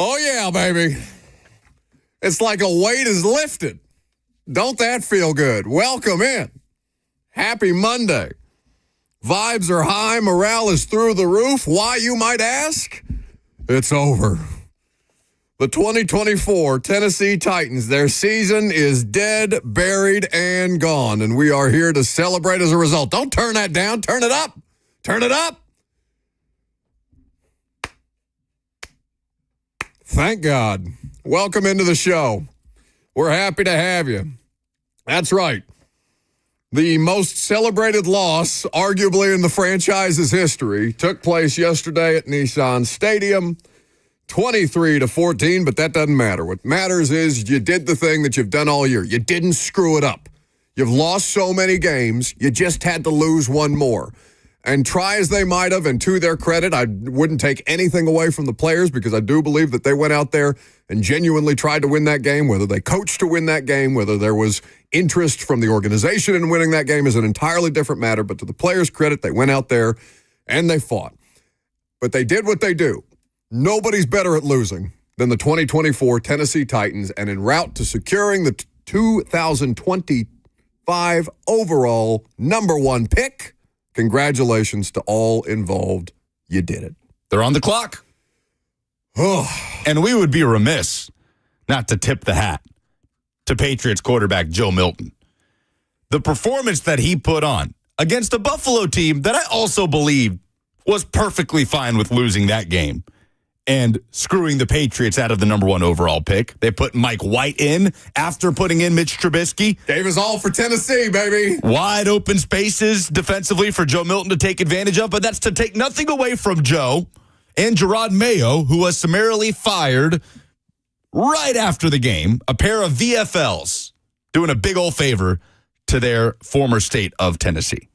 Oh, yeah, baby. It's like a weight is lifted. Don't that feel good? Welcome in. Happy Monday. Vibes are high. Morale is through the roof. Why, you might ask? It's over. The 2024 Tennessee Titans, their season is dead, buried, and gone. And we are here to celebrate as a result. Don't turn that down. Turn it up. Turn it up. Thank God. Welcome into the show. We're happy to have you. That's right. The most celebrated loss, arguably in the franchise's history, took place yesterday at Nissan Stadium, 23-14, but that doesn't matter. What matters is you did the thing that you've done all year. You didn't screw it up. You've lost so many games, you just had to lose one more. And try as they might have, and to their credit, I wouldn't take anything away from the players because I do believe that they went out there and genuinely tried to win that game. Whether they coached to win that game, whether there was interest from the organization in winning that game is an entirely different matter. But to the players' credit, they went out there and they fought. But they did what they do. Nobody's better at losing than the 2024 Tennessee Titans, and en route to securing the 2025 overall #1 pick. Congratulations to all involved. You did it. They're on the clock. And we would be remiss not to tip the hat to Patriots quarterback Joe Milton. The performance that he put on against a Buffalo team that I also believe was perfectly fine with losing that game and screwing the Patriots out of the #1 overall pick. They put Mike White in after putting in Mitch Trubisky. Gave us all for Tennessee, baby. Wide open spaces defensively for Joe Milton to take advantage of, but that's to take nothing away from Joe and Gerard Mayo, who was summarily fired right after the game. A pair of VFLs doing a big old favor to their former state of Tennessee.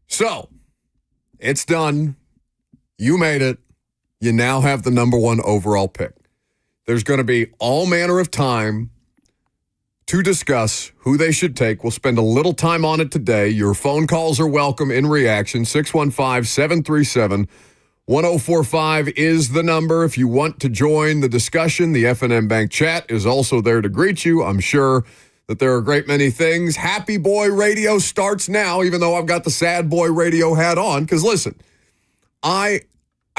So, it's done. You made it. You now have the #1 overall pick. There's going to be all manner of time to discuss who they should take. We'll spend a little time on it today. Your phone calls are welcome in reaction. 615-737-1045 is the number. If you want to join the discussion, the F&M Bank chat is also there to greet you. I'm sure that there are a great many things. Happy Boy Radio starts now, even though I've got the Sad Boy Radio hat on. Because listen, I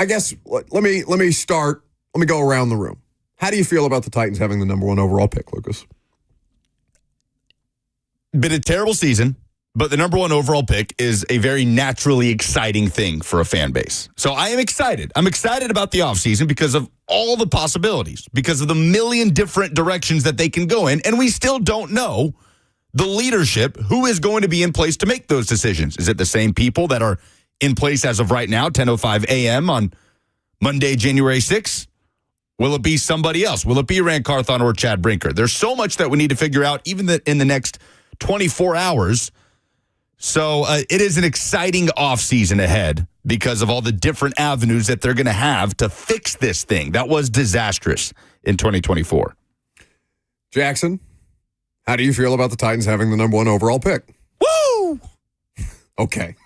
guess let me start. Let me go around the room. How do you feel about the Titans having the #1 overall pick, Lucas? Been a terrible season, but the #1 overall pick is a very naturally exciting thing for a fan base. So I am excited. I'm excited about the offseason because of all the possibilities, because of the million different directions that they can go in, and we still don't know the leadership, who is going to be in place to make those decisions. Is it the same people that are in place as of right now, 10:05 a.m. on Monday, January 6th? Will it be somebody else? Will it be Rand Carthon or Chad Brinker? There's so much that we need to figure out, even in the next 24 hours. So it is an exciting offseason ahead because of all the different avenues that they're going to have to fix this thing that was disastrous in 2024. Jackson, how do you feel about the Titans having the #1 overall pick? Woo! Okay.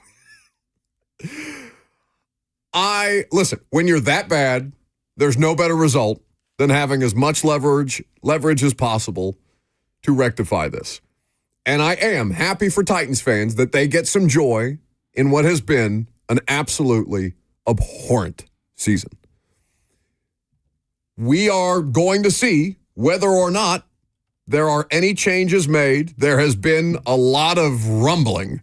Listen, when you're that bad, there's no better result than having as much leverage as possible to rectify this. And I am happy for Titans fans that they get some joy in what has been an absolutely abhorrent season. We are going to see whether or not there are any changes made. There has been a lot of rumbling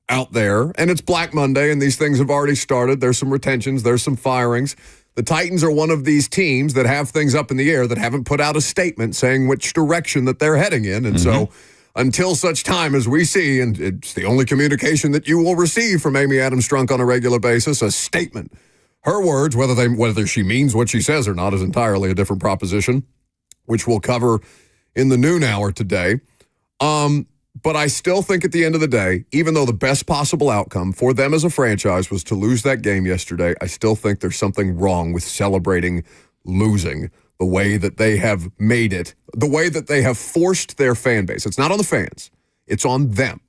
out there, and it's Black Monday, and these things have already started. There's some retentions. There's some firings. The Titans are one of these teams that have things up in the air that haven't put out a statement saying which direction that they're heading in. And so until such time as we see, and it's the only communication that you will receive from Amy Adams Strunk on a regular basis, a statement. Her words, whether she means what she says or not, is entirely a different proposition, which we'll cover in the noon hour today. But I still think at the end of the day, even though the best possible outcome for them as a franchise was to lose that game yesterday, I still think there's something wrong with celebrating losing the way that they have made it, the way that they have forced their fan base. It's not on the fans. It's on them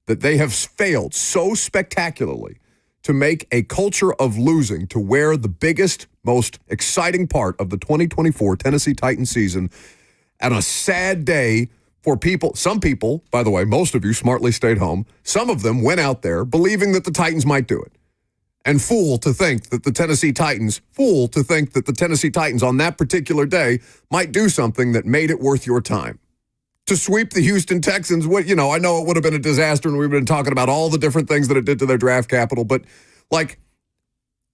that they have failed so spectacularly to make a culture of losing to where the biggest, most exciting part of the 2024 Tennessee Titans season, and a sad day for people. Some people, by the way, most of you smartly stayed home. Some of them went out there believing that the Titans might do it. And fool to think that the Tennessee Titans on that particular day might do something that made it worth your time. To sweep the Houston Texans, I know it would have been a disaster, and we've been talking about all the different things that it did to their draft capital, but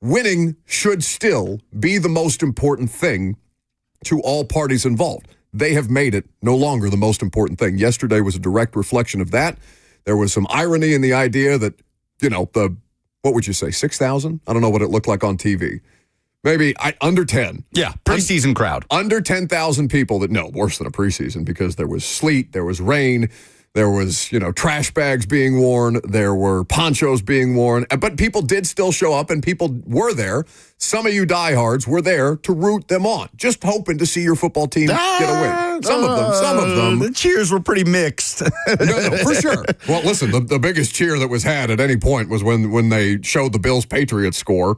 winning should still be the most important thing to all parties involved. They have made it no longer the most important thing. Yesterday was a direct reflection of that. There was some irony in the idea that, what would you say, 6,000? I don't know what it looked like on TV. Maybe under 10. Yeah, preseason crowd. Under 10,000 people worse than a preseason, because there was sleet, there was rain, there was, trash bags being worn, there were ponchos being worn, but people did still show up and people were there. Some of you diehards were there to root them on, just hoping to see your football team get a win. Some of them. The cheers were pretty mixed. No, for sure. Well, listen, the biggest cheer that was had at any point was when they showed the Bills-Patriots score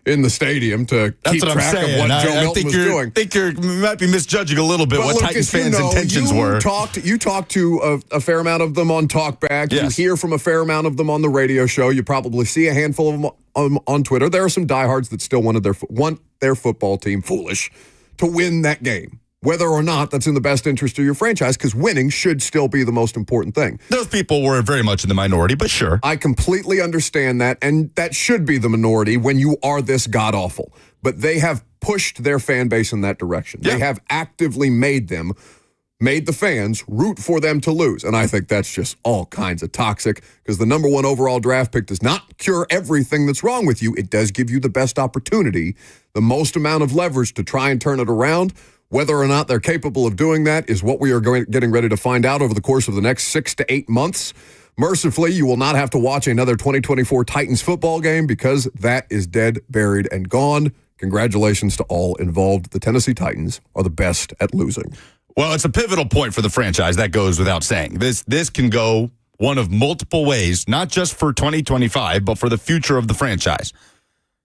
in the stadium to keep track of what Joe Milton was doing. I think you might be misjudging a little bit what Titans fans' intentions were. You talked to a fair amount of them on Talkback. Yes. You hear from a fair amount of them on the radio show. You probably see a handful of them on Twitter. There are some diehards that still want their football team, foolish, to win that game, whether or not that's in the best interest of your franchise, because winning should still be the most important thing. Those people were very much in the minority, but sure. I completely understand that, and that should be the minority when you are this god-awful. But they have pushed their fan base in that direction. Yeah. They have actively made the fans root for them to lose. And I think that's just all kinds of toxic, because the number one overall draft pick does not cure everything that's wrong with you. It does give you the best opportunity, the most amount of leverage to try and turn it around. Whether or not they're capable of doing that is what we are getting ready to find out over the course of the next 6 to 8 months. Mercifully, you will not have to watch another 2024 Titans football game, because that is dead, buried, and gone. Congratulations to all involved. The Tennessee Titans are the best at losing. Well, it's a pivotal point for the franchise. That goes without saying. This can go one of multiple ways, not just for 2025, but for the future of the franchise.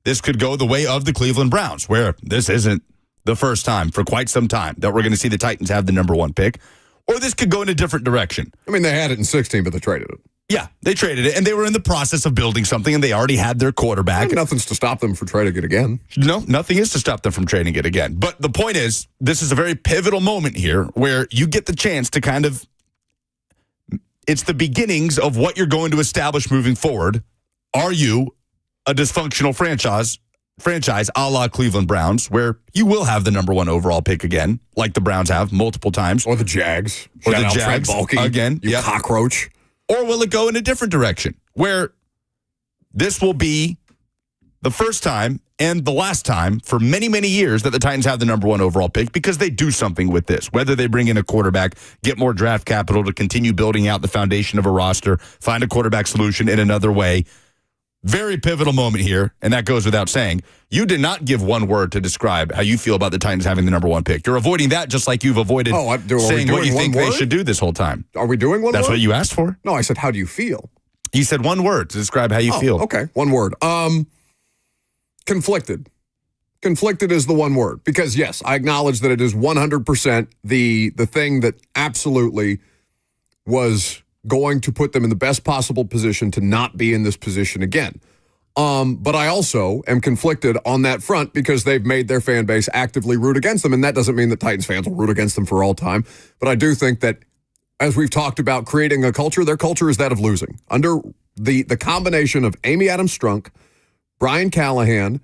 This could go the way of the Cleveland Browns, where this isn't the first time for quite some time that we're going to see the Titans have the number one pick. Or this could go in a different direction. I mean, they had it in 16, but they traded it. Yeah, they traded it, and they were in the process of building something, and they already had their quarterback. Nothing's to stop them from trading it again. No, nothing is to stop them from trading it again. But the point is, this is a very pivotal moment here where you get the chance to kind of, it's the beginnings of what you're going to establish moving forward. Are you a dysfunctional franchise a la Cleveland Browns, where you will have the number one overall pick again, like the Browns have multiple times? Or the Jags. Or the Jags again. You cockroach. Or will it go in a different direction, where this will be the first time and the last time for many, many years that the Titans have the number one overall pick, because they do something with this, whether they bring in a quarterback, get more draft capital to continue building out the foundation of a roster, find a quarterback solution in another way. Very pivotal moment here, and that goes without saying. You did not give one word to describe how you feel about the Titans having the number one pick. You're avoiding that, just like you've avoided saying what you think they should do this whole time. Are we doing one word? That's what you asked for. No, I said, how do you feel? You said one word to describe how you feel. Okay, one word. Conflicted. Conflicted is the one word, because yes, I acknowledge that it is 100% the thing that absolutely was going to put them in the best possible position to not be in this position again. But I also am conflicted on that front, because they've made their fan base actively root against them, and that doesn't mean that Titans fans will root against them for all time. But I do think that, as we've talked about creating a culture, their culture is that of losing. Under the combination of Amy Adams-Strunk, Brian Callahan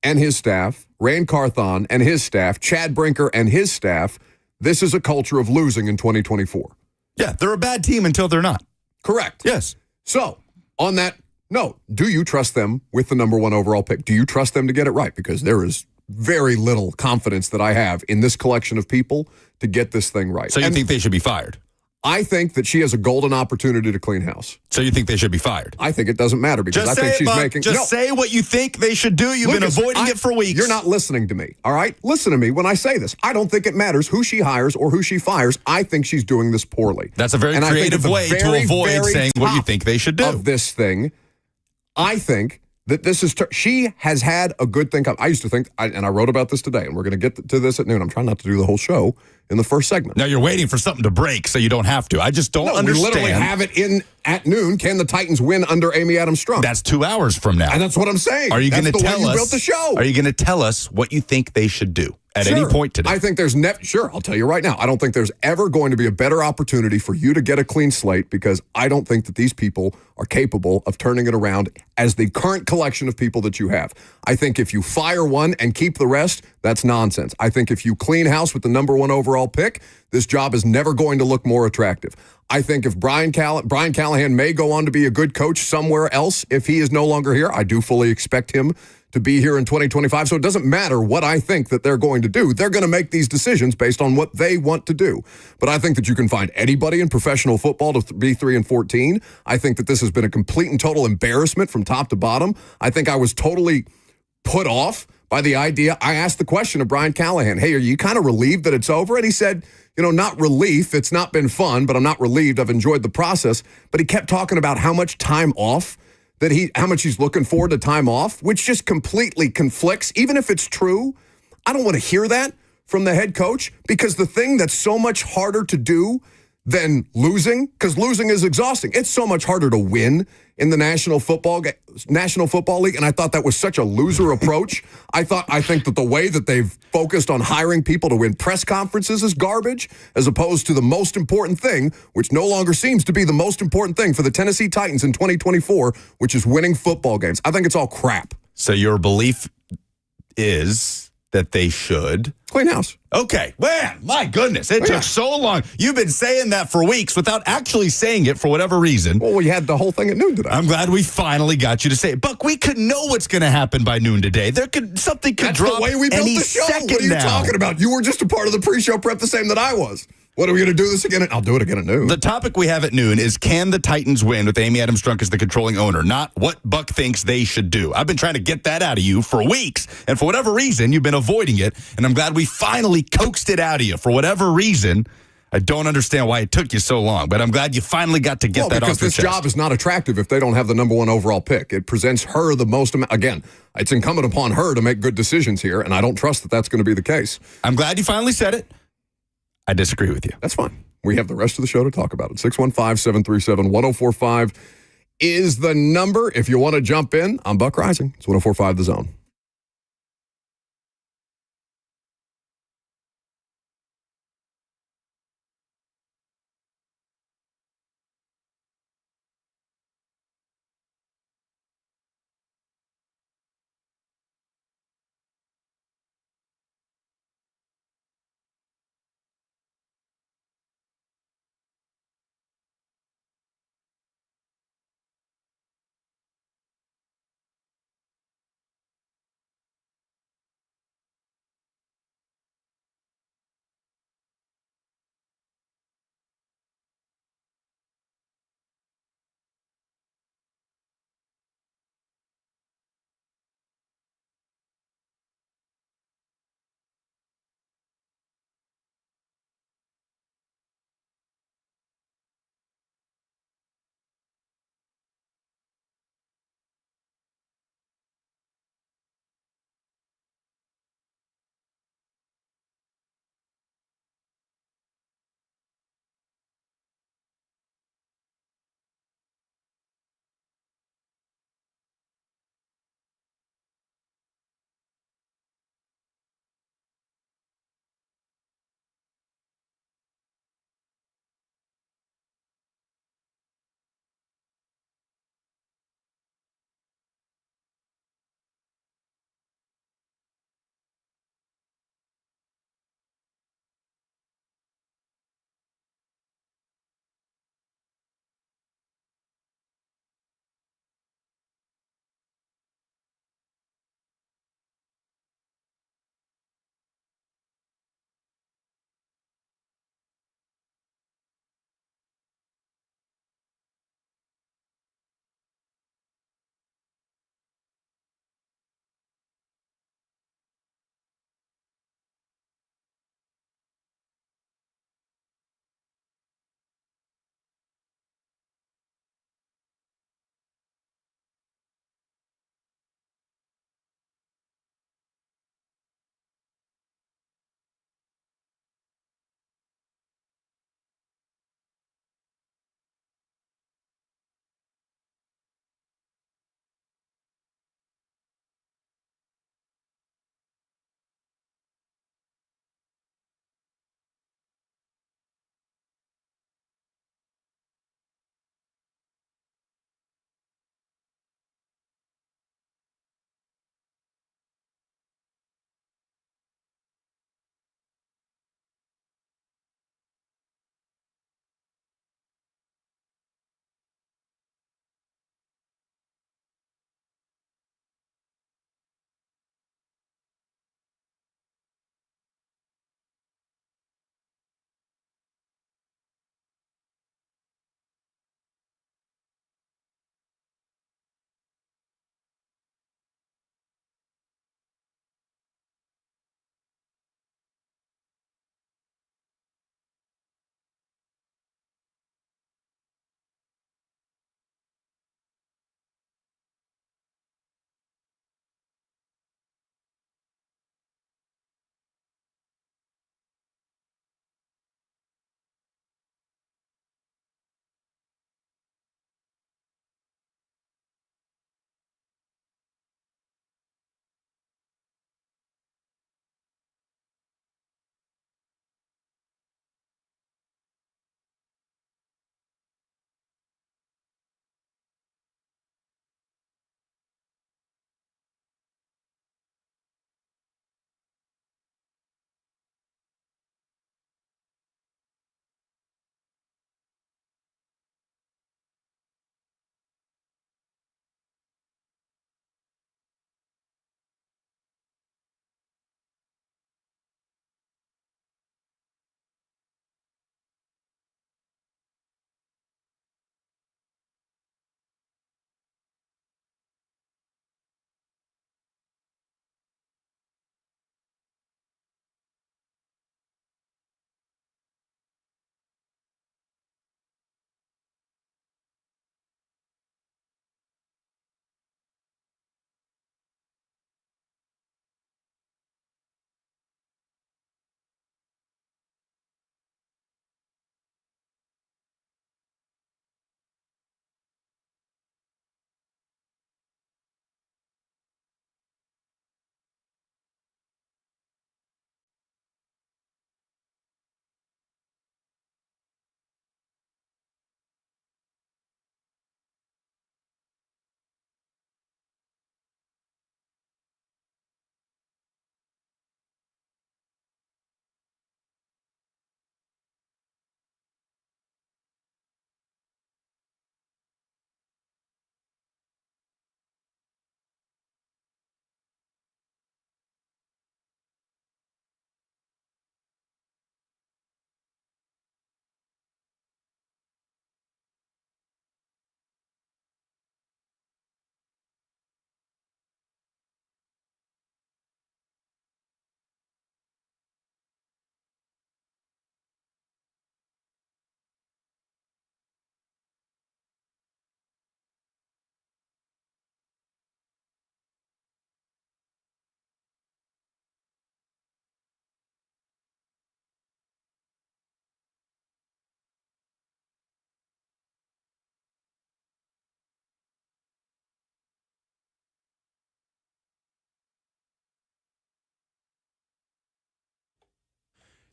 and his staff, Rand Carthon and his staff, Chad Brinker and his staff, this is a culture of losing in 2024. Yeah, they're a bad team until they're not. Correct. Yes. So, on that note, do you trust them with the number one overall pick? Do you trust them to get it right? Because there is very little confidence that I have in this collection of people to get this thing right. So you think they should be fired? I think that she has a golden opportunity to clean house. So you think they should be fired? I think it doesn't matter, because I think she's making... Just say what you think they should do. You've been avoiding it for weeks. You're not listening to me, all right? Listen to me when I say this. I don't think it matters who she hires or who she fires. I think she's doing this poorly. That's a very creative way to avoid saying what you think they should do. Of this thing, I think that this is, she has had a good thing. I used to think, and I wrote about this today, and we're going to get to this at noon. I'm trying not to do the whole show in the first segment. Now you're waiting for something to break so you don't have to. I just don't understand. We literally have it in at noon. Can the Titans win under Amy Adams-Strunk? That's 2 hours from now. And that's what I'm saying. Are you going to tell us? You built the show. Are you going to tell us what you think they should do at any point today? I think there's sure. I'll tell you right now. I don't think there's ever going to be a better opportunity for you to get a clean slate, because I don't think that these people are capable of turning it around as the current collection of people that you have. I think if you fire one and keep the rest, that's nonsense. I think if you clean house with the number 1 overall pick, this job is never going to look more attractive. I think if Brian Callahan may go on to be a good coach somewhere else if he is no longer here, I do fully expect him to be here in 2025. So it doesn't matter what I think that they're going to do. They're going to make these decisions based on what they want to do. But I think that you can find anybody in professional football to be 3-14. I think that this has been a complete and total embarrassment from top to bottom. I think I was totally put off by the idea. I asked the question of Brian Callahan, hey, are you kind of relieved that it's over? And he said, not relief. It's not been fun, but I'm not relieved. I've enjoyed the process. But he kept talking about how much time off how much he's looking forward to time off, which just completely conflicts. Even if it's true, I don't want to hear that from the head coach, because the thing that's so much harder to do than losing, because losing is exhausting. It's so much harder to win in the National Football League, and I thought that was such a loser approach. I think that the way that they've focused on hiring people to win press conferences is garbage, as opposed to the most important thing, which no longer seems to be the most important thing for the Tennessee Titans in 2024, which is winning football games. I think it's all crap. So your belief is that they should clean house. Okay. Man, my goodness. It took so long. You've been saying that for weeks without actually saying it for whatever reason. Well, we had the whole thing at noon today. I'm glad we finally got you to say it. Buck, we could know what's going to happen by noon today. Something could drop. That's the way we built the show. What are you talking about? You were just a part of the pre-show prep the same that I was. What, are we going to do this again? I'll do it again at noon. The topic we have at noon is, can the Titans win with Amy Adams-Strunk as the controlling owner? Not what Buck thinks they should do. I've been trying to get that out of you for weeks, and for whatever reason, you've been avoiding it, and I'm glad we finally coaxed it out of you. For whatever reason, I don't understand why it took you so long, but I'm glad you finally got to get that off your chest. Because this job is not attractive if they don't have the number 1 overall pick. It presents her the most amount. Again, it's incumbent upon her to make good decisions here, and I don't trust that that's going to be the case. I'm glad you finally said it. I disagree with you. That's fine. We have the rest of the show to talk about it. 615-737-1045 is the number. If you want to jump in, I'm Buck Rising. It's 1045 The Zone.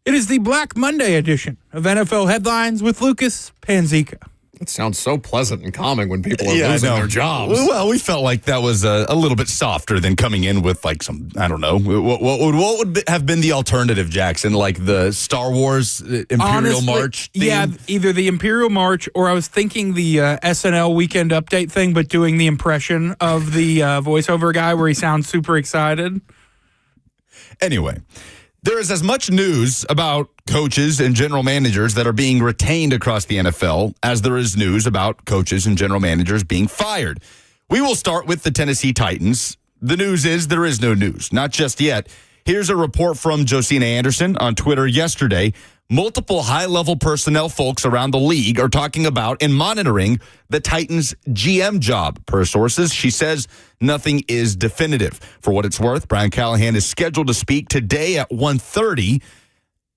It is the Black Monday edition of NFL Headlines with Lucas Panzica. It sounds so pleasant and calming when people are losing their jobs. Well, we felt like that was a little bit softer than coming in with like some, I don't know, what would have been the alternative, Jackson? Like the Star Wars Imperial March theme? Yeah, either the Imperial March or I was thinking the SNL Weekend Update thing, but doing the impression of the voiceover guy where he sounds super excited. Anyway, there is as much news about coaches and general managers that are being retained across the NFL as there is news about coaches and general managers being fired. We will start with the Tennessee Titans. The news is there is no news, not just yet. Here's a report from Josina Anderson on Twitter yesterday. Multiple high-level personnel folks around the league are talking about and monitoring the Titans' GM job. Per sources, she says nothing is definitive. For what it's worth, Brian Callahan is scheduled to speak today at 1:30.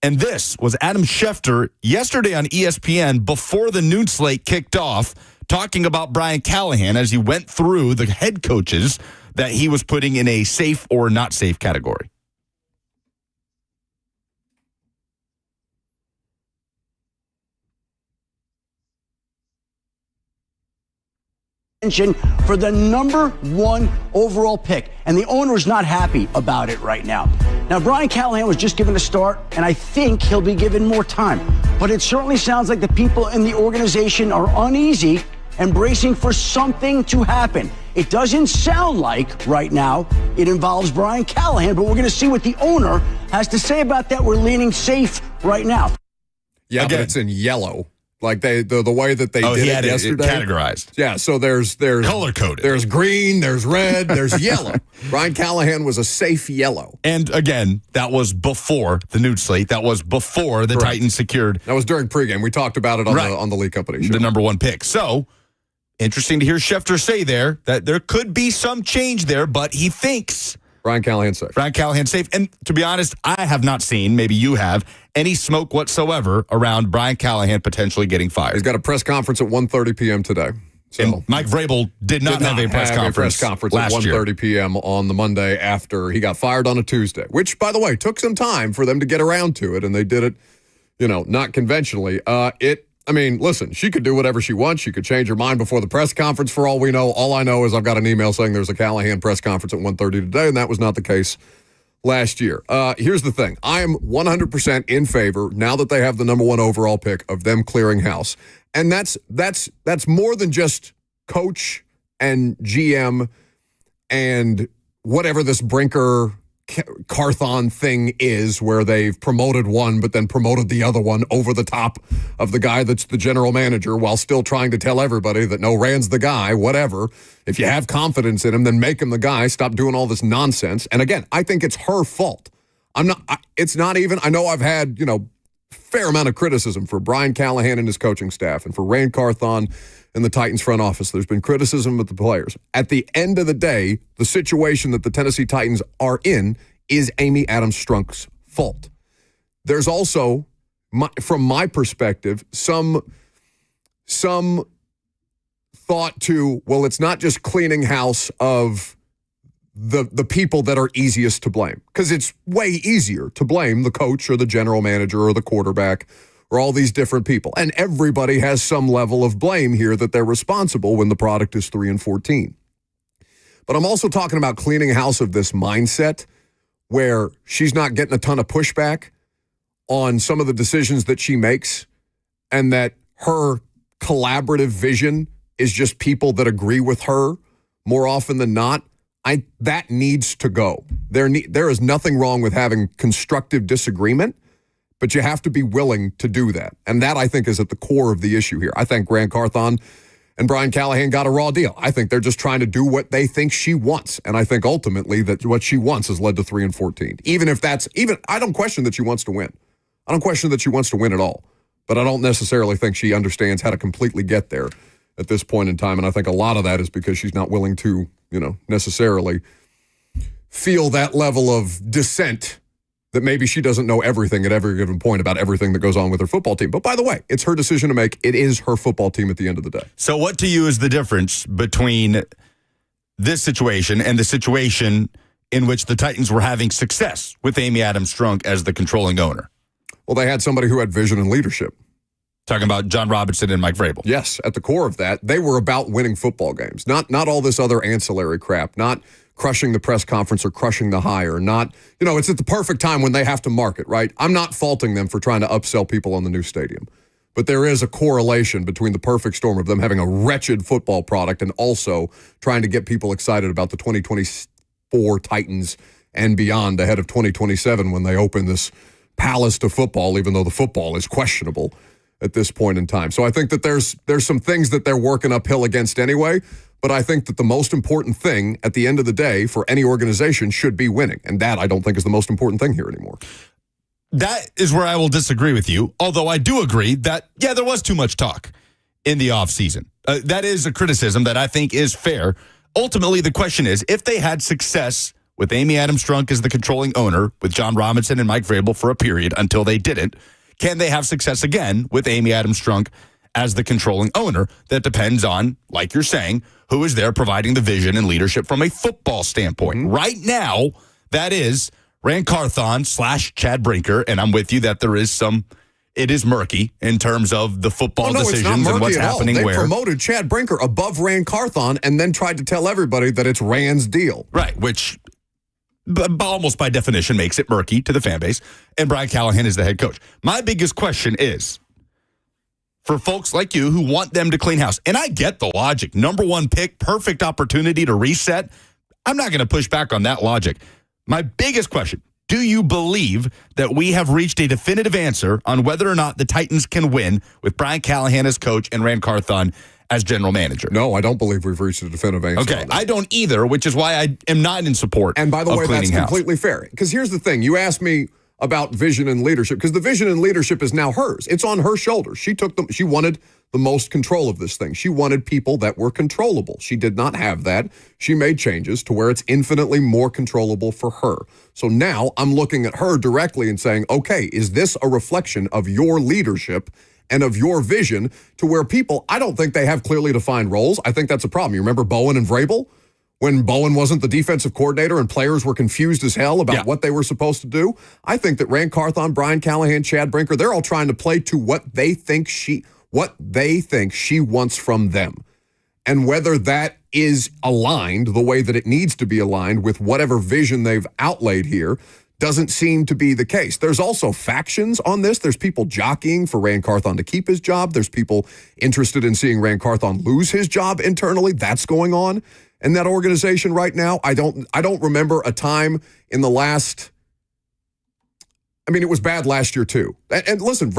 And this was Adam Schefter yesterday on ESPN before the noon slate kicked off, talking about Brian Callahan as he went through the head coaches that he was putting in a safe or not safe category. For the #1 overall pick, and the owner is not happy about it right now. Now, Brian Callahan was just given a start, and I think he'll be given more time. But it certainly sounds like the people in the organization are uneasy and bracing for something to happen. It doesn't sound like, right now, it involves Brian Callahan, but we're going to see what the owner has to say about that. We're leaning safe right now. Yeah, Again. but it's in yellow. Like the way that they did he it had yesterday. it categorized. Yeah, so there's Color-coded. There's green, there's red, there's yellow. Brian Callahan was a safe yellow. And again, that was before the nude slate. That was before the Titans secured That was during pregame. We talked about it on the Lee Company show. the #1 pick. So, interesting to hear Schefter say there that there could be some change there, but he thinks Brian Callahan safe. Brian Callahan safe. And to be honest, I have not seen, maybe you have, any smoke whatsoever around Brian Callahan potentially getting fired. He's got a press conference at 1:30 p.m. today. So And Mike Vrabel did not have a press conference at last year. 1:30 p.m. on the Monday after he got fired on a Tuesday, which, by the way, took some time for them to get around to it, and they did it, not conventionally. Listen, she could do whatever she wants. She could change her mind before the press conference for all we know. All I know is I've got an email saying there's a Callahan press conference at 1:30 today, and that was not the case last year. Here's the thing. I am 100% in favor, now that they have the #1 overall pick, of them clearing house. And that's more than just coach and GM and whatever this Brinker Carthon thing is, where they've promoted one but then promoted the other one over the top of the guy that's the general manager while still trying to tell everybody that no, Rand's the guy, whatever. If you have confidence in him, then make him the guy. Stop doing all this nonsense. And again, I think it's her fault. I know I've had, fair amount of criticism for Brian Callahan and his coaching staff and for Rand Carthon and the Titans front office. There's been criticism of the players. At the end of the day, the situation that the Tennessee Titans are in is Amy Adams-Strunk's fault. There's also, from my perspective, some thought to, well, it's not just cleaning house of the people that are easiest to blame, because it's way easier to blame the coach or the general manager or the quarterback or all these different people. And everybody has some level of blame here that they're responsible when the product is 3-14. But I'm also talking about cleaning house of this mindset where she's not getting a ton of pushback on some of the decisions that she makes, and that her collaborative vision is just people that agree with her more often than not. That needs to go. There is nothing wrong with having constructive disagreement, but you have to be willing to do that. And that, I think, is at the core of the issue here. I think Grant Carthon and Brian Callahan got a raw deal. I think they're just trying to do what they think she wants. And I think ultimately that what she wants has led to 3-14. I don't question that she wants to win. I don't question that she wants to win at all. But I don't necessarily think she understands how to completely get there at this point in time. And I think a lot of that is because she's not willing to, necessarily feel that level of dissent that maybe she doesn't know everything at every given point about everything that goes on with her football team. But by the way, it's her decision to make. It is her football team at the end of the day. So what to you is the difference between this situation and the situation in which the Titans were having success with Amy Adams-Strunk as the controlling owner? Well, they had somebody who had vision and leadership. Talking about John Robinson and Mike Vrabel. Yes, at the core of that, they were about winning football games, not all this other ancillary crap, not crushing the press conference or crushing the hire, not, it's at the perfect time when they have to market, right? I'm not faulting them for trying to upsell people on the new stadium, but there is a correlation between the perfect storm of them having a wretched football product and also trying to get people excited about the 2024 Titans and beyond ahead of 2027 when they open this palace to football, even though the football is questionable at this point in time. So I think that there's some things that they're working uphill against anyway, but I think that the most important thing at the end of the day for any organization should be winning. And that I don't think is the most important thing here anymore. That is where I will disagree with you, although I do agree that, there was too much talk in the offseason. That is a criticism that I think is fair. Ultimately, the question is, if they had success with Amy Adams Strunk as the controlling owner, with John Robinson and Mike Vrabel for a period until they didn't, can they have success again with Amy Adams Strunk as the controlling owner? That depends on, like you're saying, who is there providing the vision and leadership from a football standpoint. Mm-hmm. Right now, that is Ran Carthon / Chad Brinker, and I'm with you that it is murky in terms of the football decisions and what's happening where. They where. promoted Chad Brinker above Ran Carthon and then tried to tell everybody that it's Ran's deal. Right, which almost by definition makes it murky to the fan base, and Brian Callahan is the head coach. My biggest question is, for folks like you who want them to clean house, and I get the logic, number one pick, perfect opportunity to reset, I'm not going to push back on that logic. My biggest question, do you believe that we have reached a definitive answer on whether or not the Titans can win with Brian Callahan as coach and Ran Carthon as general manager? No, I don't believe we've reached a definitive answer. Okay, I don't either, which is why I am not in support. And by the way, that's house. Completely fair. Because here's the thing. You asked me about vision and leadership, because the vision and leadership is now hers. It's on her shoulders. She wanted the most control of this thing. She wanted people that were controllable. She did not have that. She made changes to where it's infinitely more controllable for her. So now I'm looking at her directly and saying, okay, is this a reflection of your leadership and of your vision to where people, I don't think they have clearly defined roles. I think that's a problem. You remember Bowen and Vrabel? When Bowen wasn't the defensive coordinator and players were confused as hell about what they were supposed to do. I think that Ran Carthon, Brian Callahan, Chad Brinker, they're all trying to play to what they think she wants from them. And whether that is aligned the way that it needs to be aligned with whatever vision they've outlaid here doesn't seem to be the case. There's also factions on this. There's people jockeying for Ran Carthon to keep his job. There's people interested in seeing Ran Carthon lose his job internally. That's going on in that organization right now. I don't remember a time in the last, it was bad last year too. And listen,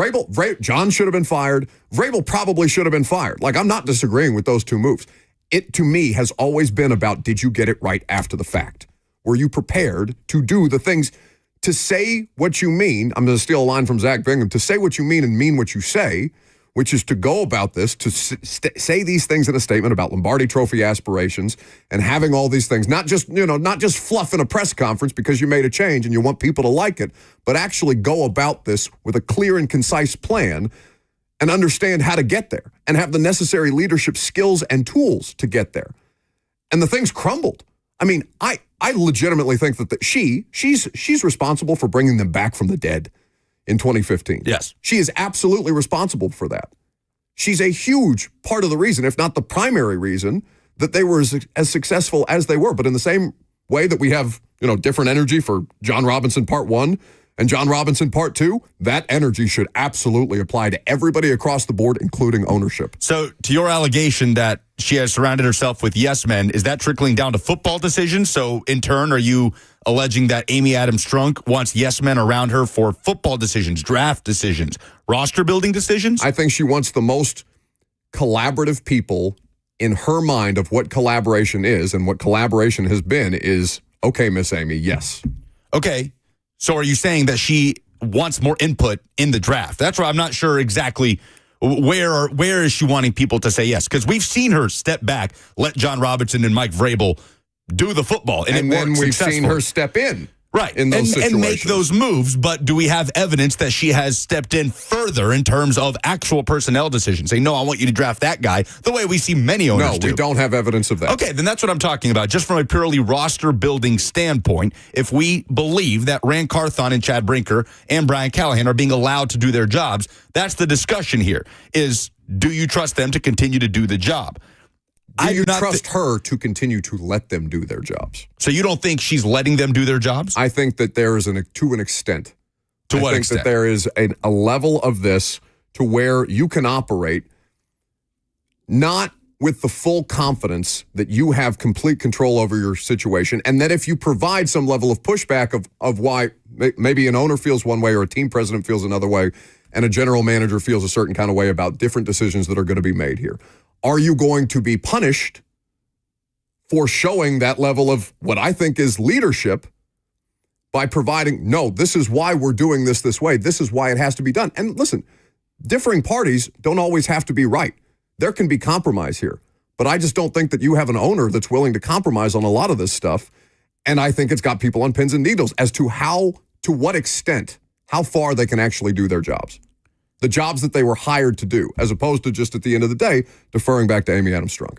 John should have been fired. Vrabel probably should have been fired. Like, I'm not disagreeing with those two moves. It, to me, has always been about, did you get it right after the fact? Were you prepared to do the things, to say what you mean? I'm going to steal a line from Zach Bingham. To say what you mean and mean what you say, which is to go about this, to say these things in a statement about Lombardi Trophy aspirations and having all these things, not just fluff in a press conference because you made a change and you want people to like it, but actually go about this with a clear and concise plan and understand how to get there and have the necessary leadership skills and tools to get there. And the thing's crumbled. I legitimately think that she's responsible for bringing them back from the dead in 2015. Yes. She is absolutely responsible for that. She's a huge part of the reason, if not the primary reason, that they were as successful as they were. But in the same way that we have, different energy for John Robinson Part 1 and John Robinson Part 2, that energy should absolutely apply to everybody across the board, including ownership. So to your allegation that she has surrounded herself with yes men, is that trickling down to football decisions? So in turn, are you alleging that Amy Adams Strunk wants yes men around her for football decisions, draft decisions, roster building decisions? I think she wants the most collaborative people in her mind of what collaboration is, and what collaboration has been is, okay, Miss Amy, yes. Okay. So are you saying that she wants more input in the draft? That's why I'm not sure exactly where is she wanting people to say yes? Because we've seen her step back, let John Robinson and Mike Vrabel do the football, and then we've seen her step in. Right. in those situations. And make those moves. But do we have evidence that she has stepped in further in terms of actual personnel decisions? Say, no, I want you to draft that guy, the way we see many owners do. No, we don't have evidence of that. Okay, then that's what I'm talking about. Just from a purely roster-building standpoint, if we believe that Rand Carthon and Chad Brinker and Brian Callahan are being allowed to do their jobs, that's the discussion here, is do you trust them to continue to do the job? Do you trust her to continue to let them do their jobs? So you don't think she's letting them do their jobs? I think that there is to an extent. To what extent? I think extent? that there is a level of this to where you can operate not with the full confidence that you have complete control over your situation, and that if you provide some level of pushback of why maybe an owner feels one way or a team president feels another way, and a general manager feels a certain kind of way about different decisions that are going to be made here. Are you going to be punished for showing that level of what I think is leadership by providing, no, this is why we're doing this way. This is why it has to be done. And listen, differing parties don't always have to be right. There can be compromise here. But I just don't think that you have an owner that's willing to compromise on a lot of this stuff. And I think it's got people on pins and needles as to what extent, how far they can actually do their jobs. The jobs that they were hired to do, as opposed to just at the end of the day, deferring back to Amy Adams Strunk.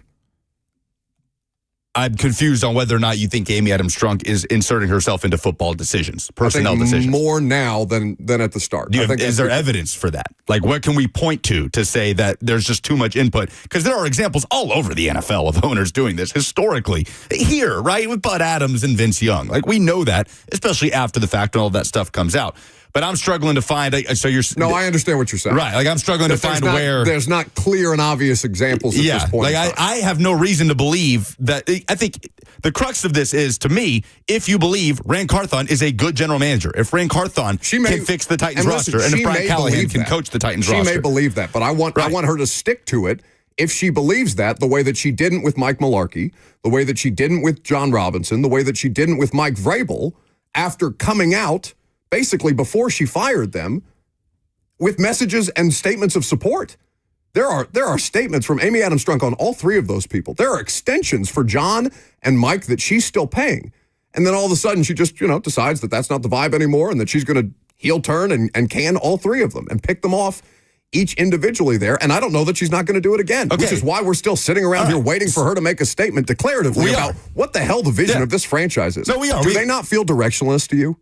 I'm confused on whether or not you think Amy Adams Strunk is inserting herself into football decisions, personnel decisions. More now than at the start. Is there evidence for that? Like, what can we point to say that there's just too much input? Because there are examples all over the NFL of owners doing this historically. Here, right, with Bud Adams and Vince Young. Like, we know that, especially after the fact and all that stuff comes out. But I'm struggling to find. No, I understand what you're saying. Right, like I'm struggling to find where there's not clear and obvious examples at this point. Like I have no reason to believe that. I think the crux of this is, to me, if you believe Rand Carthon is a good general manager, if Rand Carthon can fix the Titans roster, and if Brian Callahan can coach the Titans roster, she may believe that. But I want her to stick to it. If she believes that, the way that she didn't with Mike Mularkey, the way that she didn't with John Robinson, the way that she didn't with Mike Vrabel, after coming out basically before she fired them with messages and statements of support. There are statements from Amy Adams Strunk on all three of those people. There are extensions for John and Mike that she's still paying. And then all of a sudden she just, decides that that's not the vibe anymore and that she's going to heel turn and can all three of them and pick them off each individually there. And I don't know that she's not going to do it again, which is why we're still sitting around here waiting for her to make a statement declaratively about what the hell the vision of this franchise is. No, we are. Do they not feel directionless to you?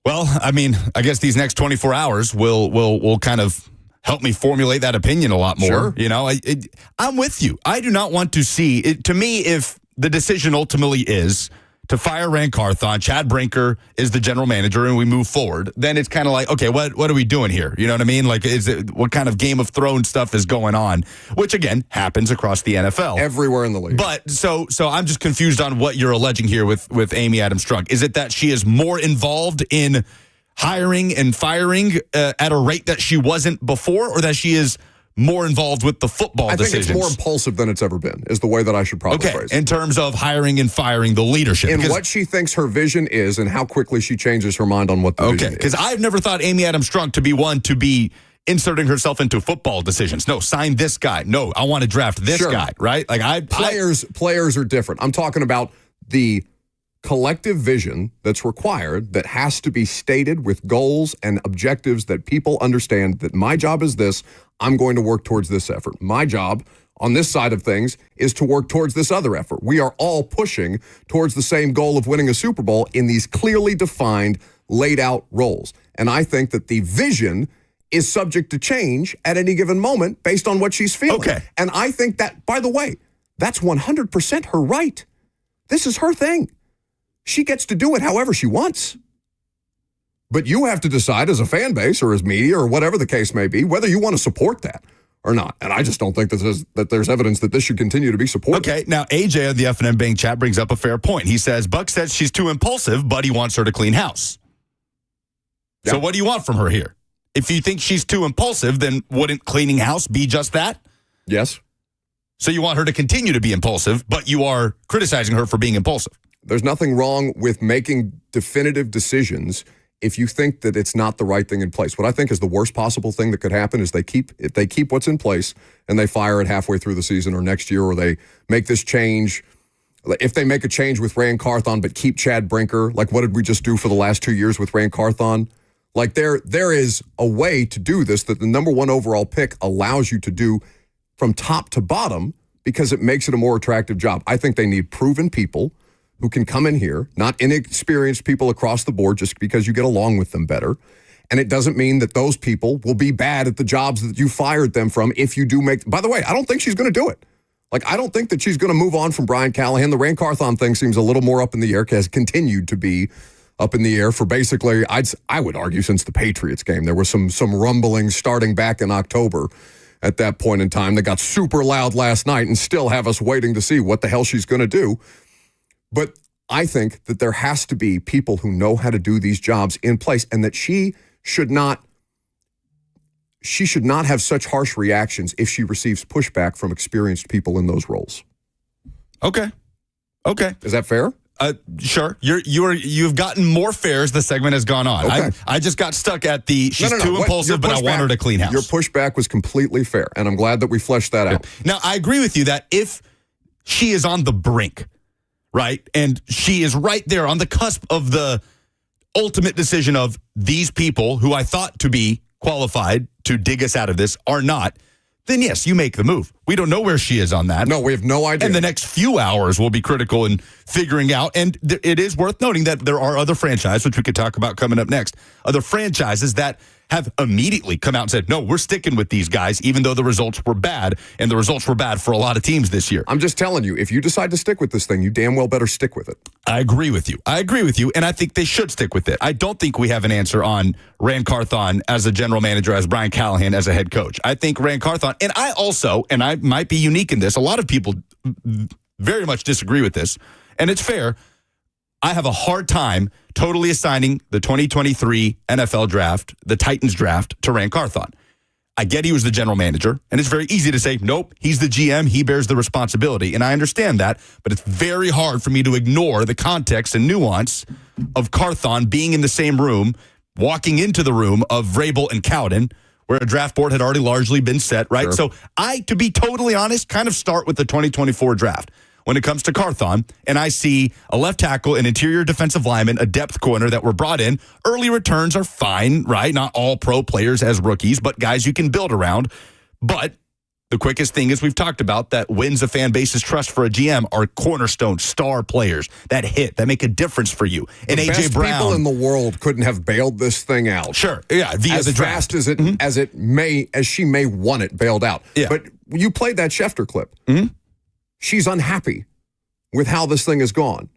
Well, I mean, I guess these next 24 hours will kind of help me formulate that opinion a lot more. Sure. I'm with you. I do not want to see it. To me, if the decision ultimately is to fire Rand Carthon, Chad Brinker is the general manager, and we move forward, then it's kind of like, okay, what are we doing here? You know what I mean? Like, what kind of Game of Thrones stuff is going on? Which, again, happens across the NFL. Everywhere in the league. But, so I'm just confused on what you're alleging here with Amy Adams Strunk. Is it that she is more involved in hiring and firing at a rate that she wasn't before, or that she is more involved with the football decisions? I think it's more impulsive than it's ever been, is the way that I should probably phrase it. In terms of hiring and firing the leadership. And what she thinks her vision is and how quickly she changes her mind on what the vision is. Because I've never thought Amy Adams Strunk to be one to be inserting herself into football decisions. No, sign this guy. No, I want to draft this guy, right? Like Players are different. I'm talking about the collective vision that's required, that has to be stated with goals and objectives that people understand that my job is this, I'm going to work towards this effort. My job on this side of things is to work towards this other effort. We are all pushing towards the same goal of winning a Super Bowl in these clearly defined, laid out roles. And I think that the vision is subject to change at any given moment based on what she's feeling. Okay. And I think that, by the way, that's 100% her right. This is her thing. She gets to do it however she wants. But you have to decide as a fan base or as media or whatever the case may be, whether you want to support that or not. And I just don't think that there's evidence that this should continue to be supported. Okay, now AJ on the F&M Bank chat brings up a fair point. He says, Buck says she's too impulsive, but he wants her to clean house. Yeah. So what do you want from her here? If you think she's too impulsive, then wouldn't cleaning house be just that? Yes. So you want her to continue to be impulsive, but you are criticizing her for being impulsive. There's nothing wrong with making definitive decisions if you think that it's not the right thing in place. What I think is the worst possible thing that could happen is if they keep what's in place and they fire it halfway through the season or next year, or they make this change if they make a change with Rand Carthon but keep Chad Brinker, like what did we just do for the last 2 years with Rand Carthon? Like there is a way to do this that the number 1 overall pick allows you to do from top to bottom because it makes it a more attractive job. I think they need proven people who can come in here, not inexperienced people across the board just because you get along with them better. And it doesn't mean that those people will be bad at the jobs that you fired them from if you do make. By the way, I don't think she's going to do it. Like, I don't think that she's going to move on from Brian Callahan. The Rand Carthon thing seems a little more up in the air, has continued to be up in the air for basically, I would argue, since the Patriots game. There was some rumblings starting back in October at that point in time that got super loud last night and still have us waiting to see what the hell she's going to do. But I think that there has to be people who know how to do these jobs in place, and that she should not have such harsh reactions if she receives pushback from experienced people in those roles. Okay. Is that fair? Sure. You've gotten more fair as the segment has gone on. Okay. I just got stuck at the she's No. too impulsive, but I want her to clean house. Your pushback was completely fair, and I'm glad that we fleshed that out. Now, I agree with you that if she is on the brink, right, and she is right there on the cusp of the ultimate decision of these people who I thought to be qualified to dig us out of this are not, then yes, you make the move. We don't know where she is on that. No, we have no idea. And the next few hours will be critical in figuring out. And it is worth noting that there are other franchises, which we could talk about coming up next, other franchises that have immediately come out and said, no, we're sticking with these guys, even though the results were bad. And the results were bad for a lot of teams this year. I'm just telling you, if you decide to stick with this thing, you damn well better stick with it. I agree with you. And I think they should stick with it. I don't think we have an answer on Rand Carthon as a general manager, as Brian Callahan as a head coach. I think Rand Carthon, and I might be unique in this, a lot of people very much disagree with this, and it's fair. I have a hard time totally assigning the 2023 NFL draft, the Titans draft, to Rand Carthon. I get he was the general manager, and it's very easy to say, nope, he's the GM, he bears the responsibility, and I understand that, but it's very hard for me to ignore the context and nuance of Carthon being in the same room, walking into the room of Vrabel and Cowden, where a draft board had already largely been set, right? Sure. So I, to be totally honest, kind of start with the 2024 draft. When it comes to Carthon, and I see a left tackle, an interior defensive lineman, a depth corner that were brought in. Early returns are fine, right? Not all pro players as rookies, but guys you can build around. But the quickest thing, as we've talked about, that wins a fan base's trust for a GM are cornerstone star players that make a difference for you. And The AJ best Brown, people in the world couldn't have bailed this thing out. sure, yeah, via As the draft. fast as she may want it bailed out. Yeah. But you played that Schefter clip. She's unhappy with how this thing has gone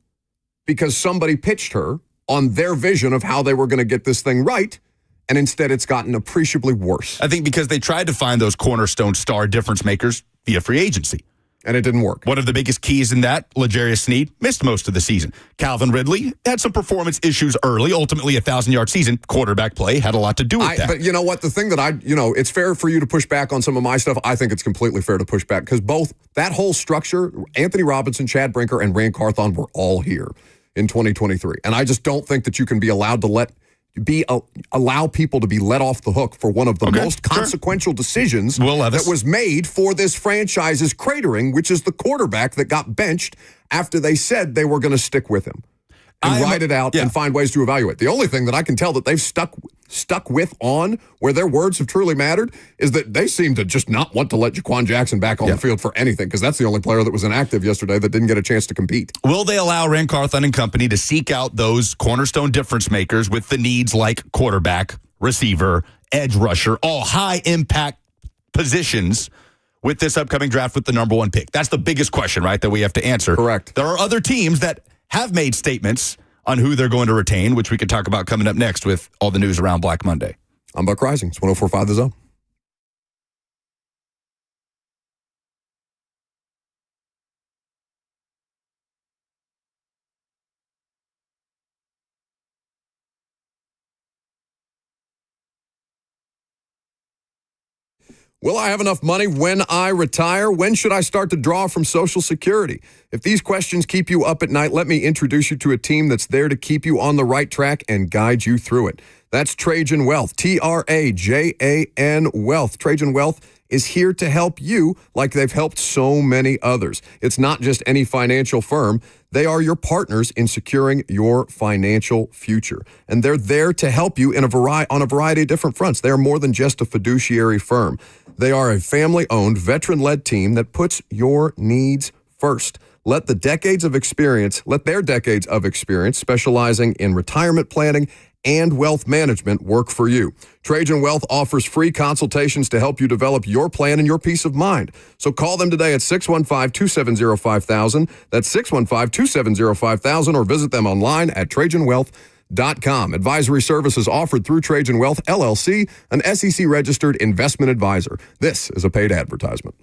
because somebody pitched her on their vision of how they were going to get this thing right, and instead it's gotten appreciably worse. I think because they tried to find those cornerstone star difference makers via free agency. And it didn't work. One of the biggest keys in that, L'Jarius Sneed, missed most of the season. Calvin Ridley had some performance issues early, ultimately a 1,000-yard season. Quarterback play had a lot to do with that. But you know what? The thing that it's fair for you to push back on some of my stuff. I think it's completely fair to push back because both that whole structure, Anthony Robinson, Chad Brinker, and Rand Carthon were all here in 2023. And I just don't think that you can be allowed to allow people to be let off the hook for one of the most consequential decisions that was made for this franchise's cratering, which is the quarterback that got benched after they said they were going to stick with him and ride it out and find ways to evaluate. The only thing that I can tell that they've stuck with on where their words have truly mattered is that they seem to just not want to let Jaquan Jackson back on the field for anything because that's the only player that was inactive yesterday that didn't get a chance to compete. Will they allow Rand Carthon and company to seek out those cornerstone difference makers with the needs like quarterback, receiver, edge rusher, all high impact positions with this upcoming draft with the number 1 pick? That's the biggest question, right, that we have to answer. Correct. There are other teams that have made statements on who they're going to retain, which we could talk about coming up next with all the news around Black Monday. I'm Buck Rising. It's 104.5 The Zone. Will I have enough money when I retire? When should I start to draw from Social Security? If these questions keep you up at night, let me introduce you to a team that's there to keep you on the right track and guide you through it. That's Trajan Wealth, Trajan Wealth. Trajan Wealth is here to help you like they've helped so many others. It's not just any financial firm. They are your partners in securing your financial future. And they're there to help you on a variety of different fronts. They are more than just a fiduciary firm. They are a family-owned, veteran-led team that puts your needs first. Let their decades of experience specializing in retirement planning and wealth management work for you. Trajan Wealth offers free consultations to help you develop your plan and your peace of mind. So call them today at 615-270-5000. That's 615-270-5000, or visit them online at TrajanWealth.com. Advisory services offered through Trajan Wealth, LLC, an SEC-registered investment advisor. This is a paid advertisement.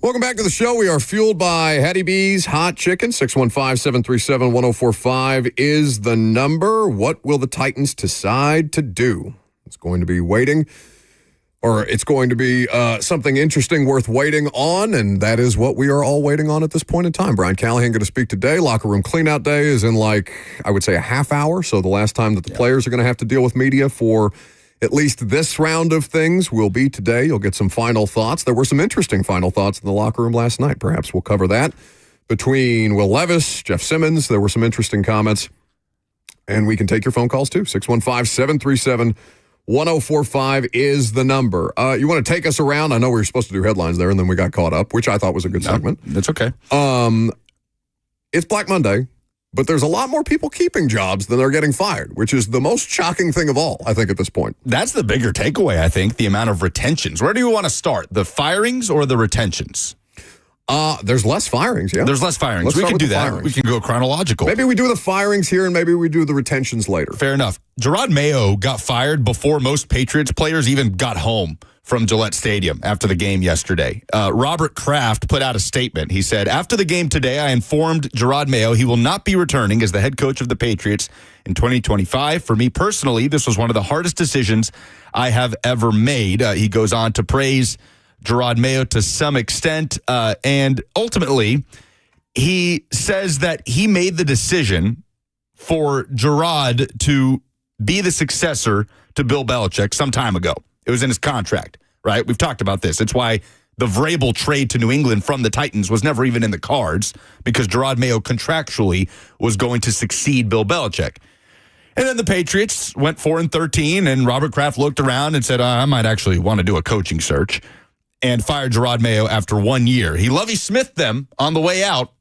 Welcome back to the show. We are fueled by Hattie B's Hot Chicken. 615-737-1045 is the number. What will the Titans decide to do? It's going to be waiting, or it's going to be something interesting worth waiting on, and that is what we are all waiting on at this point in time. Brian Callahan going to speak today. Locker room cleanout day is in, I would say, a half hour. So the last time that the players are going to have to deal with media for at least this round of things will be today. You'll get some final thoughts. There were some interesting final thoughts in the locker room last night. Perhaps we'll cover that between Will Levis, Jeff Simmons. There were some interesting comments. And we can take your phone calls too. 615-737-1045 is the number. You want to take us around? I know we were supposed to do headlines there, and then we got caught up, which I thought was a good segment. That's okay. It's Black Monday, but there's a lot more people keeping jobs than they're getting fired, which is the most shocking thing of all, I think, at this point. That's the bigger takeaway, I think, the amount of retentions. Where do you want to start? The firings or the retentions? There's less firings, yeah. There's less firings. Let's We start can with do the that. firings. We can go chronological. Maybe we do the firings here, and maybe we do the retentions later. Fair enough. Gerard Mayo got fired before most Patriots players even got home from Gillette Stadium after the game yesterday. Robert Kraft put out a statement. He said, after the game today, I informed Gerard Mayo he will not be returning as the head coach of the Patriots in 2025. For me personally, this was one of the hardest decisions I have ever made. He goes on to praise Gerard Mayo to some extent. And ultimately, he says that he made the decision for Gerard to be the successor to Bill Belichick some time ago. It was in his contract, right? We've talked about this. It's why the Vrabel trade to New England from the Titans was never even in the cards, because Gerard Mayo contractually was going to succeed Bill Belichick. And then the Patriots went 4-13, and Robert Kraft looked around and said, I might actually want to do a coaching search, and fired Gerard Mayo after 1 year. He Lovie Smithed them on the way out.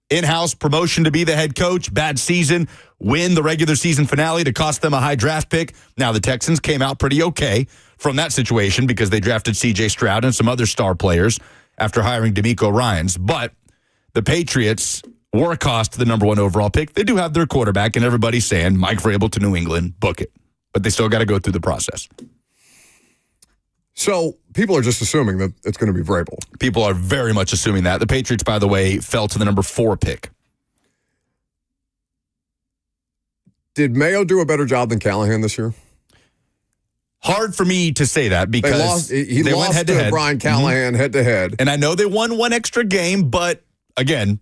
In-house promotion to be the head coach, bad season, win the regular season finale to cost them a high draft pick. Now the Texans came out pretty okay from that situation because they drafted C.J. Stroud and some other star players after hiring DeMeco Ryans. But the Patriots were a cost to the number 1 overall pick. They do have their quarterback, and everybody's saying Mike Vrabel to New England, book it. But they still got to go through the process. So people are just assuming that it's going to be Vrabel. People are very much assuming that. The Patriots, by the way, fell to the number 4 pick. Did Mayo do a better job than Callahan this year? Hard for me to say that because he they lost went head-to-head. to Brian Callahan head-to-head. And I know they won 1 extra game, but again,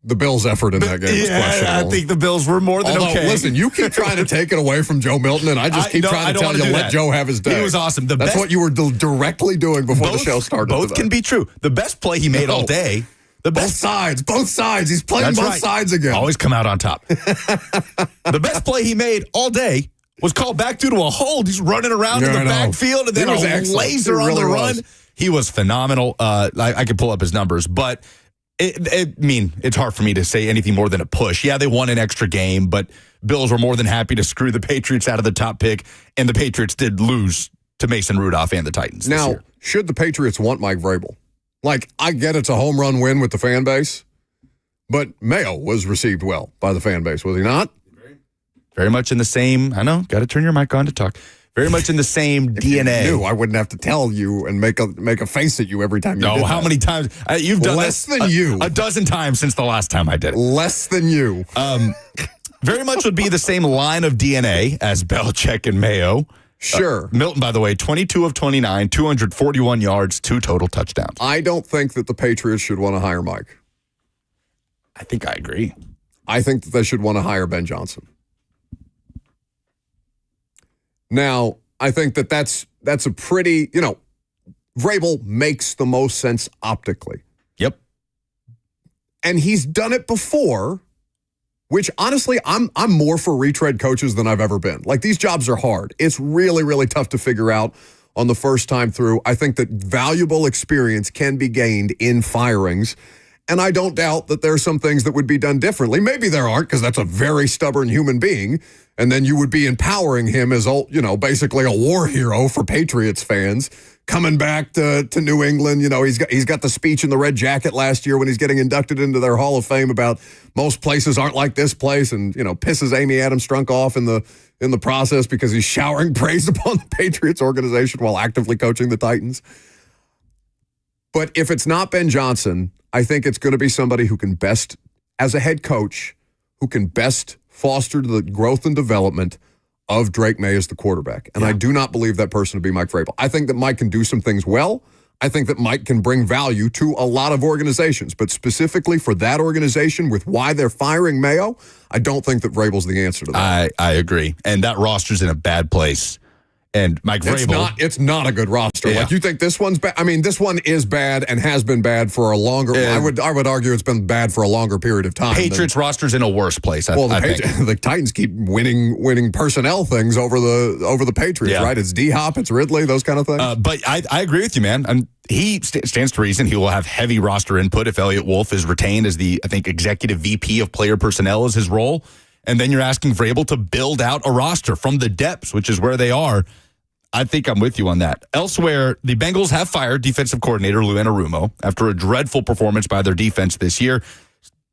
The Bills' effort in that game was questionable. I think the Bills were more than Although, okay. listen, you keep trying to take it away from Joe Milton, and I just keep trying to tell you, let Joe have his day. He was awesome. That's what you were directly doing before the show started. Both today. can be true. The best play he made all day. Both sides. He's playing both sides again. Always come out on top. The best play he made all day was called back due to a hold. He's running around in the backfield, and then a laser on the run. He was phenomenal. I could pull up his numbers, but it's hard for me to say anything more than a push. Yeah, they won an extra game, but Bills were more than happy to screw the Patriots out of the top pick, and the Patriots did lose to Mason Rudolph and the Titans this Now, year. should the Patriots want Mike Vrabel? Like, I get it's a home run win with the fan base, but Mayo was received well by the fan base, was he not? Very much in the same, I know, got to turn your mic on to talk. Very much in the same DNA. You knew, I wouldn't have to tell you and make a face at you every time you did how that. many times? You've done Less this than you. a dozen times since the last time I did it. Less than you. Very much would be the same line of DNA as Belichick and Mayo. Sure. Milton, by the way, 22 of 29, 241 yards, 2 total touchdowns. I don't think that the Patriots should want to hire Mike. I think I agree. I think that they should want to hire Ben Johnson. Now, I think that that's a pretty, Vrabel makes the most sense optically. Yep. And he's done it before, which honestly, I'm more for retread coaches than I've ever been. Like, these jobs are hard. It's really, really tough to figure out on the first time through. I think that valuable experience can be gained in firings. And I don't doubt that there are some things that would be done differently. Maybe there aren't, because that's a very stubborn human being. And then you would be empowering him as, basically a war hero for Patriots fans coming back to New England. He's got the speech in the red jacket last year when he's getting inducted into their Hall of Fame about most places aren't like this place, and pisses Amy Adams Strunk off in the process because he's showering praise upon the Patriots organization while actively coaching the Titans. But if it's not Ben Johnson, I think it's going to be somebody who can best, as a head coach, who can best foster the growth and development of Drake May as the quarterback. And I do not believe that person to be Mike Vrabel. I think that Mike can do some things well. I think that Mike can bring value to a lot of organizations. But specifically for that organization, with why they're firing Mayo, I don't think that Vrabel's the answer to that. I agree. And that roster's in a bad place. And Mike Vrabel. It's not a good roster. Yeah. Like, you think this one's bad? I mean, this one is bad and has been bad for a longer. I would argue it's been bad for a longer period of time. Patriots roster's in a worse place. I think. The Titans keep winning personnel things over the Patriots, right? It's D-Hop, it's Ridley, those kind of things. But I agree with you, man. And he stands to reason he will have heavy roster input if Elliott Wolf is retained as the, I think, executive VP of player personnel is his role. And then you're asking Vrabel to build out a roster from the depths, which is where they are. I think I'm with you on that. Elsewhere, the Bengals have fired defensive coordinator Lou Anarumo after a dreadful performance by their defense this year.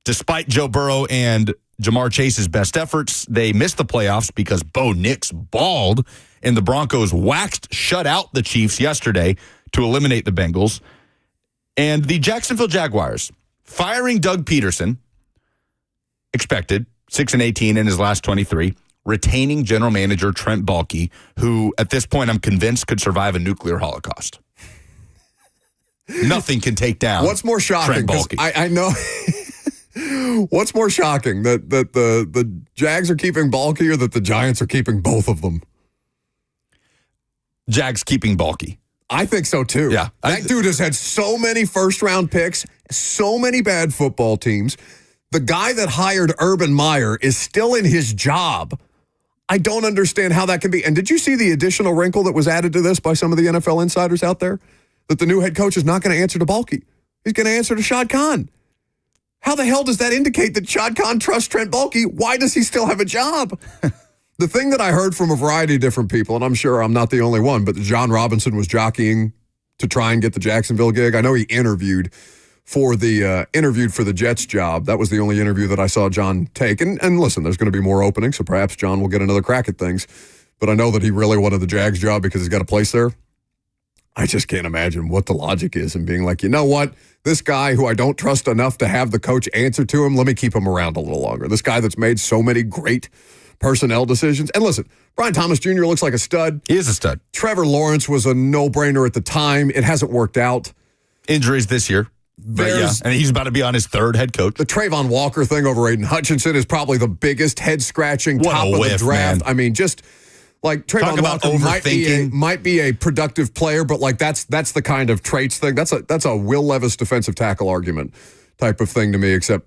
Despite Joe Burrow and Jamar Chase's best efforts, they missed the playoffs because Bo Nix balled, and the Broncos shut out the Chiefs yesterday to eliminate the Bengals. And the Jacksonville Jaguars firing Doug Peterson, expected, 6-18 in his last 23. Retaining general manager Trent Baalke, who at this point I'm convinced could survive a nuclear holocaust. Nothing can take down. What's more shocking? Trent Baalke. I know. What's more shocking, that the Jags are keeping Baalke or that the Giants are keeping both of them? Jags keeping Baalke. I think so too. Yeah, that dude has had so many first-round picks, so many bad football teams. The guy that hired Urban Meyer is still in his job. I don't understand how that can be. And did you see the additional wrinkle that was added to this by some of the NFL insiders out there? That the new head coach is not going to answer to Baalke. He's going to answer to Shad Khan. How the hell does that indicate that Shad Khan trusts Trent Baalke? Why does he still have a job? The thing that I heard from a variety of different people, and I'm sure I'm not the only one, but John Robinson was jockeying to try and get the Jacksonville gig. I know he interviewed for the Jets job. That was the only interview that I saw John take. And listen, there's going to be more openings, so perhaps John will get another crack at things. But I know that he really wanted the Jags job because he's got a place there. I just can't imagine what the logic is in being like, you know what? This guy who I don't trust enough to have the coach answer to him, let me keep him around a little longer. This guy that's made so many great personnel decisions. And listen, Brian Thomas Jr. looks like a stud. He is a stud. Trevor Lawrence was a no-brainer at the time. It hasn't worked out. Injuries this year. But yeah, and he's about to be on his third head coach. The Trayvon Walker thing over Aiden Hutchinson is probably the biggest head-scratching top of the draft. Man. I mean, just like Trayvon Walker might be a productive player, but like that's the kind of traits thing. That's a Will Levis defensive tackle argument type of thing to me. Except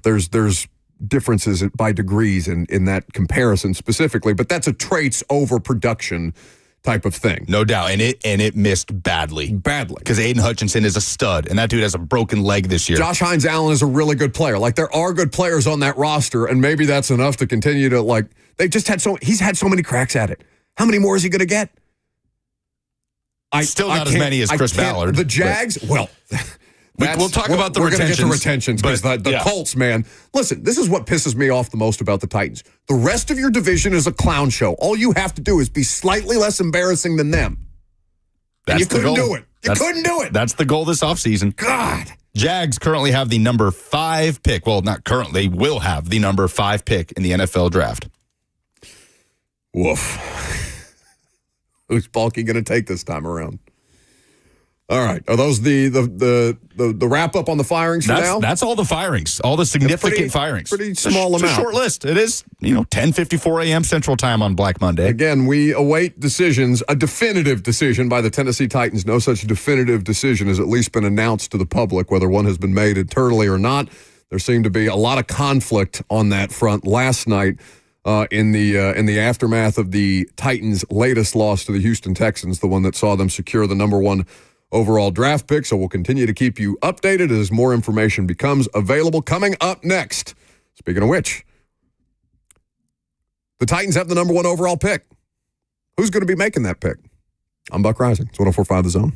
there's differences by degrees in that comparison specifically, but that's a traits over production type of thing. No doubt. And it missed badly. Because Aiden Hutchinson is a stud, and that dude has a broken leg this year. Josh Hines Allen is a really good player. Like, there are good players on that roster, and maybe that's enough to continue to, like, he's had so many cracks at it. How many more is he going to get? Still not as many as Chris Ballard. The Jags, well... We'll talk about the retentions. We're going to get to retentions because the Colts, man. Listen, this is what pisses me off the most about the Titans. The rest of your division is a clown show. All you have to do is be slightly less embarrassing than them. And you couldn't do it. You couldn't do it. That's the goal this offseason. God. Jags currently have the number 5 pick. Well, not currently, will have the number 5 pick in the NFL draft. Woof. Who's Baalke going to take this time around? All right. Are those the wrap up on the firings for now? That's all the firings, all the significant firings. Pretty small amount. It's a short list. It is, 10:54 a.m. Central Time on Black Monday. Again, we await decisions, a definitive decision by the Tennessee Titans. No such definitive decision has at least been announced to the public, whether one has been made internally or not. There seemed to be a lot of conflict on that front last night in the aftermath of the Titans' latest loss to the Houston Texans, the one that saw them secure the number 1 overall draft pick. So we'll continue to keep you updated as more information becomes available. Coming up next, speaking of which, the Titans have the number 1 overall pick. Who's going to be making that pick? I'm Buck Rising. It's 104.5 The Zone.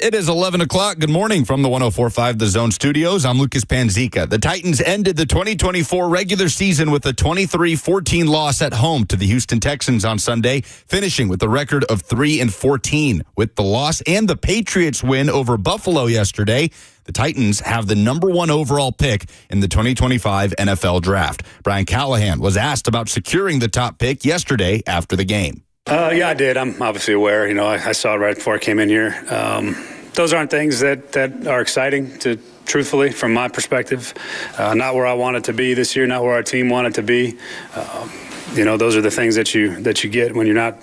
It is 11 o'clock. Good morning from the 104.5 The Zone Studios. I'm Lucas Panzica. The Titans ended the 2024 regular season with a 23-14 loss at home to the Houston Texans on Sunday, finishing with a record of 3-14. With the loss and the Patriots win over Buffalo yesterday, the Titans have the number 1 overall pick in the 2025 NFL Draft. Brian Callahan was asked about securing the top pick yesterday after the game. Yeah, I did. I'm obviously aware. I saw it right before I came in here. Those aren't things that are exciting, truthfully, from my perspective. Not where I want it to be this year, not where our team wanted to be. Those are the things that you get when you're not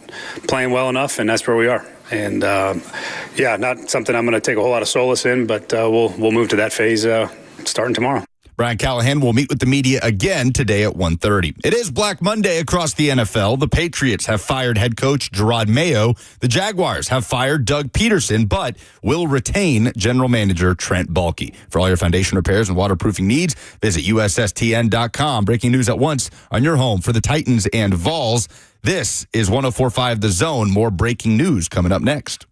playing well enough, and that's where we are. And, not something I'm going to take a whole lot of solace in, but we'll move to that phase starting tomorrow. Brian Callahan will meet with the media again today at 1:30. It is Black Monday across the NFL. The Patriots have fired head coach Gerard Mayo. The Jaguars have fired Doug Peterson, but will retain general manager Trent Baalke. For all your foundation repairs and waterproofing needs, visit USSTN.com. Breaking news at once on your home for the Titans and Vols. This is 104.5 The Zone. More breaking news coming up next.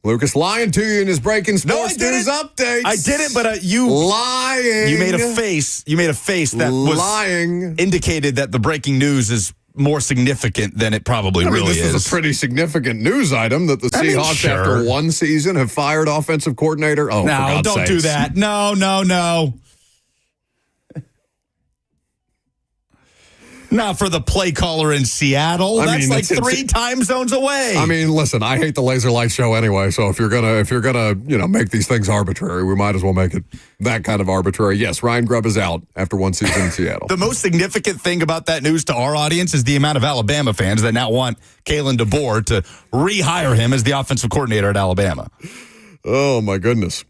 Lucas lying to you in his breaking sports didn't. news updates. I didn't, but you lying. You made a face. You made a face that was lying. Indicated that the breaking news is more significant than it probably really this is. is a pretty significant news item that the Seahawks, sure. after one season, have fired offensive coordinator. Oh, no, for God's don't sakes. do that. No. Not for the play caller in Seattle. That's like three time zones away. I mean, listen, I hate the Laser Light Show anyway. So if you're gonna make these things arbitrary, we might as well make it that kind of arbitrary. Yes, Ryan Grubb is out after one season in Seattle. The most significant thing about that news to our audience is the amount of Alabama fans that now want Kalen DeBoer to rehire him as the offensive coordinator at Alabama. Oh my goodness.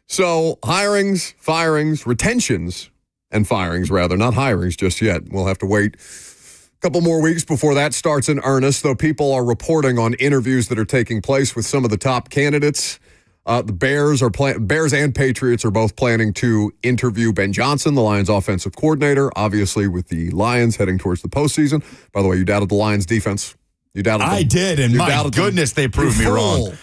So hirings, firings, retentions. And firings, rather, not hirings just yet. We'll have to wait a couple more weeks before that starts in earnest, though people are reporting on interviews that are taking place with some of the top candidates. The Bears and Patriots are both planning to interview Ben Johnson, the Lions offensive coordinator, obviously with the Lions heading towards the postseason. By the way, you doubted the Lions defense. You doubted them. I did, and my goodness, they proved me wrong.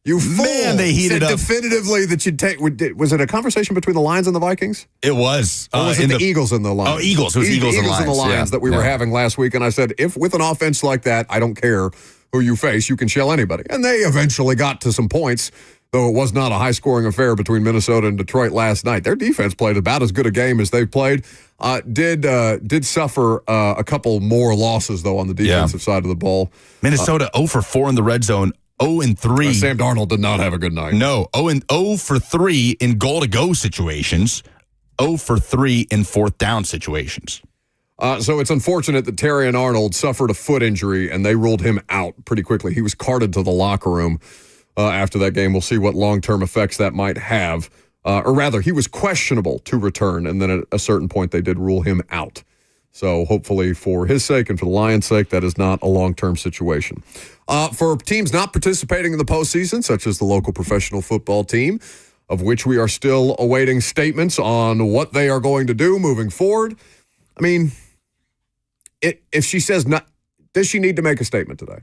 You fool. Man, they heated said up. Definitively that you'd take. Was it a conversation between the Lions and the Vikings? It was. Or was it the Eagles and the Lions? Oh, Eagles. It was Eagles and Lions. That we were having last week. And I said, if with an offense like that, I don't care who you face, you can shell anybody. And they eventually got to some points, though it was not a high-scoring affair between Minnesota and Detroit last night. Their defense played about as good a game as they've played. Did suffer a couple more losses, though, on the defensive side of the ball. Minnesota 0 for 4 in the red zone. 0-3. Sam Darnold did not have a good night. No, 0 for 3 in goal-to-go situations, 0 for 3 in fourth down situations. So it's unfortunate that Terrion Arnold suffered a foot injury, and they ruled him out pretty quickly. He was carted to the locker room after that game. We'll see what long-term effects that might have. Or rather, he was questionable to return, and then at a certain point they did rule him out. So hopefully for his sake and for the Lions' sake, that is not a long-term situation. For teams not participating in the postseason, such as the local professional football team, of which we are still awaiting statements on what they are going to do moving forward. I mean, if she says not, does she need to make a statement today?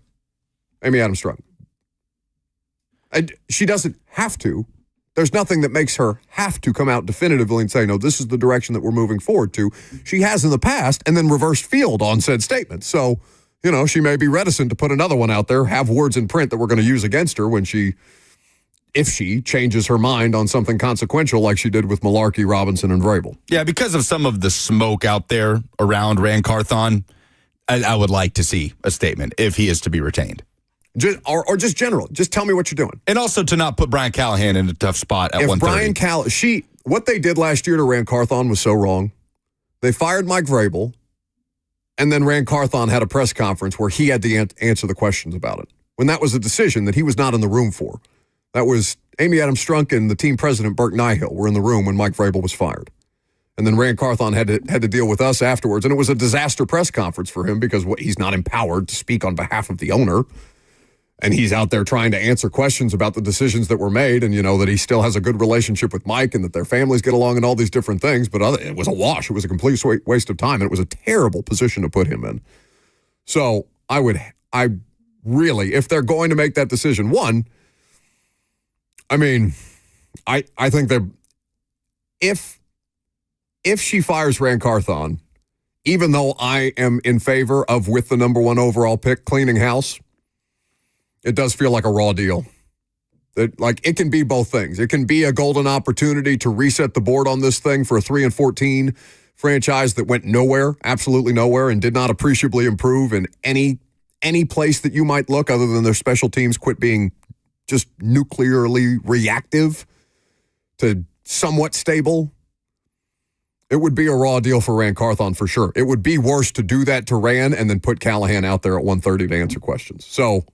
Amy Adams Strunk. She doesn't have to. There's nothing that makes her have to come out definitively and say, no, this is the direction that we're moving forward to. She has in the past and then reversed field on said statement. So, she may be reticent to put another one out there, have words in print that we're going to use against her if she changes her mind on something consequential like she did with Malarkey, Robinson, and Vrabel. Yeah, because of some of the smoke out there around Ran Carthon, I would like to see a statement if he is to be retained. Or just general. Just tell me what you're doing. And also to not put Brian Callahan in a tough spot at 1:30. What they did last year to Ran Carthon was so wrong. They fired Mike Vrabel, and then Ran Carthon had a press conference where he had to answer the questions about it, when that was a decision that he was not in the room for. That was Amy Adams Strunk and the team president, Burke Nihill, were in the room when Mike Vrabel was fired. And then Ran Carthon had to deal with us afterwards, and it was a disaster press conference for him because he's not empowered to speak on behalf of the owner. and he's out there trying to answer questions about the decisions that were made, and that he still has a good relationship with Mike and that their families get along and all these different things. But it was a wash. It was a complete waste of time, and it was a terrible position to put him in. So I really, if they're going to make that decision, I think that if she fires Ran Carthon, even though I am in favor of, with the number 1 overall pick, cleaning house, it does feel like a raw deal. It can be both things. It can be a golden opportunity to reset the board on this thing for a 3-14 franchise that went nowhere, absolutely nowhere, and did not appreciably improve in any place that you might look, other than their special teams quit being just nuclearly reactive to somewhat stable. It would be a raw deal for Ran Carthon for sure. It would be worse to do that to Ran and then put Callahan out there at 1:30 to answer questions. So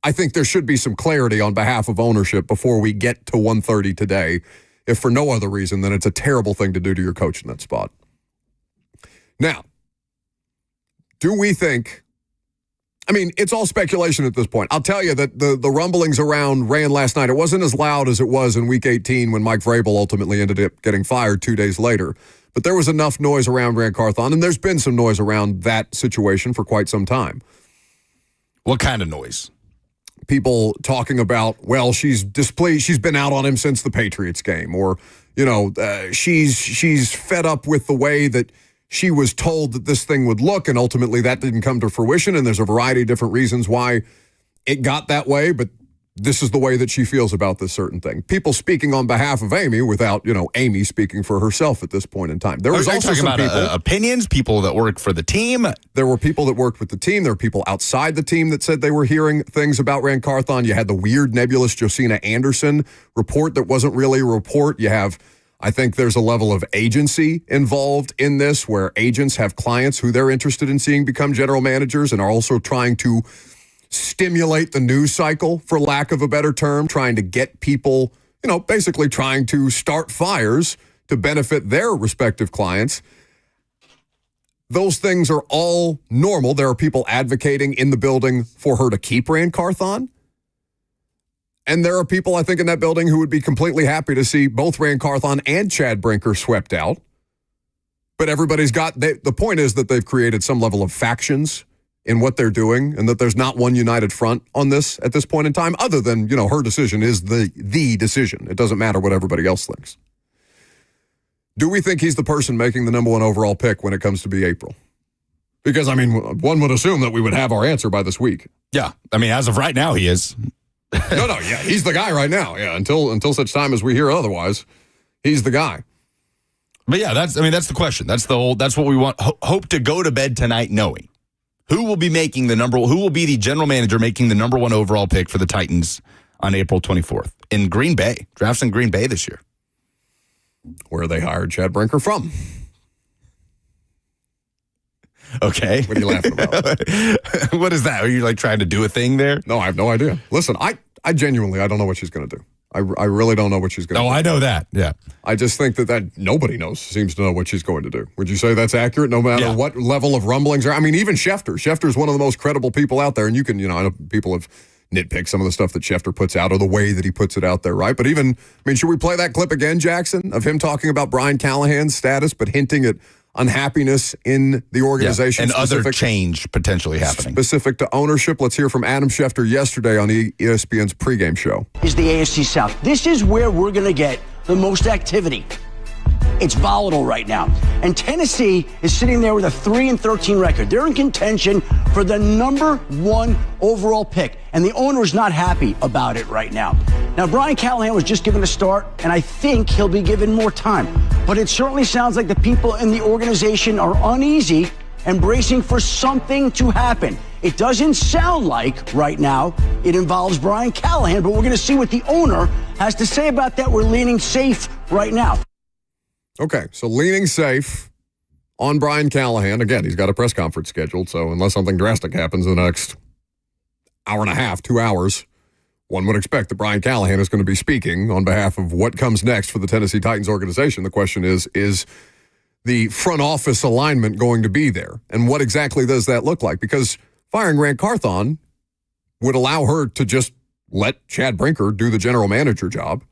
I think there should be some clarity on behalf of ownership before we get to 1:30 today, if for no other reason than it's a terrible thing to do to your coach in that spot. Now, do we think... it's all speculation at this point. I'll tell you that the rumblings around Ran last night, it wasn't as loud as it was in Week 18 when Mike Vrabel ultimately ended up getting fired 2 days later. But there was enough noise around Ran Carthon, and there's been some noise around that situation for quite some time. What kind of noise? People talking about, well, she's displeased. She's been out on him since the Patriots game, or she's fed up with the way that she was told that this thing would look, and ultimately that didn't come to fruition, and there's a variety of different reasons why it got that way, but this is the way that she feels about this certain thing. People speaking on behalf of Amy without, Amy speaking for herself at this point in time. There was also some people, opinions, people that work for the team. There were people that worked with the team. There were people outside the team that said they were hearing things about Ran Carthon. You had the weird nebulous Josina Anderson report that wasn't really a report. You have... I think there's a level of agency involved in this, where agents have clients who they're interested in seeing become general managers and are also trying to stimulate the news cycle, for lack of a better term, trying to get people, basically trying to start fires to benefit their respective clients. Those things are all normal. There are people advocating in the building for her to keep Ran Carthon. And there are people, I think, in that building who would be completely happy to see both Ran Carthon and Chad Brinker swept out. But everybody's got... the point is that they've created some level of factions in what they're doing, and that there's not one united front on this at this point in time, other than, her decision is the decision. It doesn't matter what everybody else thinks. Do we think he's the person making the number 1 overall pick when it comes to be April? Because, one would assume that we would have our answer by this week. Yeah. As of right now, he is... Yeah, he's the guy right now. Yeah, until such time as we hear otherwise, he's the guy. But yeah, that's the question. That's what we want. Hope to go to bed tonight knowing who will be the general manager making the number 1 overall pick for the Titans on April 24th in Green Bay. Drafts in Green Bay this year, where they hired Chad Brinker from. Okay. What are you laughing about? What is that? Are you trying to do a thing there? No, I have no idea. Listen, I genuinely, I don't know what she's going to do. I really don't know what she's going to do. Oh, I know that. Yeah. I just think that nobody seems to know what she's going to do. Would you say that's accurate, no matter what level of rumblings are? Even Schefter. Schefter's one of the most credible people out there, and you can, I know people have nitpicked some of the stuff that Schefter puts out or the way that he puts it out there, right? But even, should we play that clip again, Jackson, of him talking about Brian Callahan's status, but hinting at unhappiness in the organization, and other change potentially happening specific to ownership? Let's hear from Adam Schefter yesterday on ESPN's pregame show. Is the AFC South. This is where we're going to get the most activity. It's volatile right now. And Tennessee is sitting there with a 3-13 record. They're in contention for the number 1 overall pick. And the owner is not happy about it right now. Now, Brian Callahan was just given a start, and I think he'll be given more time. But it certainly sounds like the people in the organization are uneasy and bracing for something to happen. It doesn't sound like, right now, it involves Brian Callahan, but we're going to see what the owner has to say about that. We're leaning safe right now. Okay, so leaning safe on Brian Callahan. Again, he's got a press conference scheduled, so unless something drastic happens in the next hour and a half, 2 hours, one would expect that Brian Callahan is going to be speaking on behalf of what comes next for the Tennessee Titans organization. The question is the front office alignment going to be there? And what exactly does that look like? Because firing Ran Carthon would allow her to just let Chad Brinker do the general manager job.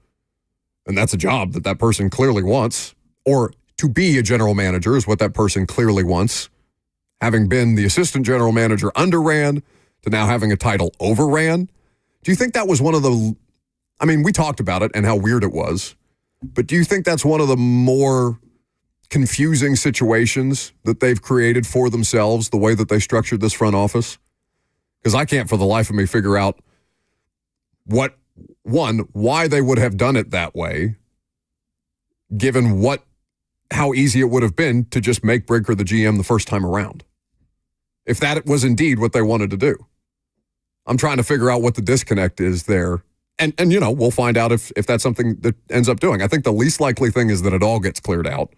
And that's a job that that person clearly wants. Or to be a general manager is what that person clearly wants. Having been the assistant general manager under Rand to now having a title over Rand. Do you think that was one of the, I mean, we talked about it and how weird it was, but do you think that's one of the more confusing situations that they've created for themselves, the way that they structured this front office? Because I can't for the life of me figure out why they would have done it that way, given how easy it would have been to just make Brinker the GM the first time around. If that was indeed what they wanted to do. I'm trying to figure out what the disconnect is there. And we'll find out if that's something that ends up doing. I think the least likely thing is that it all gets cleared out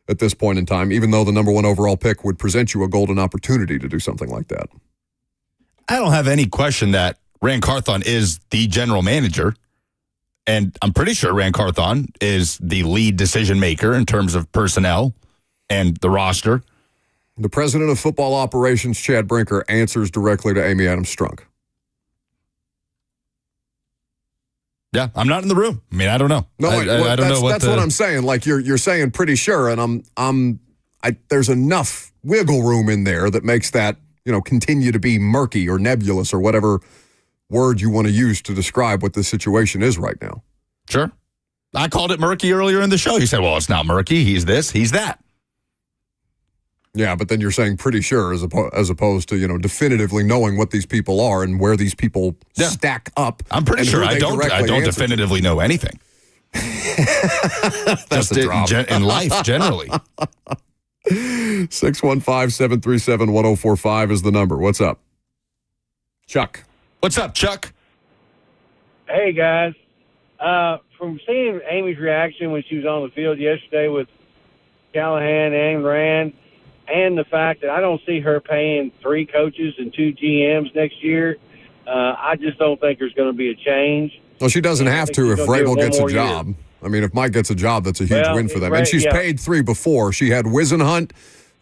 at this point in time, even though the number 1 overall pick would present you a golden opportunity to do something like that. I don't have any question that Rand Carthon is the general manager, and I'm pretty sure Rand Carthon is the lead decision maker in terms of personnel and the roster. The president of football operations, Chad Brinker, answers directly to Amy Adams Strunk. Yeah, I'm not in the room. I mean, I don't know. No, I don't know what that's what I'm saying. Like you're saying pretty sure, and there's enough wiggle room in there that makes that, continue to be murky or nebulous or whatever word you want to use to describe what the situation is right now. Sure. I called it murky earlier in the show. You said, well, it's not murky. He's this, he's that. Yeah, but then you're saying pretty sure as opposed to, definitively knowing what these people are and where these people stack up. I'm pretty sure I don't definitively know anything. That's a drop. In life, generally. 615-737-1045 is the number. What's up? Chuck. What's up, Chuck? Hey, guys. From seeing Amy's reaction when she was on the field yesterday with Callahan and Rand, and the fact that I don't see her paying 3 coaches and 2 GMs next year, I just don't think there's going to be a change. Well, she doesn't have to if Vrabel gets a job. Year. I mean, if Mike gets a job, that's a huge win for them. And she's paid 3 before. She had Wisenhunt,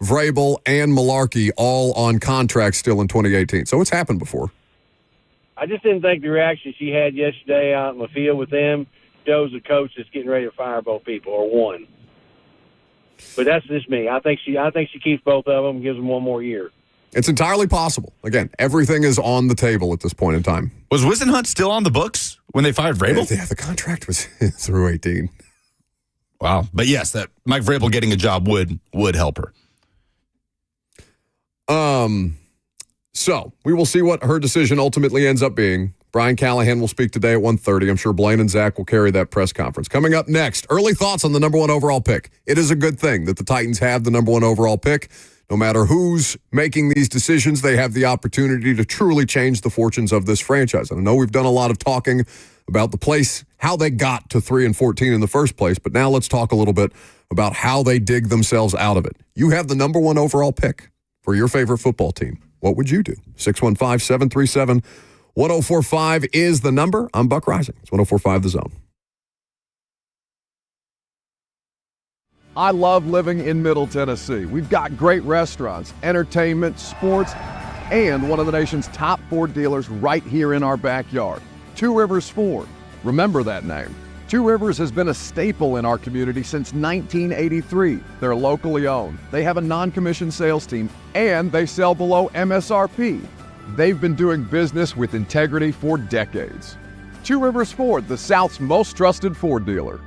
Vrabel, and Malarkey all on contracts still in 2018. So it's happened before. I just didn't think the reaction she had yesterday out in the field with them shows a coach that's getting ready to fire both people, or one. But that's just me. I think she keeps both of them and gives them 1 more year. It's entirely possible. Again, everything is on the table at this point in time. Was Wisenhunt still on the books when they fired Vrabel? Yeah, the contract was through 18. Wow. But yes, that Mike Vrabel getting a job would help her. So we will see what her decision ultimately ends up being. Brian Callahan will speak today at 1:30. I'm sure Blaine and Zach will carry that press conference. Coming up next, early thoughts on the number 1 overall pick. It is a good thing that the Titans have the number 1 overall pick. No matter who's making these decisions, they have the opportunity to truly change the fortunes of this franchise. And I know we've done a lot of talking about the place, how they got to 3-14 in the first place, but now let's talk a little bit about how they dig themselves out of it. You have the number 1 overall pick for your favorite football team. What would you do? 615-737-1045 is the number. I'm Buck Rising. It's 1045 The Zone. I love living in Middle Tennessee. We've got great restaurants, entertainment, sports, and one of the nation's top Ford dealers right here in our backyard. Two Rivers Ford. Remember that name. Two Rivers has been a staple in our community since 1983. They're locally owned. They have a non-commissioned sales team, and they sell below MSRP. They've been doing business with integrity for decades. Two Rivers Ford, the South's most trusted Ford dealer.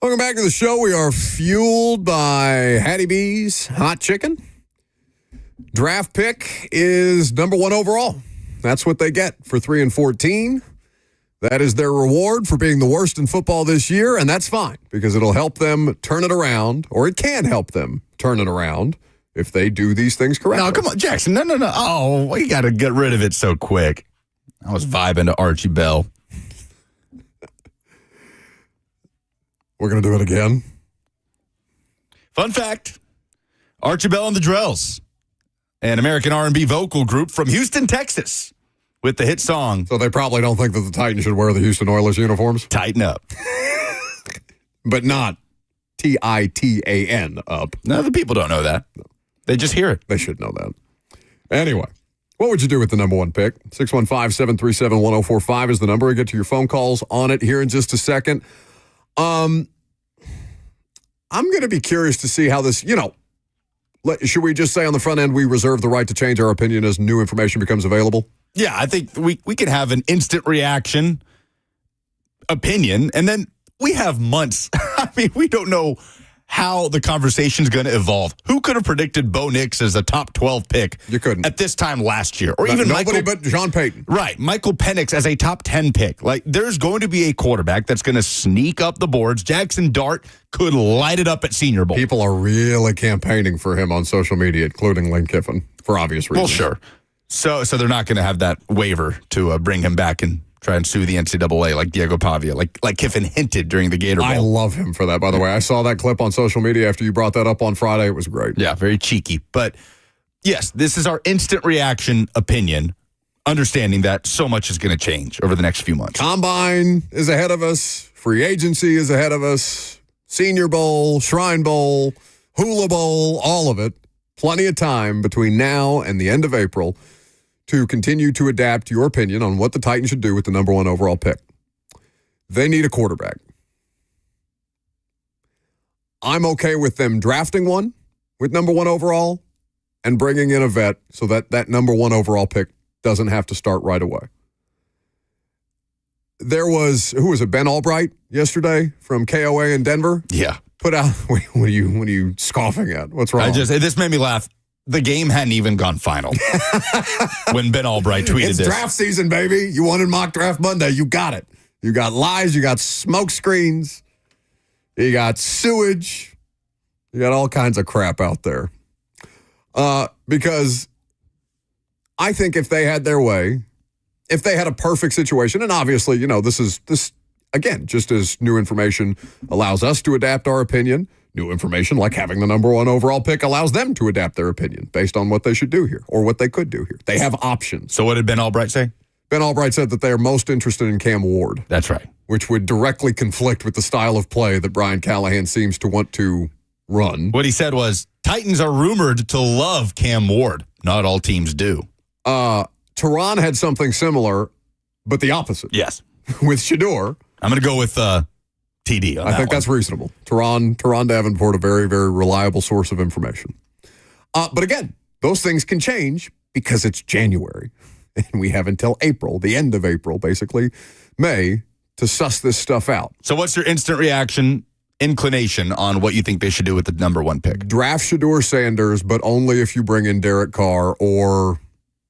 Welcome back to the show. We are fueled by Hattie B's Hot Chicken. Draft pick is number 1 overall. That's what they get for 3-14. That is their reward for being the worst in football this year, and that's fine because it'll help them turn it around, or it can help them turn it around if they do these things correctly. No, come on, Jackson. No. Oh, we got to get rid of it so quick. I was vibing to Archie Bell. We're going to do it again. Fun fact, Archie Bell and the Drells, an American R&B vocal group from Houston, Texas, with the hit song So they probably don't think that the Titans should wear the Houston Oilers uniforms, Tighten Up. but not Titan up. No, the people don't know that. They just hear it. They should know that. Anyway, what would you do with the number 1 pick? 615-737-1045 is the number. We'll get to your phone calls on it here in just a second. I'm going to be curious to see how this, should we just say on the front end we reserve the right to change our opinion as new information becomes available? Yeah, I think we can have an instant reaction opinion, and then we have months. I mean, we don't know how the conversation's going to evolve. Who could have predicted Bo Nix as a top 12 pick? You couldn't. At this time last year. Or even nobody but Sean Payton. Right. Michael Penix as a top 10 pick. Like, there's going to be a quarterback that's going to sneak up the boards. Jackson Dart could light it up at Senior Bowl. People are really campaigning for him on social media, including Lane Kiffin, for obvious reasons. Well, sure. So they're not going to have that waiver to bring him back and try and sue the NCAA like Diego Pavia, like Kiffin hinted during the Gator Bowl. I love him for that, by the way. I saw that clip on social media after you brought that up on Friday. It was great. Yeah, very cheeky. But yes, this is our instant reaction opinion, understanding that so much is going to change over the next few months. Combine is ahead of us. Free agency is ahead of us. Senior Bowl, Shrine Bowl, Hula Bowl, all of it. Plenty of time between now and the end of April to continue to adapt your opinion on what the Titans should do with the number 1 overall pick. They need a quarterback. I'm okay with them drafting one with number 1 overall and bringing in a vet so that number 1 overall pick doesn't have to start right away. There was, who was it, Ben Albright yesterday from KOA in Denver? Yeah. Put out, what are you scoffing at? What's wrong? This made me laugh. The game hadn't even gone final when Ben Albright tweeted it's this. Draft season, baby. You wanted Mock Draft Monday. You got it. You got lies. You got smoke screens. You got sewage. You got all kinds of crap out there. Because I think if they had their way, if they had a perfect situation, and obviously, this again, just as new information allows us to adapt our opinion, new information like having the number 1 overall pick allows them to adapt their opinion based on what they should do here or what they could do here. They have options. So what did Ben Albright say? Ben Albright said that they are most interested in Cam Ward. That's right. Which would directly conflict with the style of play that Brian Callahan seems to want to run. What he said was, Titans are rumored to love Cam Ward. Not all teams do. Tehran had something similar, but the opposite. Yes. With Shedeur. I'm going to go with TD on I think that's reasonable. Tehran Davenport, a very, very reliable source of information. But again, those things can change because it's January. And we have until April, the end of April, basically, May, to suss this stuff out. So what's your instant reaction, inclination on what you think they should do with the number 1 pick? Draft Shedeur Sanders, but only if you bring in Derek Carr or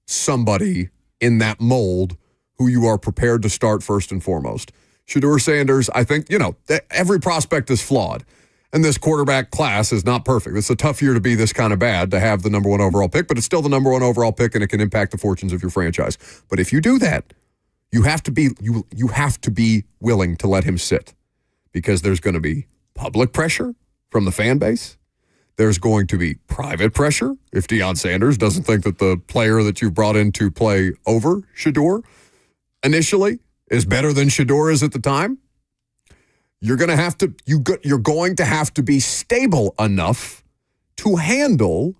somebody in that mold who you are prepared to start first and foremost. Shedeur Sanders, I think, every prospect is flawed. And this quarterback class is not perfect. It's a tough year to be this kind of bad, to have the number 1 overall pick, but it's still the number 1 overall pick, and it can impact the fortunes of your franchise. But if you do that, you have to be willing to let him sit, because there's going to be public pressure from the fan base. There's going to be private pressure if Deion Sanders doesn't think that the player that you've brought in to play over Shedeur initially is better than Shedeur is at the time. You're going to have to be stable enough to handle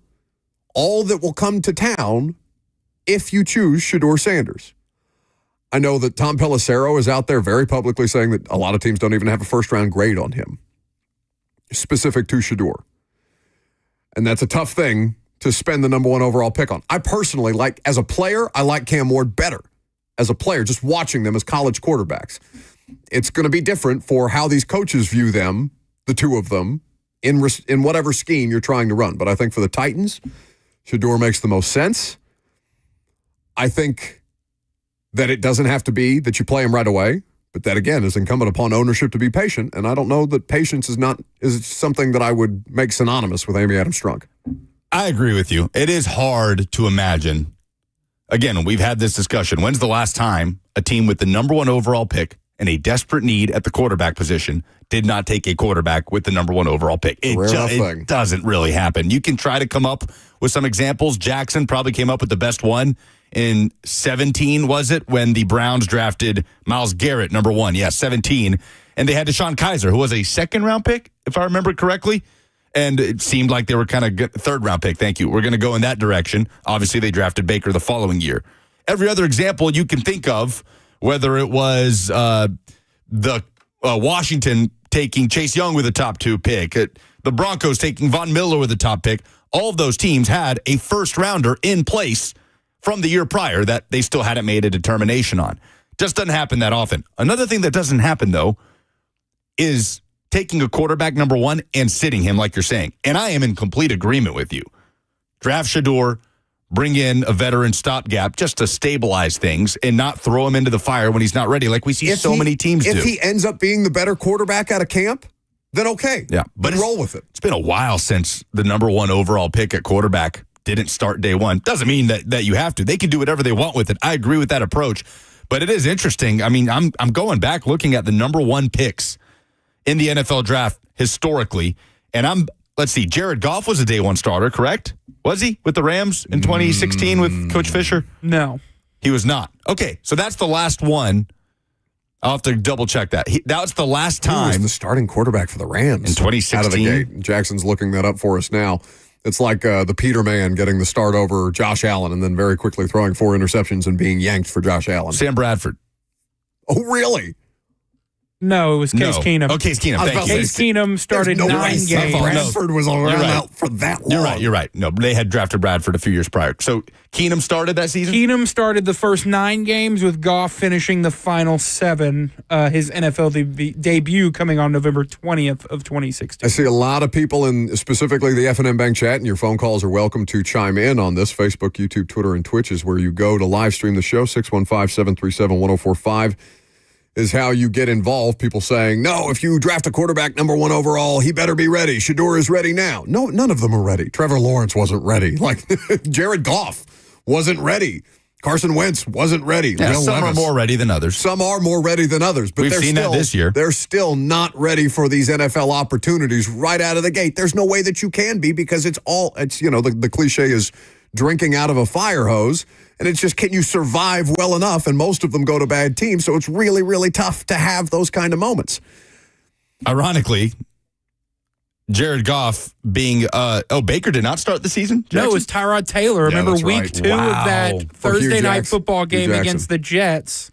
all that will come to town if you choose Shedeur Sanders. I know that Tom Pelissero is out there very publicly saying that a lot of teams don't even have a first-round grade on him, specific to Shedeur. And that's a tough thing to spend the number 1 overall pick on. I personally as a player, I like Cam Ward better. As a player, just watching them as college quarterbacks. It's going to be different for how these coaches view them the two of them in whatever scheme you're trying to run. But I think for the Titans, Shedeur makes the most sense. I think that it doesn't have to be that you play him right away, but that, again, is incumbent upon ownership to be patient. And I don't know that patience is something that I would make synonymous with Amy Adams-Strunk. I agree with you. It is hard to imagine. Again, we've had this discussion. When's the last time a team with the number 1 overall pick and a desperate need at the quarterback position did not take a quarterback with the number 1 overall pick? It doesn't really happen. You can try to come up with some examples. Jackson probably came up with the best one in 17, was it, when the Browns drafted Myles Garrett, number 1. Yeah, 17. And they had Deshaun Kaiser, who was a second-round pick, if I remember correctly. And it seemed like they were kind of good. Third-round pick, thank you. We're going to go in that direction. Obviously, they drafted Baker the following year. Every other example you can think of, whether it was the Washington taking Chase Young with a top 2 pick, the Broncos taking Von Miller with a top pick, all of those teams had a first-rounder in place from the year prior that they still hadn't made a determination on. Just doesn't happen that often. Another thing that doesn't happen, though, is taking a quarterback number 1 and sitting him, like you're saying. And I am in complete agreement with you. Draft Shedeur, bring in a veteran stopgap just to stabilize things and not throw him into the fire when he's not ready, like we see many teams do. If he ends up being the better quarterback out of camp, then okay. Yeah, but roll with it. It's been a while since the number 1 overall pick at quarterback didn't start day 1. Doesn't mean that you have to. They can do whatever they want with it. I agree with that approach. But it is interesting. I mean, I'm going back looking at the number 1 picks in the NFL draft historically, and let's see, Jared Goff was a day 1 starter, correct? Was he with the Rams in 2016 with Coach Fisher? No. He was not. Okay, so that's the last one. I'll have to double check that. That was the last time. He was the starting quarterback for the Rams in 2016. Out of the gate. Jackson's looking that up for us now. It's like the Peterman getting the start over Josh Allen and then very quickly throwing 4 interceptions and being yanked for Josh Allen. Sam Bradford. Oh, really? No, it was Case Keenum. Oh, Case Keenum. Thank you. Case Keenum started 9 games. Bradford was around out for that long. You're right. No, they had drafted Bradford a few years prior. So Keenum started that season? Keenum started the first 9 games, with Goff finishing the final 7. His NFL debut coming on November 20th of 2016. I see a lot of people in specifically the F&M Bank chat, and your phone calls are welcome to chime in on this. Facebook, YouTube, Twitter, and Twitch is where you go to live stream the show. 615-737-1045. is how you get involved. People saying, no, if you draft a quarterback number 1 overall, he better be ready. Shedeur is ready now. No, none of them are ready. Trevor Lawrence wasn't ready. Like Jared Goff wasn't ready. Carson Wentz wasn't ready. Yeah, some are more ready than others. Some are more ready than others. But we've seen that this year. They're still not ready for these NFL opportunities right out of the gate. There's no way that you can be, because it's the cliche is drinking out of a fire hose. And it's just, can you survive well enough? And most of them go to bad teams. So it's really, really tough to have those kind of moments. Ironically, Jared Goff being, Baker did not start the season? Jackson? No, it was Tyrod Taylor. Remember week 2 of that Thursday night football game against the Jets?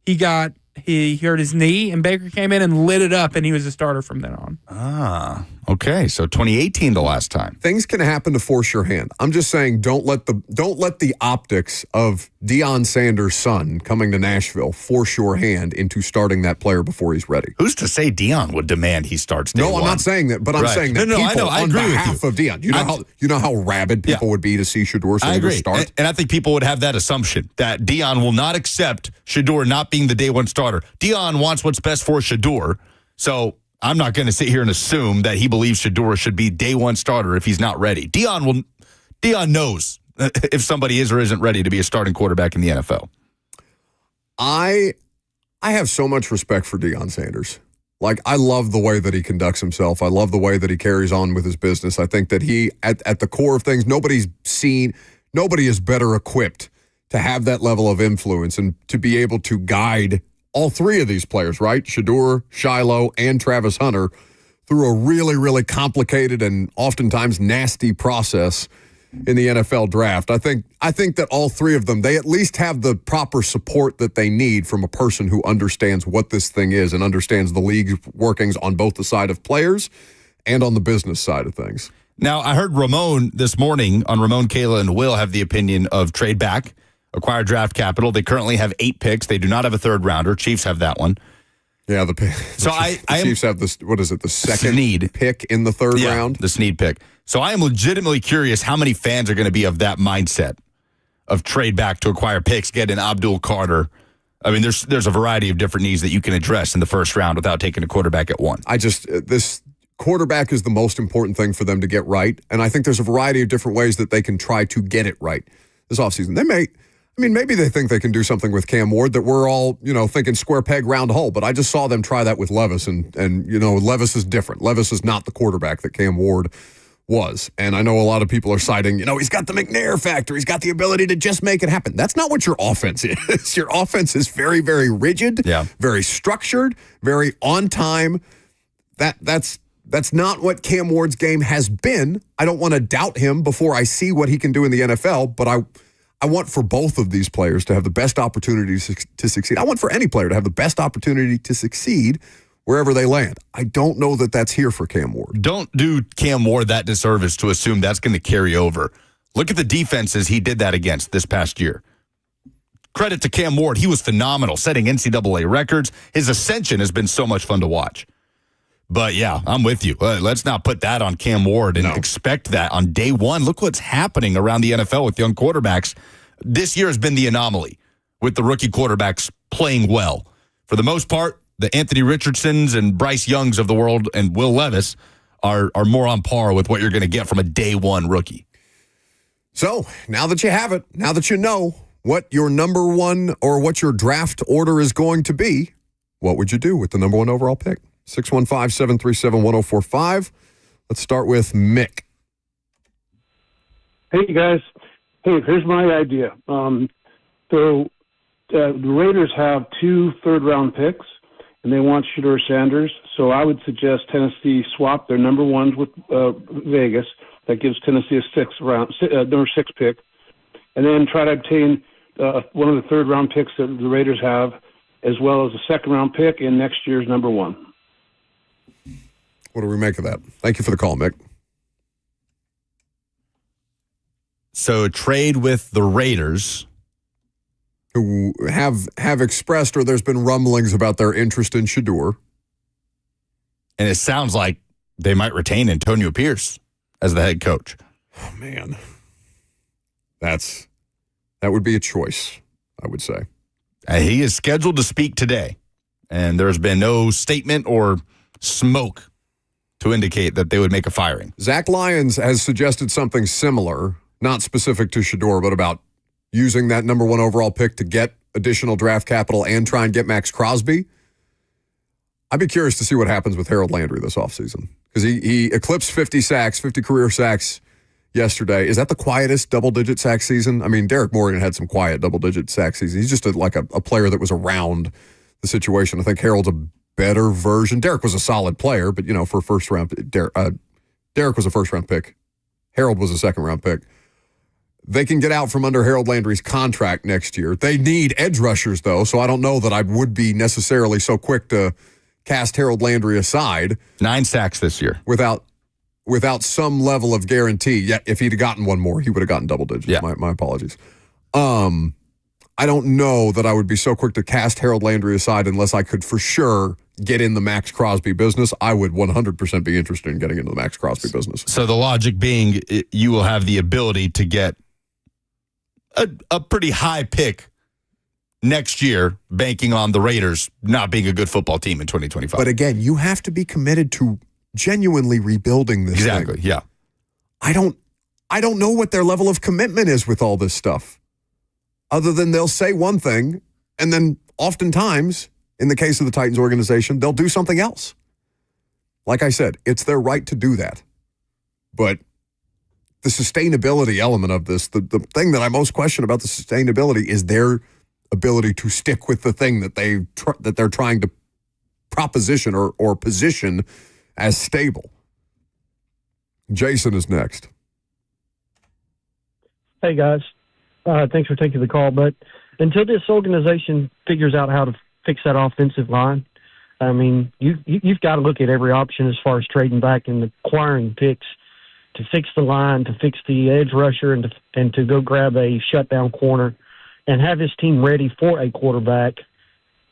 He hurt his knee, and Baker came in and lit it up, and he was a starter from then on. Ah, okay. So 2018 the last time. Things can happen to force your hand. I'm just saying, don't let the optics of Deion Sanders' son coming to Nashville force your hand into starting that player before he's ready. Who's to say Deion would demand he starts day 1? No, I'm not saying that, but I'm saying that people I know. I on agree behalf with you. of Deion. You know how rabid people would be to see Shedeur Sanders start? And I think people would have that assumption that Deion will not accept Shedeur not being the day 1 starter. Deion wants what's best for Shedeur, so I'm not going to sit here and assume that he believes Shedeur should be day 1 starter if he's not ready. Deion knows if somebody is or isn't ready to be a starting quarterback in the NFL. I have so much respect for Deion Sanders. Like, I love the way that he conducts himself. I love the way that he carries on with his business. I think that he, at the core of things, nobody is better equipped to have that level of influence and to be able to guide all 3 of these players, right? Shedeur, Shiloh, and Travis Hunter through a really, really complicated and oftentimes nasty process in the NFL draft. I think that all 3 of them, they at least have the proper support that they need from a person who understands what this thing is and understands the league's workings on both the side of players and on the business side of things. Now, I heard Ramon this morning on Ramon, Kayla, and Will have the opinion of trade back, acquire draft capital. They currently have 8 picks. They do not have a 3rd rounder. Chiefs have that one. Yeah, the Chiefs have this. What is it? The second Snead pick in the third round. The Snead pick. So I am legitimately curious how many fans are going to be of that mindset of trade back to acquire picks, get an Abdul Carter. I mean, there's a variety of different needs that you can address in the first round without taking a quarterback at 1. This quarterback is the most important thing for them to get right, and I think there's a variety of different ways that they can try to get it right this offseason. Maybe they think they can do something with Cam Ward that we're all, thinking square peg, round hole. But I just saw them try that with Levis, and Levis is different. Levis is not the quarterback that Cam Ward was. And I know a lot of people are citing, he's got the McNair factor. He's got the ability to just make it happen. That's not what your offense is. Your offense is very, very rigid, very structured, very on time. That's not what Cam Ward's game has been. I don't want to doubt him before I see what he can do in the NFL, but I want for both of these players to have the best opportunities to succeed. I want for any player to have the best opportunity to succeed wherever they land. I don't know that that's here for Cam Ward. Don't do Cam Ward that disservice to assume that's going to carry over. Look at the defenses he did that against this past year. Credit to Cam Ward. He was phenomenal, setting NCAA records. His ascension has been so much fun to watch. But, yeah, I'm with you. Let's not put that on Cam Ward and expect that on day one. Look what's happening around the NFL with young quarterbacks. This year has been the anomaly with the rookie quarterbacks playing well. For the most part, the Anthony Richardsons and Bryce Youngs of the world and Will Levis are more on par with what you're going to get from a day one rookie. So, now that you have it, now that you know what your number one or what your draft order is going to be, what would you do with the number 1 overall pick? 615-737-1045. Let's start with Mick. Hey, guys. Hey, here's my idea. The Raiders have 2 third-round picks, and they want Shedeur Sanders. So I would suggest Tennessee swap their number 1s with Vegas. That gives Tennessee a number 6 pick. And then try to obtain one of the third-round picks that the Raiders have, as well as a second-round pick in next year's number 1. What do we make of that? Thank you for the call, Mick. So trade with the Raiders, who have expressed, or there's been rumblings about their interest in Shedeur. And it sounds like they might retain Antonio Pierce as the head coach. Oh, man. That would be a choice, I would say. He is scheduled to speak today, and there's been no statement or smoke to indicate that they would make a firing. Zach Lyons has suggested something similar, not specific to Shedeur, but about using that number 1 overall pick to get additional draft capital and try and get Max Crosby. I'd be curious to see what happens with Harold Landry this offseason, because he eclipsed 50 career sacks yesterday. Is that the quietest double-digit sack season? I mean, Derek Morgan had some quiet double-digit sack seasons. He's just a player that was around the situation. I think Harold's a better version. Derek was a solid player, but, for a first-round, Derek was a first-round pick. Harold was a second-round pick. They can get out from under Harold Landry's contract next year. They need edge rushers, though, so I don't know that I would be necessarily so quick to cast Harold Landry aside. 9 sacks this year. Without some level of guarantee. Yeah, if he'd have gotten one more, he would have gotten double digits. Yeah. My apologies. I don't know that I would be so quick to cast Harold Landry aside unless I could for sure get in the Max Crosby business. I would 100% be interested in getting into the Max Crosby business. So the logic being you will have the ability to get a pretty high pick next year, banking on the Raiders not being a good football team in 2025. But again, you have to be committed to genuinely rebuilding this exactly, thing. Yeah. I don't know what their level of commitment is with all this stuff. Other than they'll say one thing, and then oftentimes, in the case of the Titans organization, they'll do something else. Like I said, it's their right to do that. But the sustainability element of this, the thing that I most question about the sustainability is their ability to stick with the thing that they're trying to proposition or position as stable. Jason is next. Hey, guys. Thanks for taking the call. But until this organization figures out how to fix that offensive line, I mean, you've got to look at every option as far as trading back and acquiring picks to fix the line, to fix the edge rusher, and to go grab a shutdown corner and have his team ready for a quarterback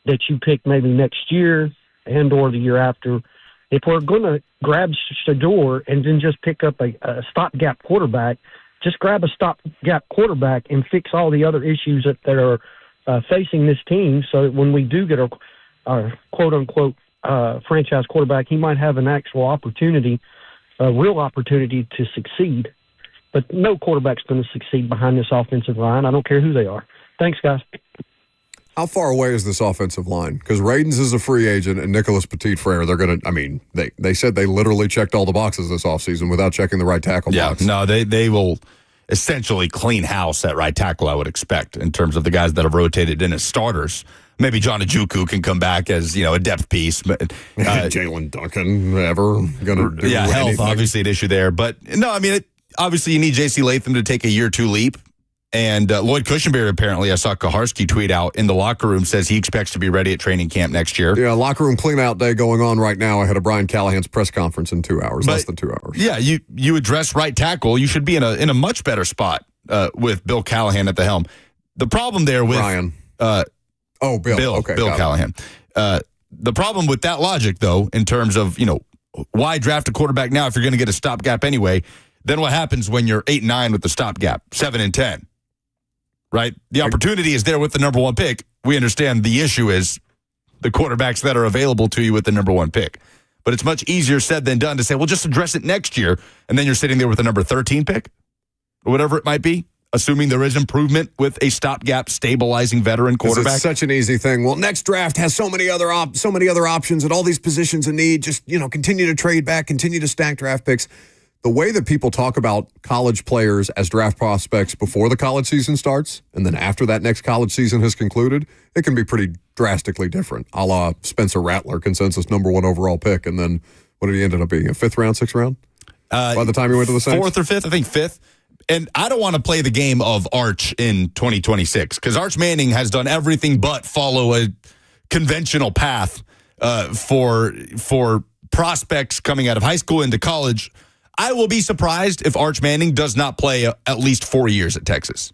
that you pick maybe next year and or the year after, if we're going to grab Shedeur and then just pick up a stopgap quarterback, just grab a stopgap quarterback and fix all the other issues that are facing this team, so that when we do get our quote-unquote franchise quarterback, he might have an actual opportunity, a real opportunity to succeed. But no quarterback's going to succeed behind this offensive line. I don't care who they are. Thanks, guys. How far away is this offensive line? Because Radens is a free agent and Nicholas Petit-Frere, they're going to, they said they literally checked all the boxes this offseason without checking the right tackle box. No, they will essentially clean house at right tackle, I would expect, in terms of the guys that have rotated in as starters. Maybe John Njoku can come back as, a depth piece. But Jalen Duncan ever going to do health, anything? Obviously an issue there. But, no, obviously you need J.C. Latham to take a year 2 leap. And Lloyd Cushenberry, apparently, I saw Kaharski tweet out in the locker room, says he expects to be ready at training camp next year. Yeah, locker room clean-out day going on right now ahead of Brian Callahan's press conference in 2 hours, less than 2 hours. Yeah, you address right tackle, you should be in a much better spot with Bill Callahan at the helm. The problem there with Brian. Bill. Okay, Bill Callahan. The problem with that logic, though, in terms of, why draft a quarterback now if you're going to get a stopgap anyway? Then what happens when you're 8-9 with the stopgap, 7-10? Right? The opportunity is there with the number 1 pick. We understand the issue is the quarterbacks that are available to you with the number 1 pick. But it's much easier said than done to say, well, just address it next year, and then you're sitting there with the number 13 pick, or whatever it might be, assuming there is improvement with a stopgap stabilizing veteran quarterback. It's such an easy thing. Well, next draft has so many other options and all these positions in need. Just, continue to trade back, continue to stack draft picks. The way that people talk about college players as draft prospects before the college season starts, and then after that next college season has concluded, it can be pretty drastically different. A la Spencer Rattler, consensus number 1 overall pick, and then what did he end up being? A 5th round, 6th round? By the time he went to the Saints? 4th or 5th, I think 5th. And I don't want to play the game of Arch in 2026 because Arch Manning has done everything but follow a conventional path for prospects coming out of high school into college. I will be surprised if Arch Manning does not play at least 4 years at Texas.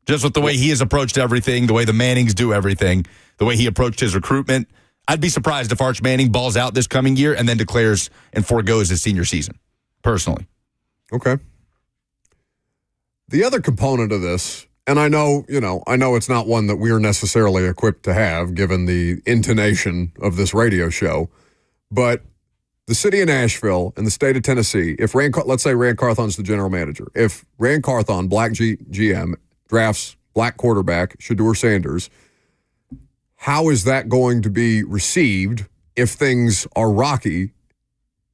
Just with the way he has approached everything, the way the Mannings do everything, the way he approached his recruitment. I'd be surprised if Arch Manning balls out this coming year and then declares and forgoes his senior season, personally. Okay. The other component of this, and I know it's not one that we're necessarily equipped to have given the intonation of this radio show, but the city of Nashville and the state of Tennessee, if let's say Rand Carthon's the general manager, if Rand Carthon, black GM, drafts black quarterback Shedeur Sanders, how is that going to be received if things are rocky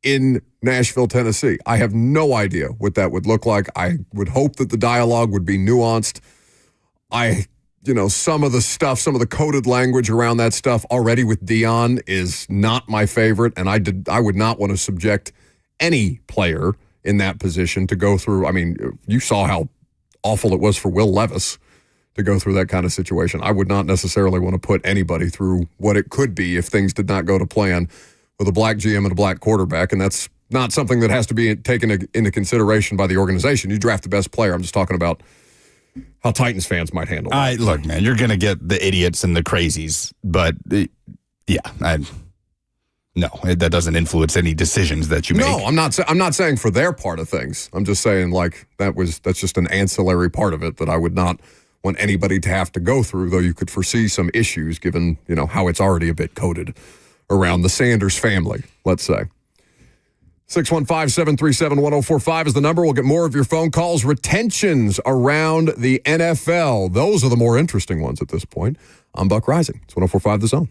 in Nashville, Tennessee? I have no idea what that would look like. I would hope that the dialogue would be nuanced. Some of the coded language around that stuff already with Dion is not my favorite, and I would not want to subject any player in that position to go through. I mean, you saw how awful it was for Will Levis to go through that kind of situation. I would not necessarily want to put anybody through what it could be if things did not go to plan with a black GM and a black quarterback, and that's not something that has to be taken into consideration by the organization. You draft the best player. I'm just talking about how Titans fans might handle that. Look, man, you're going to get the idiots and the crazies, but that doesn't influence any decisions that you make. No, I'm not saying for their part of things. I'm just saying that's just an ancillary part of it that I would not want anybody to have to go through, though you could foresee some issues given, how it's already a bit coded around the Sanders family, let's say. 615-737-1045 is the number. We'll get more of your phone calls. Retentions around the NFL. Those are the more interesting ones at this point. I'm Buck Rising. It's 1045 The Zone.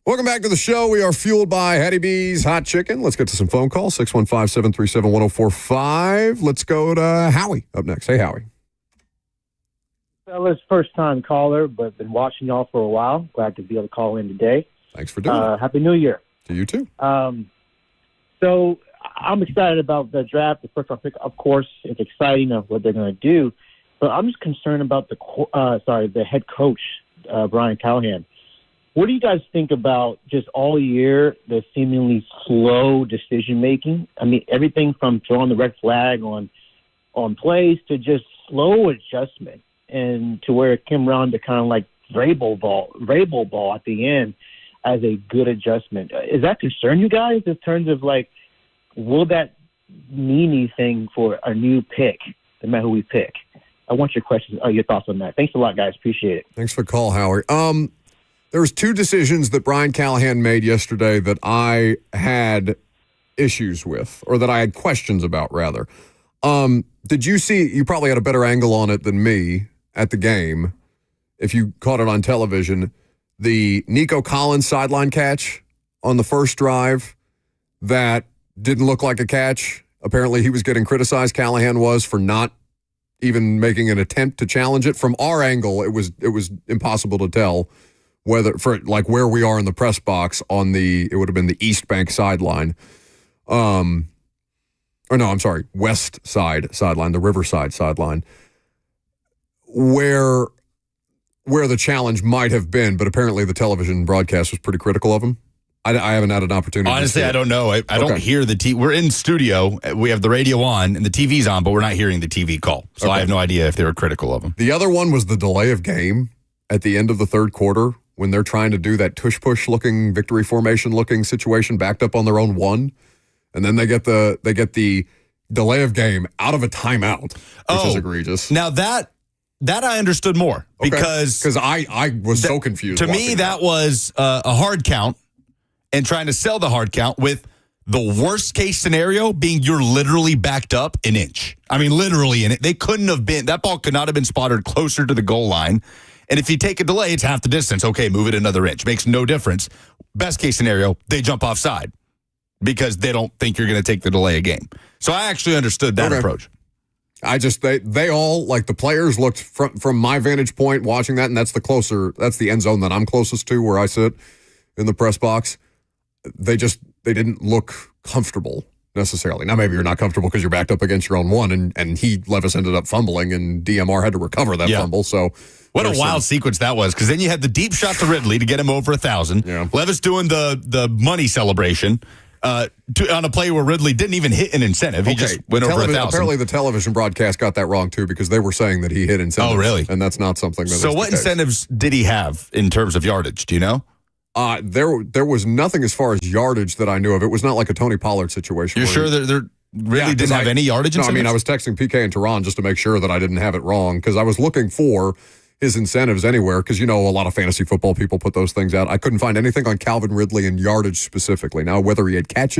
Welcome back to the show. We are fueled by Hattie B's Hot Chicken. Let's get to some phone calls. 615-737-1045. Let's go to Howie up next. Hey, Howie. Fellas, first-time caller, but been watching y'all for a while. Glad to be able to call in today. Thanks for doing it. Happy New Year. To you, too. So I'm excited about the draft. The first-round pick, of course, it's exciting of what they're going to do. But I'm just concerned about the head coach, Brian Callahan. What do you guys think about just all year the seemingly slow decision-making? I mean, everything from throwing the red flag on plays to just slow adjustment, and to where it came around to kind of like Vrabel ball at the end as a good adjustment. Is that concern you guys in terms of like, will that mean anything for a new pick, no matter who we pick? I want your thoughts on that. Thanks a lot, guys. Appreciate it. Thanks for the call, Howie. There was two decisions that Brian Callahan made yesterday that I had issues with, or that I had questions about, rather. Did you see, you probably had a better angle on it than me at the game, if you caught it on television, the Nico Collins sideline catch on the first drive that didn't look like a catch. Apparently he was getting criticized, Callahan was, for not even making an attempt to challenge it. From our angle, it was impossible to tell whether, for like where we are in the press box on it would have been the East Bank sideline. West side sideline, the Riverside sideline, where the challenge might have been, but apparently the television broadcast was pretty critical of him. I haven't had an opportunity. Honestly, I don't know. I don't hear the TV. We're in studio. We have the radio on and the TV's on, but we're not hearing the TV call. So I have no idea if they were critical of him. The other one was the delay of game at the end of the third quarter when they're trying to do that tush-push looking, victory formation looking situation backed up on their own one. And then they get the delay of game out of a timeout, which is egregious. Now that I understood more because I was so confused. To me, that was a hard count and trying to sell the hard count with the worst case scenario being you're literally backed up an inch. I mean, literally in it. They couldn't have been, that ball could not have been spotted closer to the goal line. And if you take a delay, it's half the distance. Okay, move it another inch. Makes no difference. Best case scenario, they jump offside because they don't think you're going to take the delay a game. So I actually understood that approach. They all, like the players looked from my vantage point watching that, and that's the end zone that I'm closest to where I sit in the press box. They didn't look comfortable necessarily. Now, maybe you're not comfortable because you're backed up against your own one, and Levis ended up fumbling, and DMR had to recover that fumble. So what a wild sequence that was, because then you had the deep shot to Ridley to get him over 1,000. Yeah. Levis doing the money celebration on a play where Ridley didn't even hit an incentive. He just went over 1,000. Apparently the television broadcast got that wrong, too, because they were saying that he hit incentives. Oh, really? And that's not something that So what incentives did he have in terms of yardage? Do you know? There was nothing as far as yardage that I knew of. It was not like a Tony Pollard situation. You're sure there really didn't have any yardage incentives? No, I mean, I was texting PK and Tehran just to make sure that I didn't have it wrong, because I was looking for his incentives anywhere, because a lot of fantasy football people put those things out. I couldn't find anything on Calvin Ridley and yardage specifically. Now, whether he had catch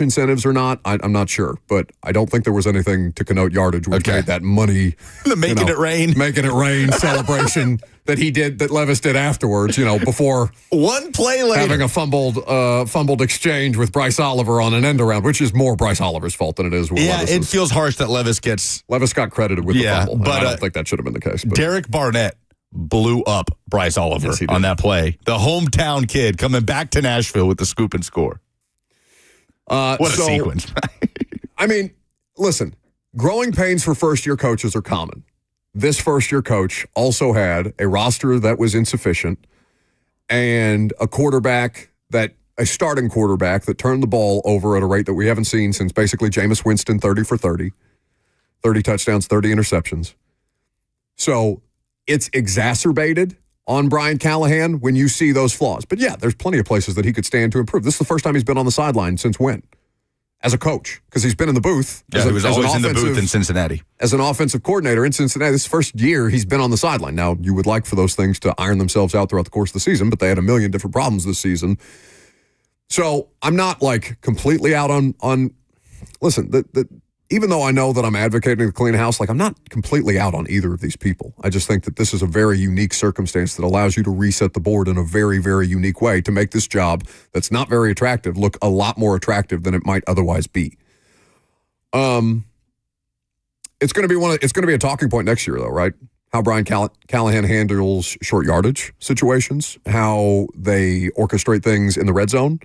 incentives or not, I'm not sure, but I don't think there was anything to connote yardage, which made that money making it rain celebration that he did, that Levis did afterwards, before one play later having a fumbled exchange with Bryce Oliver on an end around, which is more Bryce Oliver's fault than it is with Levis's. It feels harsh that Levis got credited with the fumble, but I don't think that should have been the case. But Derek Barnett blew up Bryce Oliver on that play. The hometown kid coming back to Nashville with the scoop and score. What a sequence. I mean, listen, growing pains for first-year coaches are common. This first-year coach also had a roster that was insufficient and a starting quarterback that turned the ball over at a rate that we haven't seen since basically Jameis Winston 30 for 30 touchdowns, 30 interceptions. So it's exacerbated on Brian Callahan when you see those flaws. But yeah, there's plenty of places that he could stand to improve. This is the first time he's been on the sideline since when? As a coach, because he's been in the booth. Yeah, he was always in the booth in Cincinnati. As an offensive coordinator in Cincinnati, this first year he's been on the sideline. Now, you would like for those things to iron themselves out throughout the course of the season, but they had a million different problems this season. So I'm not like completely out on listen, even though I know that I'm advocating the clean house, like I'm not completely out on either of these people. I just think that this is a very unique circumstance that allows you to reset the board in a very, very unique way to make this job that's not very attractive look a lot more attractive than it might otherwise be. It's going to be a talking point next year, though, right? How Brian Callahan handles short yardage situations, how they orchestrate things in the red zone.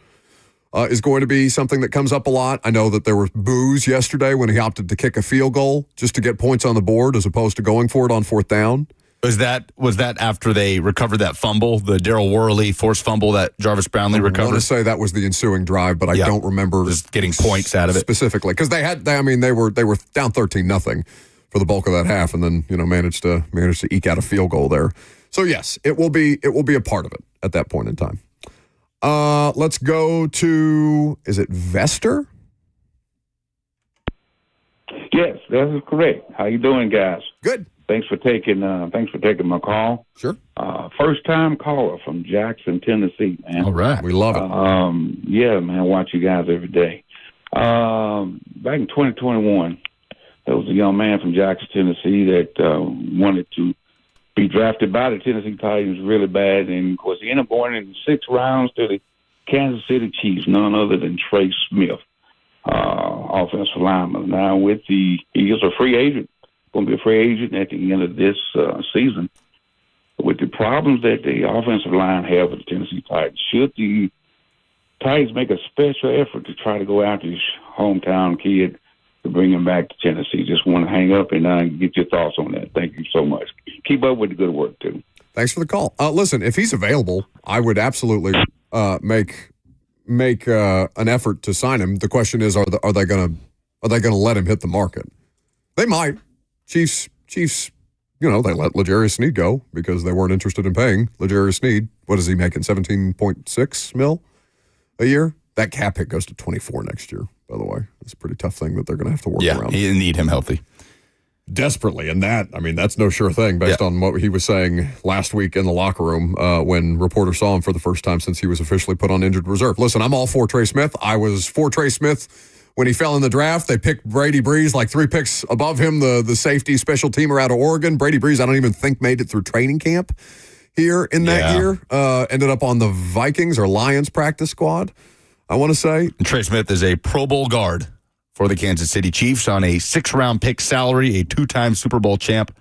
Is going to be something that comes up a lot. I know that there were boos yesterday when he opted to kick a field goal just to get points on the board as opposed to going for it on fourth down. Was that after they recovered that fumble, the Daryl Worley forced fumble that Jarvis Brownlee recovered? I want to say that was the ensuing drive, but I don't remember just getting points out of it specifically because they were down 13-0 for the bulk of that half, and then managed to eke out a field goal there. So yes, it will be a part of it at that point in time. Let's go to, is it Vester? Yes, that is correct. How you doing, guys? Good. Thanks for taking my call. Sure. First time caller from Jackson, Tennessee, man. All right. We love it. Yeah, man, I watch you guys every day. Back in 2021, there was a young man from Jackson, Tennessee that wanted to be drafted by the Tennessee Titans really bad, and of course he ended up going in 6 rounds to the Kansas City Chiefs, none other than Trey Smith, offensive lineman. Now with he is a free agent, going to be a free agent at the end of this season. With the problems that the offensive line have with the Tennessee Titans, should the Titans make a special effort to try to go after his hometown kid to bring him back to Tennessee? Just want to hang up and get your thoughts on that. Thank you so much. Keep up with the good work, too. Thanks for the call. Listen, if he's available, I would absolutely make an effort to sign him. The question is, are they going to let him hit the market? They might. Chiefs, they let L'Jarius Sneed go because they weren't interested in paying L'Jarius Sneed. What is he making? $17.6 million a year? That cap hit goes to 24 next year, by the way. It's a pretty tough thing that they're going to have to work around. Yeah, you need him healthy. Desperately. And that's no sure thing based on what he was saying last week in the locker room when reporters saw him for the first time since he was officially put on injured reserve. Listen, I'm all for Trey Smith. I was for Trey Smith when he fell in the draft. They picked Brady Breeze like 3 picks above him, the safety special teamer out of Oregon. Brady Breeze, I don't even think made it through training camp here in that year. Ended up on the Vikings or Lions practice squad, I want to say. And Trey Smith is a Pro Bowl guard for the Kansas City Chiefs on a 6-round pick salary, a 2-time Super Bowl champ.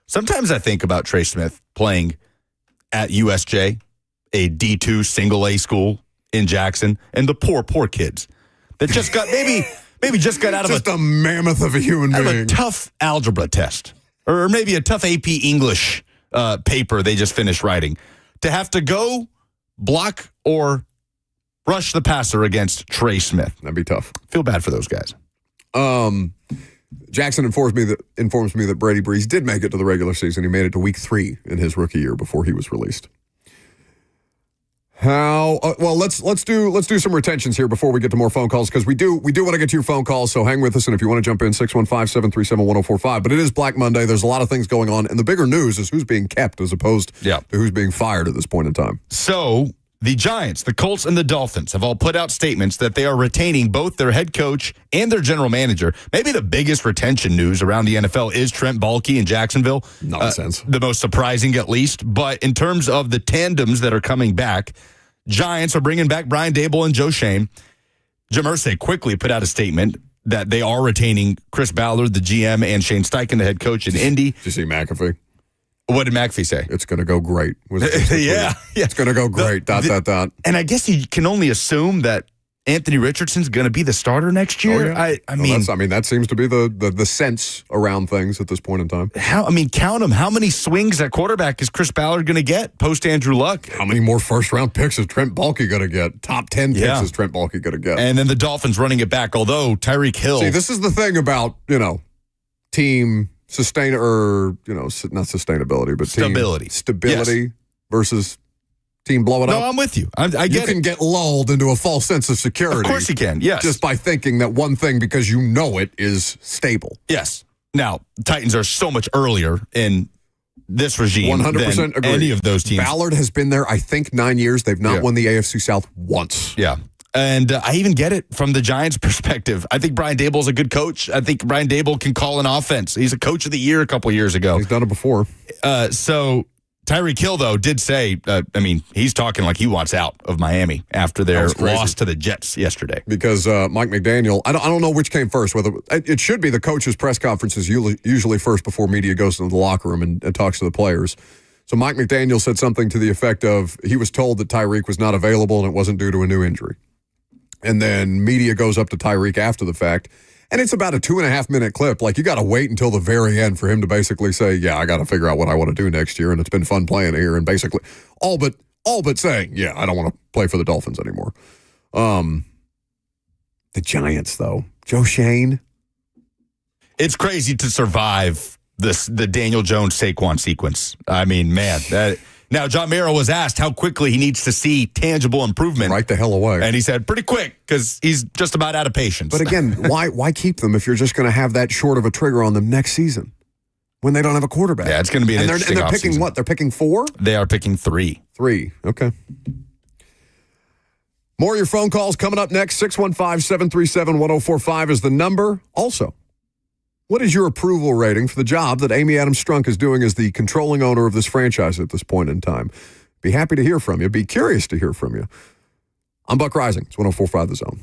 Sometimes I think about Trey Smith playing at USJ, a D2 single A school in Jackson, and the poor kids that just got maybe just got out of a mammoth of a human being, a tough algebra test, or maybe a tough AP English paper they just finished writing, to have to go block or rush the passer against Trey Smith. That'd be tough. Feel bad for those guys. Jackson informs me that Brady Breeze did make it to the regular season. He made it to week 3 in his rookie year before he was released. Let's do some retentions here before we get to more phone calls, because we do want to get to your phone calls, so hang with us, and if you want to jump in, 615-737-1045. But it is Black Monday. There's a lot of things going on, and the bigger news is who's being kept as opposed to who's being fired at this point in time. So the Giants, the Colts, and the Dolphins have all put out statements that they are retaining both their head coach and their general manager. Maybe the biggest retention news around the NFL is Trent Baalke in Jacksonville. Nonsense. The most surprising, at least. But in terms of the tandems that are coming back, Giants are bringing back Brian Daboll and Joe Schoen. Jim Irsay quickly put out a statement that they are retaining Chris Ballard, the GM, and Shane Steichen, the head coach in Indy. Did you see McAfee? What did McAfee say? It's going to go great. Yeah. It's going to go great. And I guess you can only assume that Anthony Richardson's going to be the starter next year. Oh, yeah. I mean, that seems to be the sense around things at this point in time. Count them. How many swings at quarterback is Chris Ballard going to get post Andrew Luck? How many more first-round picks is Trent Baalke going to get? Top 10 picks is Trent Baalke going to get? And then the Dolphins running it back, although Tyreek Hill. See, this is the thing about, team not sustainability, but stability versus team blowing up. No, I'm with you. I get you can get lulled into a false sense of security. Of course you can, yes. Just by thinking that one thing, because you know it, is stable. Yes. Now, Titans are so much earlier in this regime 100% than agree. Any of those teams. Ballard has been there, I think, 9 years. They've not won the AFC South once. Yeah. And I even get it from the Giants' perspective. I think Brian Daboll's a good coach. I think Brian Daboll can call an offense. He's a coach of the year a couple years ago. He's done it before. So Tyreek Hill, though, did say, he's talking like he wants out of Miami after their loss to the Jets yesterday. Because Mike McDaniel, I don't know which came first. Whether it should be the coach's press conferences usually first before media goes into the locker room and talks to the players. So Mike McDaniel said something to the effect of he was told that Tyreek was not available and it wasn't due to a new injury. And then media goes up to Tyreek after the fact. And it's about a 2.5-minute clip. Like, you got to wait until the very end for him to basically say, yeah, I got to figure out what I want to do next year. And it's been fun playing here. And basically all but saying, yeah, I don't want to play for the Dolphins anymore. The Giants, though. Joe Shane. It's crazy to survive the Daniel Jones Saquon sequence. I mean, man, now, John Mara was asked how quickly he needs to see tangible improvement. Right the hell away. And he said, pretty quick, because he's just about out of patience. But again, why keep them if you're just going to have that short of a trigger on them next season when they don't have a quarterback? Yeah, it's going to be an interesting And they're picking offseason. what? They're picking 4? They are picking 3. 3, okay. More of your phone calls coming up next. 615-737-1045 is the number. Also, what is your approval rating for the job that Amy Adams Strunk is doing as the controlling owner of this franchise at this point in time? Be happy to hear from you. Be curious to hear from you. I'm Buck Rising. It's 104.5 The Zone.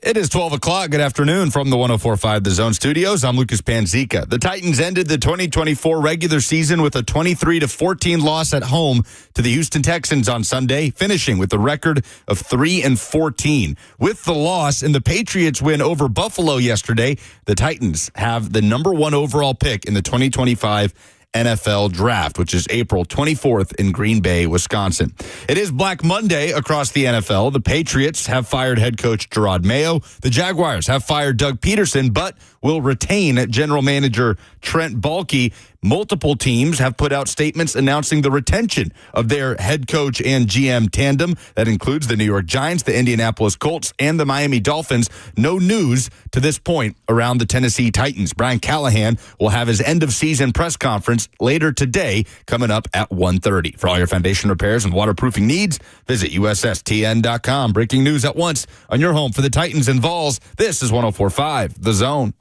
It is 12 o'clock. Good afternoon from the 104.5 The Zone Studios. I'm Lucas Panzica. The Titans ended the 2024 regular season with a 23-14 loss at home to the Houston Texans on Sunday, finishing with a record of 3-14. With the loss and the Patriots win over Buffalo yesterday, the Titans have the number 1 overall pick in the 2025 NFL Draft, which is April 24th in Green Bay, Wisconsin. It is Black Monday across the NFL. The Patriots have fired head coach Gerard Mayo. The Jaguars have fired Doug Peterson, but will retain general manager Trent Baalke. Multiple teams have put out statements announcing the retention of their head coach and GM tandem. That includes the New York Giants, the Indianapolis Colts, and the Miami Dolphins. No news to this point around the Tennessee Titans. Brian Callahan will have his end-of-season press conference later today, coming up at 1:30. For all your foundation repairs and waterproofing needs, visit USSTN.com. Breaking news at once on your home for the Titans and Vols. This is 104.5 The Zone.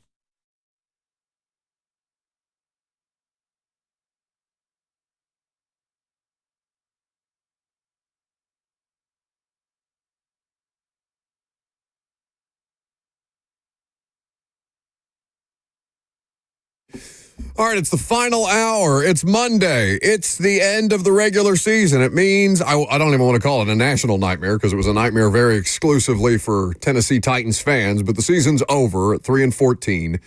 All right, it's the final hour. It's Monday. It's the end of the regular season. It means, I don't even want to call it a national nightmare because it was a nightmare very exclusively for Tennessee Titans fans, but the season's over at 3-14.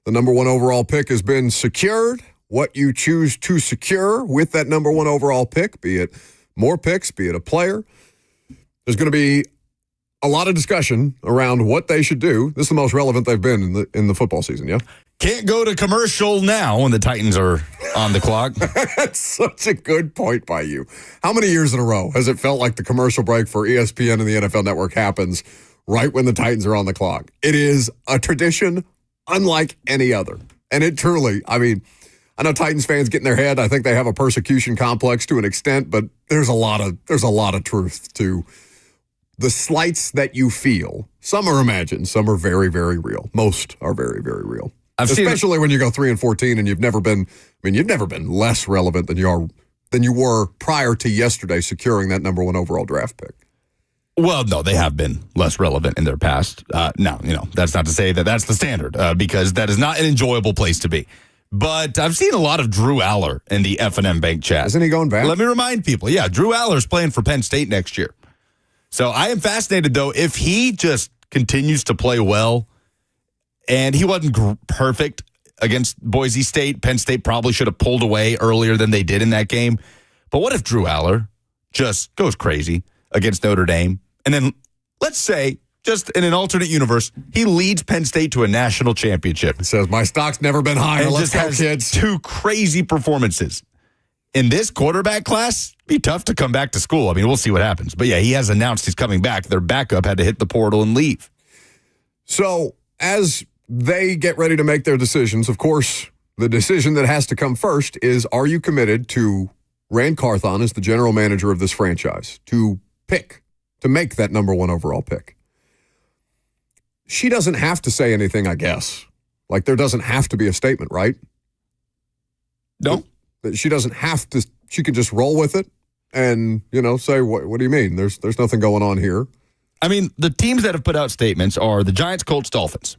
The number 1 overall pick has been secured. What you choose to secure with that number 1 overall pick, be it more picks, be it a player, there's going to be a lot of discussion around what they should do. This is the most relevant they've been in the football season, yeah? Can't go to commercial now when the Titans are on the clock. That's such a good point by you. How many years in a row has it felt like the commercial break for ESPN and the NFL Network happens right when the Titans are on the clock? It is a tradition unlike any other. And it truly, I mean, I know Titans fans get in their head. I think they have a persecution complex to an extent, but there's a lot of truth to the slights that you feel. Some are imagined, some are very, very real. Most are very, very real. Especially when you go 3-14 and you've never been less relevant than you were prior to yesterday securing that number 1 overall draft pick. Well, no, they have been less relevant in their past. Now, that's not to say that that's the standard because that is not an enjoyable place to be. But I've seen a lot of Drew Aller in the F&M Bank chat. Isn't he going back? Let me remind people. Yeah, Drew Aller's playing for Penn State next year. So I am fascinated, though, if he just continues to play well. And he wasn't perfect against Boise State. Penn State probably should have pulled away earlier than they did in that game. But what if Drew Aller just goes crazy against Notre Dame? And then let's say, just in an alternate universe, he leads Penn State to a national championship. He says, my stock's never been higher. And Let's just go, has kids. 2 crazy performances. In this quarterback class, it'd be tough to come back to school. I mean, we'll see what happens. But yeah, he has announced he's coming back. Their backup had to hit the portal and leave. So as they get ready to make their decisions, of course, the decision that has to come first is, are you committed to Rand Carthon as the general manager of this franchise to make that number 1 overall pick? She doesn't have to say anything, I guess. Like, there doesn't have to be a statement, right? No. She doesn't have to. She can just roll with it and, say, what do you mean? There's nothing going on here. I mean, the teams that have put out statements are the Giants, Colts, Dolphins.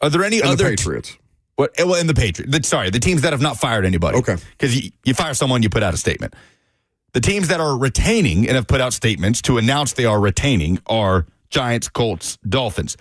Are there any other Patriots? And the Patriots. Sorry, the teams that have not fired anybody. Okay. Because you fire someone, you put out a statement. The teams that are retaining and have put out statements to announce they are retaining are Giants, Colts, Dolphins.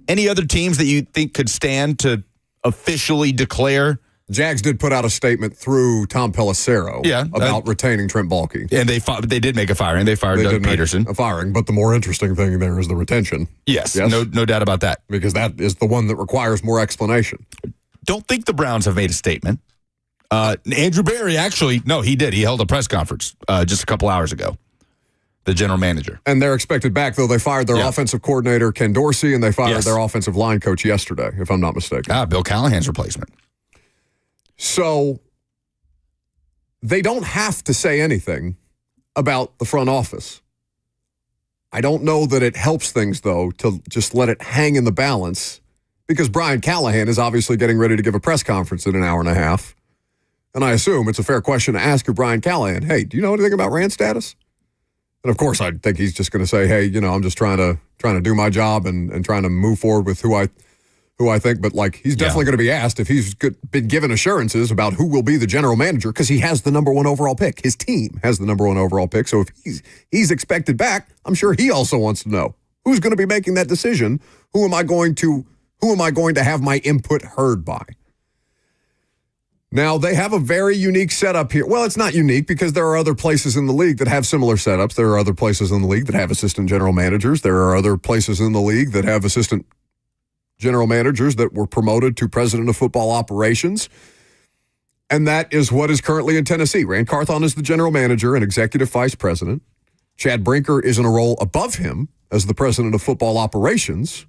Any other teams that you think could stand to officially declare? Jags did put out a statement through Tom Pelissero about retaining Trent Baalke. And they did make a firing. They fired Doug Peterson. A firing, but the more interesting thing there is the retention. Yes? No doubt about that. Because that is the one that requires more explanation. Don't think the Browns have made a statement. Andrew Berry, actually, no, he did. He held a press conference just a couple hours ago. The general manager. And they're expected back, though. They fired their offensive coordinator, Ken Dorsey, and they fired their offensive line coach yesterday, if I'm not mistaken. Bill Callahan's replacement. So they don't have to say anything about the front office. I don't know that it helps things, though, to just let it hang in the balance, because Brian Callahan is obviously getting ready to give a press conference in an hour and a half. And I assume it's a fair question to ask of Brian Callahan, hey, do you know anything about Rand's status? And of course, I think he's just going to say, hey, I'm just trying to do my job and trying to move forward with who I think. But like, he's definitely going to be asked if he's been given assurances about who will be the general manager, because he has the number 1 overall pick. His team has the number 1 overall pick. So if he's expected back, I'm sure he also wants to know who's going to be making that decision. Who am I going to have my input heard by? Now, they have a very unique setup here. Well, it's not unique because there are other places in the league that have similar setups. There are other places in the league that have assistant general managers. There are other places in the league that have assistant general managers that were promoted to president of football operations. And that is what is currently in Tennessee. Rand Carthon is the general manager and executive vice president. Chad Brinker is in a role above him as the president of football operations.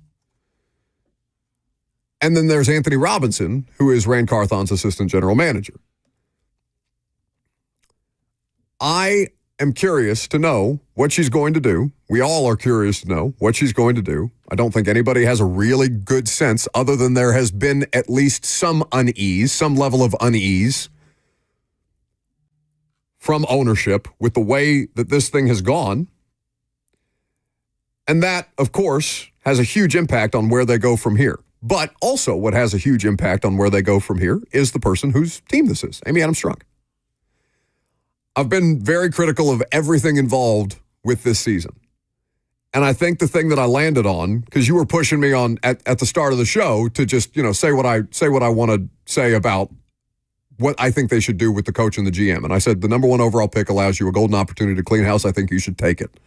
And then there's Anthony Robinson, who is Rand Carthon's assistant general manager. I am curious to know what she's going to do. We all are curious to know what she's going to do. I don't think anybody has a really good sense, other than there has been at least some unease, some level of unease from ownership with the way that this thing has gone. And that, of course, has a huge impact on where they go from here. But also what has a huge impact on where they go from here is the person whose team this is, Amy Adams Strunk. I've been very critical of everything involved with this season. And I think the thing that I landed on, because you were pushing me on at the start of the show to just, say what I want to say about what I think they should do with the coach and the GM. And I said the number 1 overall pick allows you a golden opportunity to clean house. I think you should take it.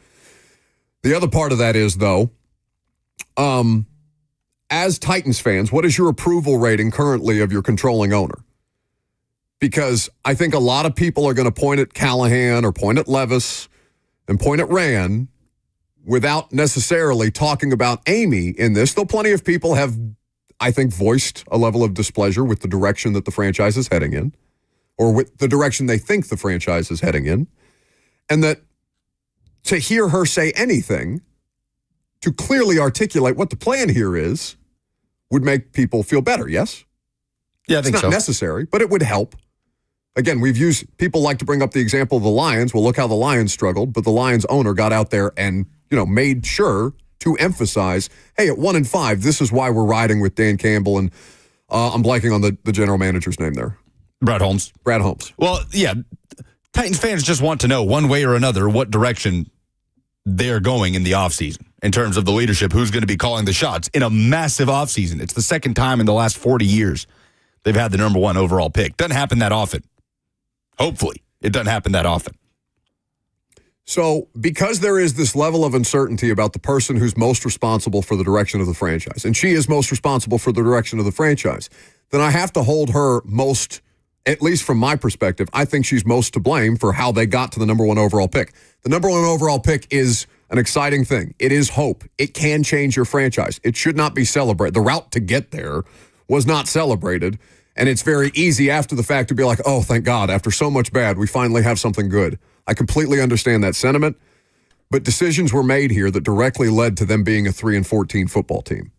The other part of that is, though, as Titans fans, what is your approval rating currently of your controlling owner? Because I think a lot of people are going to point at Callahan or point at Levis and point at Rand without necessarily talking about Amy in this, though plenty of people have, I think, voiced a level of displeasure with the direction that the franchise is heading in, or with the direction they think the franchise is heading in, and that to hear her say anything to clearly articulate what the plan here is would make people feel better, yes? Yeah, I think so. It's not necessary, but it would help. Again, people like to bring up the example of the Lions. Well, look how the Lions struggled, but the Lions owner got out there and, made sure to emphasize, hey, at 1-5, this is why we're riding with Dan Campbell, and I'm blanking on the general manager's name there. Brad Holmes. Well, yeah, Titans fans just want to know one way or another what direction they're going in the offseason in terms of the leadership, who's going to be calling the shots in a massive offseason. It's the second time in the last 40 years they've had the number 1 overall pick. Doesn't happen that often. Hopefully, it doesn't happen that often. So, because there is this level of uncertainty about the person who's most responsible for the direction of the franchise, and she is most responsible for the direction of the franchise, then I have to hold her most, at least from my perspective, I think she's most to blame for how they got to the number 1 overall pick. The number 1 overall pick is an exciting thing. It is hope. It can change your franchise. It should not be celebrated. The route to get there was not celebrated, and it's very easy after the fact to be like, oh, thank God, after so much bad, we finally have something good. I completely understand that sentiment, but decisions were made here that directly led to them being a 3-14 football team.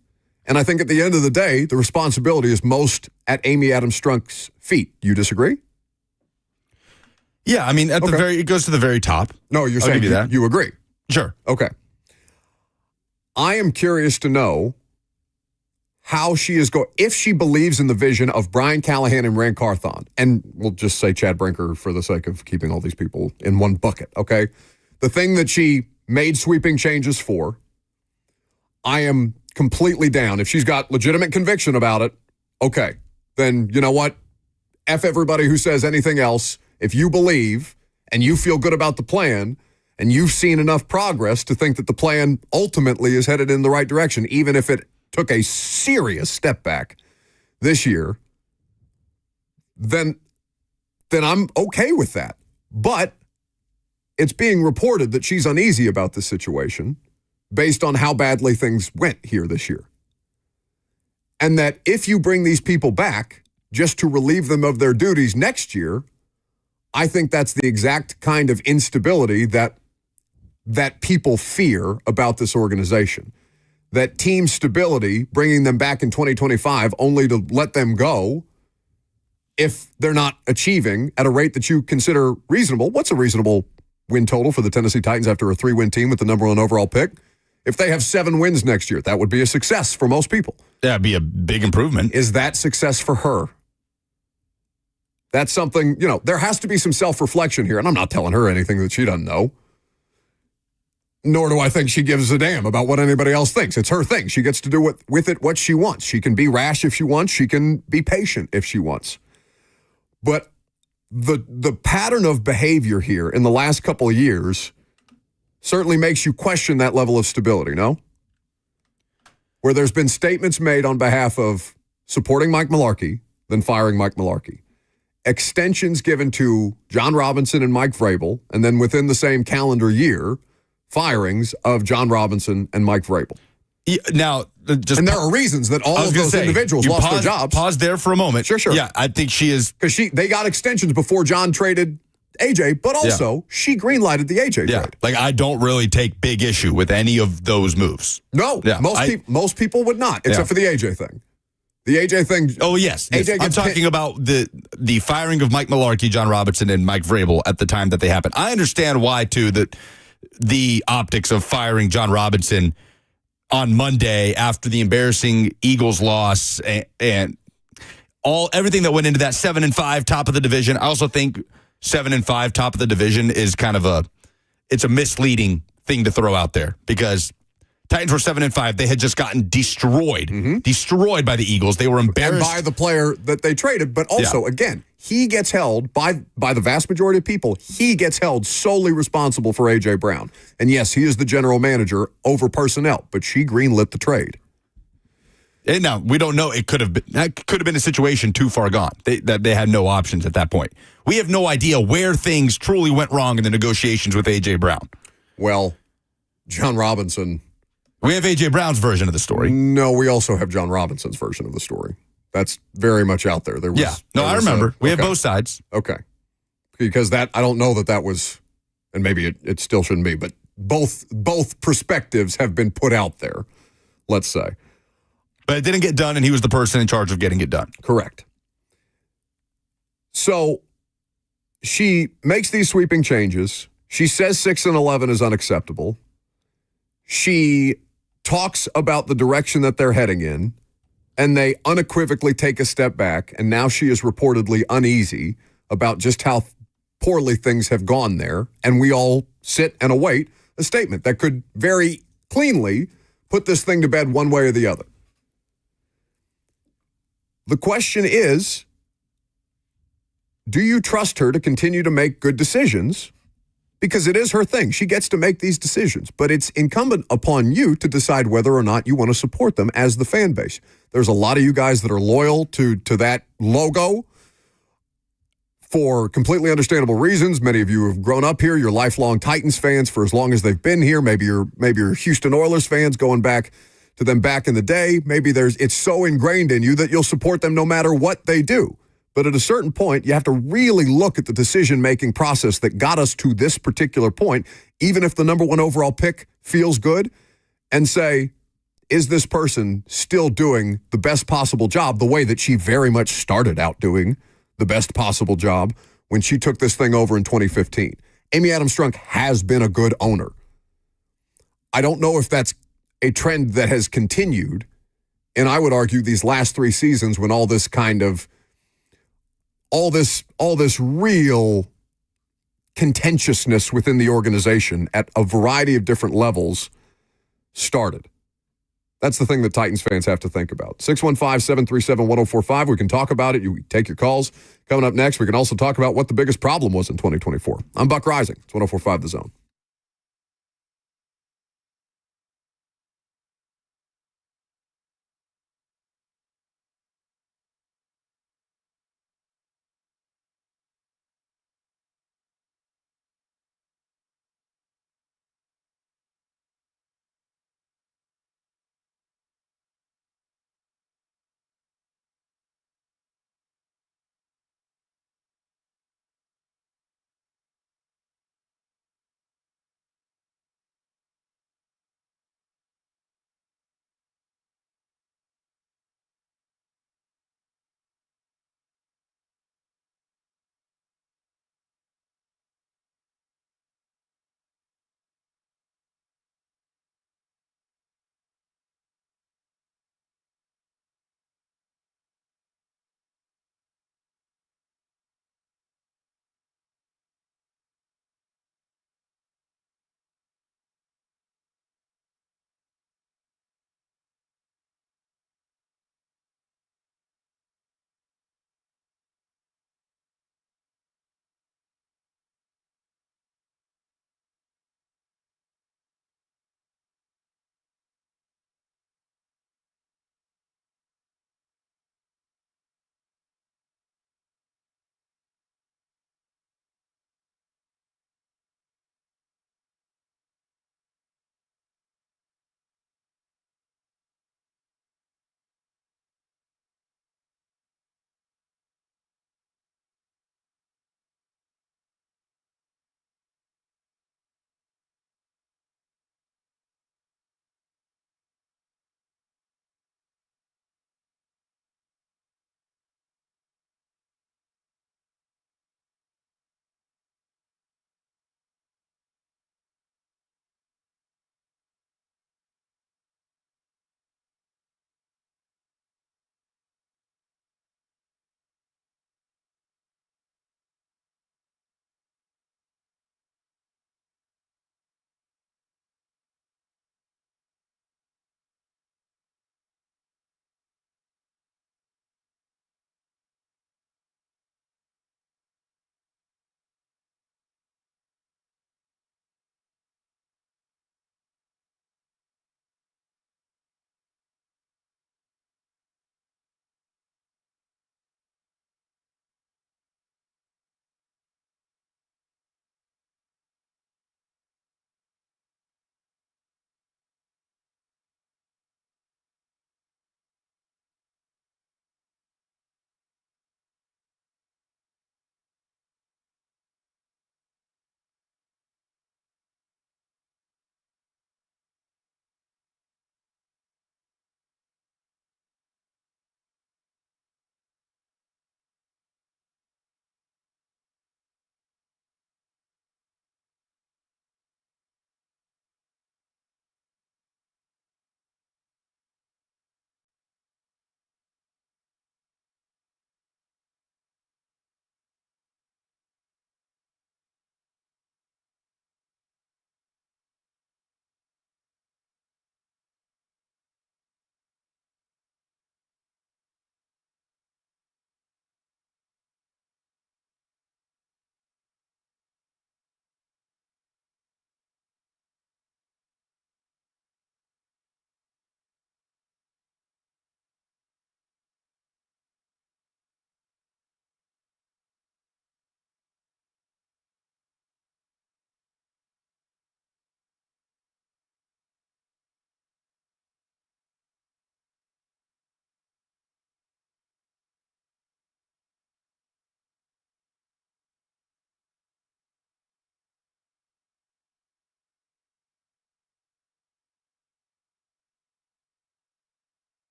And I think at the end of the day, the responsibility is most at Amy Adams Strunk's feet. You disagree? Yeah, I mean, it goes to the very top. No, you're saying you agree. Sure. Okay. I am curious to know how she is going, if she believes in the vision of Brian Callahan and Rand Carthon, and we'll just say Chad Brinker for the sake of keeping all these people in one bucket, okay? The thing that she made sweeping changes for, I am completely down. If she's got legitimate conviction about it, okay, then you know what? F everybody who says anything else. If you believe and you feel good about the plan and you've seen enough progress to think that the plan ultimately is headed in the right direction, even if it took a serious step back this year, then I'm okay with that. But it's being reported that she's uneasy about the situation based on how badly things went here this year. And that if you bring these people back just to relieve them of their duties next year, I think that's the exact kind of instability that people fear about this organization. That team stability, bringing them back in 2025 only to let them go if they're not achieving at a rate that you consider reasonable. What's a reasonable win total for the Tennessee Titans after a 3-win team with the number 1 overall pick. If they have 7 wins next year, that would be a success for most people. That'd be a big improvement. Is that success for her? That's something, there has to be some self-reflection here, and I'm not telling her anything that she doesn't know. Nor do I think she gives a damn about what anybody else thinks. It's her thing. She gets to do with it what she wants. She can be rash if she wants. She can be patient if she wants. But the pattern of behavior here in the last couple of years certainly makes you question that level of stability, no? Where there's been statements made on behalf of supporting Mike Mularkey, then firing Mike Mularkey. Extensions given to John Robinson and Mike Vrabel, and then within the same calendar year, firings of John Robinson and Mike Vrabel. Yeah, now, and there are reasons that all of those individuals lost their jobs. Pause there for a moment. Sure. Yeah, I think she is. Because they got extensions before John traded AJ, but also she greenlighted the AJ trade. Like, I don't really take big issue with any of those moves. No, most people would not, except for the AJ thing. The AJ thing. Oh, yes. AJ I'm talking about the firing of Mike Mularkey, John Robinson, and Mike Vrabel at the time that they happened. I understand why, too, that the optics of firing John Robinson on Monday after the embarrassing Eagles loss and everything that went into that 7-5 top of the division. I also think 7-5 top of the division is kind of a misleading thing to throw out there because Titans were 7-5. They had just gotten destroyed by the Eagles. They were embarrassed. And by the player that they traded. But also, again, he gets held by the vast majority of people. He gets held solely responsible for A.J. Brown. And yes, he is the general manager over personnel, but she greenlit the trade. And now, we don't know. That could have been a situation too far gone. They had no options at that point. We have no idea where things truly went wrong in the negotiations with A.J. Brown. Well, John Robinson. We have A.J. Brown's version of the story. No, we also have John Robinson's version of the story. That's very much out there. I remember. We have both sides. Okay. Because I don't know that was, and maybe it still shouldn't be, but both perspectives have been put out there, let's say. But it didn't get done, and he was the person in charge of getting it done. Correct. So she makes these sweeping changes. She says 6-11 is unacceptable. She talks about the direction that they're heading in, and they unequivocally take a step back, and now she is reportedly uneasy about just how poorly things have gone there, and we all sit and await a statement that could very cleanly put this thing to bed one way or the other. The question is, do you trust her to continue to make good decisions? Because it is her thing. She gets to make these decisions, but it's incumbent upon you to decide whether or not you want to support them as the fan base. There's a lot of you guys that are loyal to that logo for completely understandable reasons. Many of you have grown up here. You're lifelong Titans fans for as long as they've been here. Maybe you're Houston Oilers fans going back to them back in the day. Maybe it's so ingrained in you that you'll support them no matter what they do. But at a certain point, you have to really look at the decision-making process that got us to this particular point, even if the number 1 overall pick feels good, and say, is this person still doing the best possible job the way that she very much started out doing the best possible job when she took this thing over in 2015? Amy Adams-Strunk has been a good owner. I don't know if that's a trend that has continued, and I would argue these last 3 seasons when all this real contentiousness within the organization at a variety of different levels started. That's the thing that Titans fans have to think about. 615-737-1045. We can talk about it. You take your calls. Coming up next, we can also talk about what the biggest problem was in 2024. I'm Buck Rising. It's 104.5 The Zone.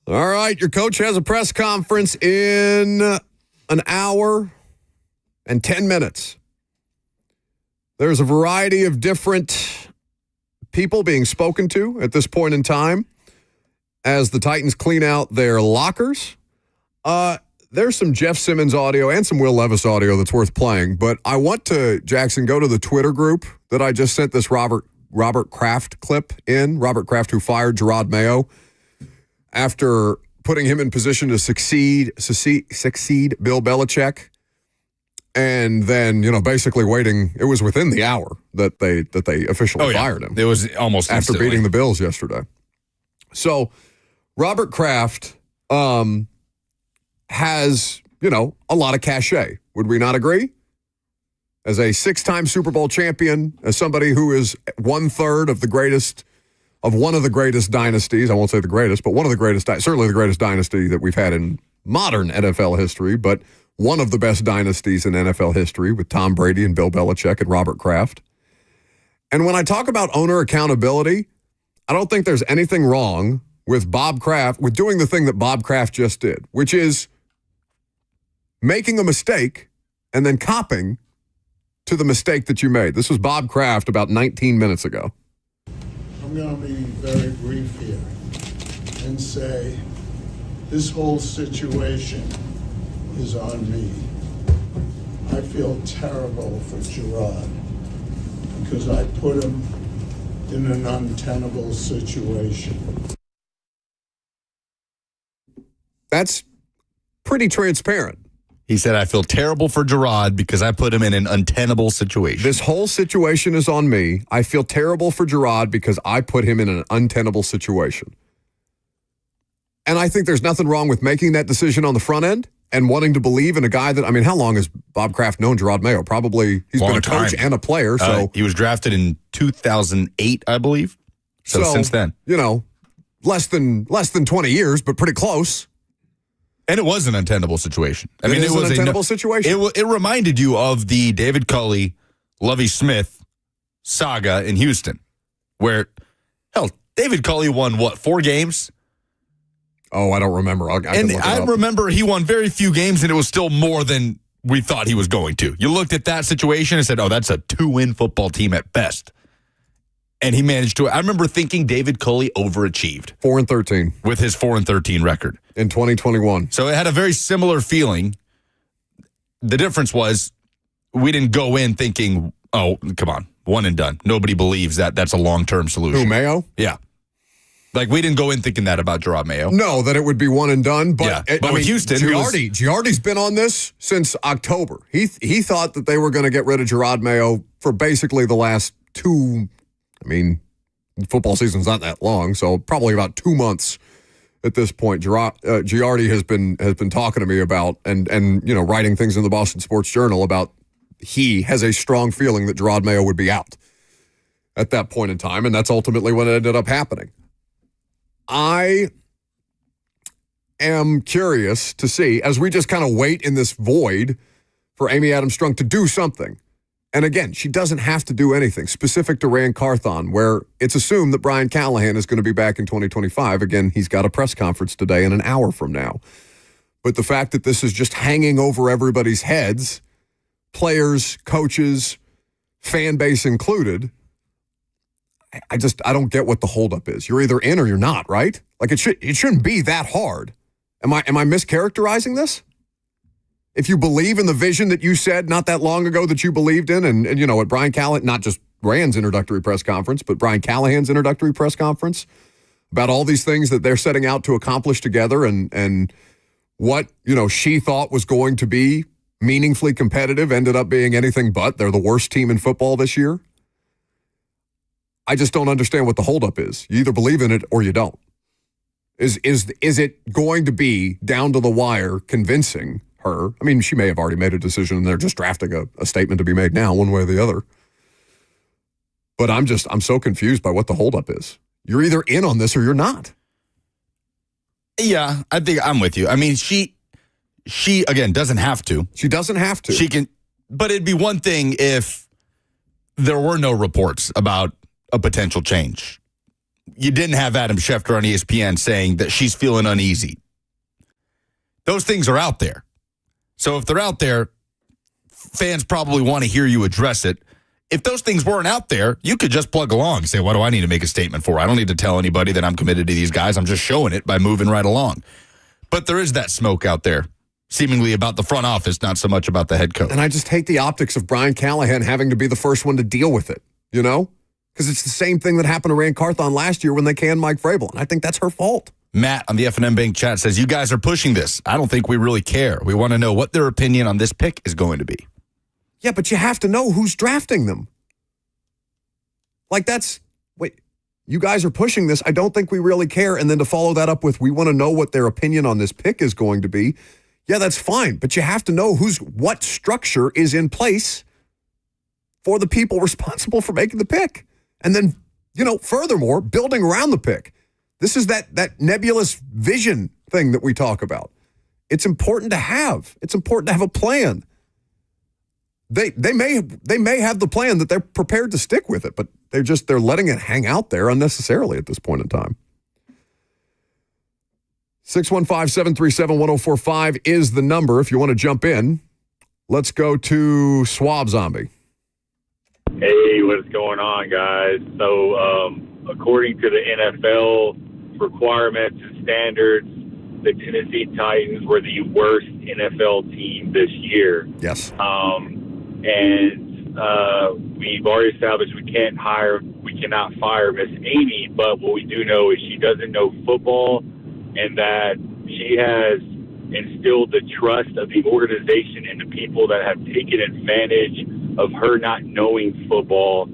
All right, your coach has a press conference in an hour and 10 minutes. There's a variety of different people being spoken to at this point in time as the Titans clean out their lockers. There's some Jeff Simmons audio and some Will Levis audio that's worth playing, but I want to, Jackson, go to the Twitter group that I just sent this Robert Kraft clip in. Robert Kraft, who fired Gerard Mayo after putting him in position to succeed Bill Belichick. And then, basically waiting, it was within the hour that they officially fired him. It was almost after instantly. beating the Bills yesterday. So Robert Kraft has, a lot of cachet. Would we not agree? As a 6-time Super Bowl champion, as somebody who is 1/3 of one of the greatest dynasties, I won't say the greatest, but one of the greatest, certainly the greatest dynasty that we've had in modern NFL history, but one of the best dynasties in NFL history with Tom Brady and Bill Belichick and Robert Kraft. And when I talk about owner accountability, I don't think there's anything wrong with Bob Kraft, with doing the thing that Bob Kraft just did, which is making a mistake and then copping to the mistake that you made. This was Bob Kraft about 19 minutes ago. I'm going to be very brief here and say this whole situation is on me. I feel terrible for Gerard because I put him in an untenable situation. That's pretty transparent. He said, I feel terrible for Gerard because I put him in an untenable situation. This whole situation is on me. I feel terrible for Gerard because I put him in an untenable situation. And I think there's nothing wrong with making that decision on the front end and wanting to believe in a guy that, how long has Bob Kraft known Gerard Mayo? Probably he's been a coach and a player. So he was drafted in 2008, I believe. So since then. Less than 20 years, but pretty close. And it was an untenable situation. It was an untenable situation. It reminded you of the David Culley, Lovie Smith saga in Houston, where, David Culley won, 4 games? Oh, I don't remember. I remember he won very few games, and it was still more than we thought he was going to. You looked at that situation and said, that's a 2-win football team at best. And he managed to. I remember thinking David Culley overachieved. 4-13 with his 4-13 record in 2021. So it had a very similar feeling. The difference was we didn't go in thinking, "Oh, come on, one and done." Nobody believes that that's a long-term solution. Who, Mayo? Yeah. Like we didn't go in thinking that about Gerard Mayo. No, that it would be one and done. But with Houston, Giardi's been on this since October. He thought that they were going to get rid of Gerard Mayo for basically the last 2. Football season's not that long, so probably about 2 months at this point. Giardi has been talking to me about and writing things in the Boston Sports Journal about he has a strong feeling that Gerard Mayo would be out at that point in time, and that's ultimately what ended up happening. I am curious to see, as we just kind of wait in this void for Amy Adams Strunk to do something. And again, she doesn't have to do anything specific to Rand Carthon, where it's assumed that Brian Callahan is going to be back in 2025. Again, he's got a press conference today in an hour from now. But the fact that this is just hanging over everybody's heads, players, coaches, fan base included, I don't get what the holdup is. You're either in or you're not, right? Like it shouldn't be that hard. Am I mischaracterizing this? If you believe in the vision that you said not that long ago that you believed in, and at Brian Callahan, not just Rand's introductory press conference, but Brian Callahan's introductory press conference about all these things that they're setting out to accomplish together and what, she thought was going to be meaningfully competitive ended up being anything but. They're the worst team in football this year. I just don't understand what the holdup is. You either believe in it or you don't. Is it going to be down to the wire convincing her? She may have already made a decision and they're just drafting a statement to be made now, one way or the other. But I'm so confused by what the holdup is. You're either in on this or you're not. Yeah, I think I'm with you. She again doesn't have to. She doesn't have to. She can, but it'd be one thing if there were no reports about a potential change. you didn't have Adam Schefter on ESPN saying that she's feeling uneasy. Those things are out there. So if they're out there, fans probably want to hear you address it. If those things weren't out there, you could just plug along and say, what do I need to make a statement for? I don't need to tell anybody that I'm committed to these guys. I'm just showing it by moving right along. But there is that smoke out there, seemingly about the front office, not so much about the head coach. And I just hate the optics of Brian Callahan having to be the first one to deal with it, you know? Because it's the same thing that happened to Rand Carthon last year when they canned Mike Vrabel. And I think that's her fault. Matt on the F&M Bank chat says, you guys are pushing this. I don't think we really care. We want to know what their opinion on this pick is going to be. Yeah, but you have to know who's drafting them. Like wait, you guys are pushing this. I don't think we really care. And then to follow that up with, we want to know what their opinion on this pick is going to be. Yeah, that's fine. But you have to know what structure is in place for the people responsible for making the pick. And then, furthermore, building around the pick. This is that nebulous vision thing that we talk about. It's important to have. It's important to have a plan. They may have the plan that they're prepared to stick with it, but they're letting it hang out there unnecessarily at this point in time. 615-737-1045 is the number if you want to jump in. Let's go to Swab Zombie. Hey, what's going on, guys? So, according to the NFL requirements and standards, the Tennessee Titans were the worst NFL team this year. Yes. And we've already established we cannot fire Miss Amy, but what we do know is she doesn't know football and that she has instilled the trust of the organization and the people that have taken advantage of her not knowing football.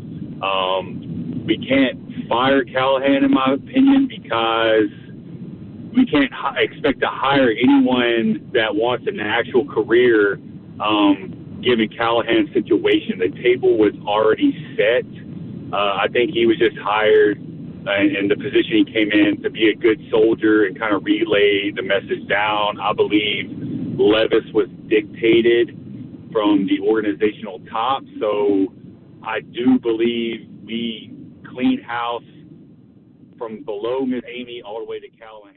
We can't fire Callahan, in my opinion, because we can't expect to hire anyone that wants an actual career, given Callahan's situation. The table was already set. I think he was just hired in the position he came in to be a good soldier and kind of relay the message down. I believe Levis was dictated from the organizational top, so I do believe we clean house from below Miss Amy all the way to Callahan.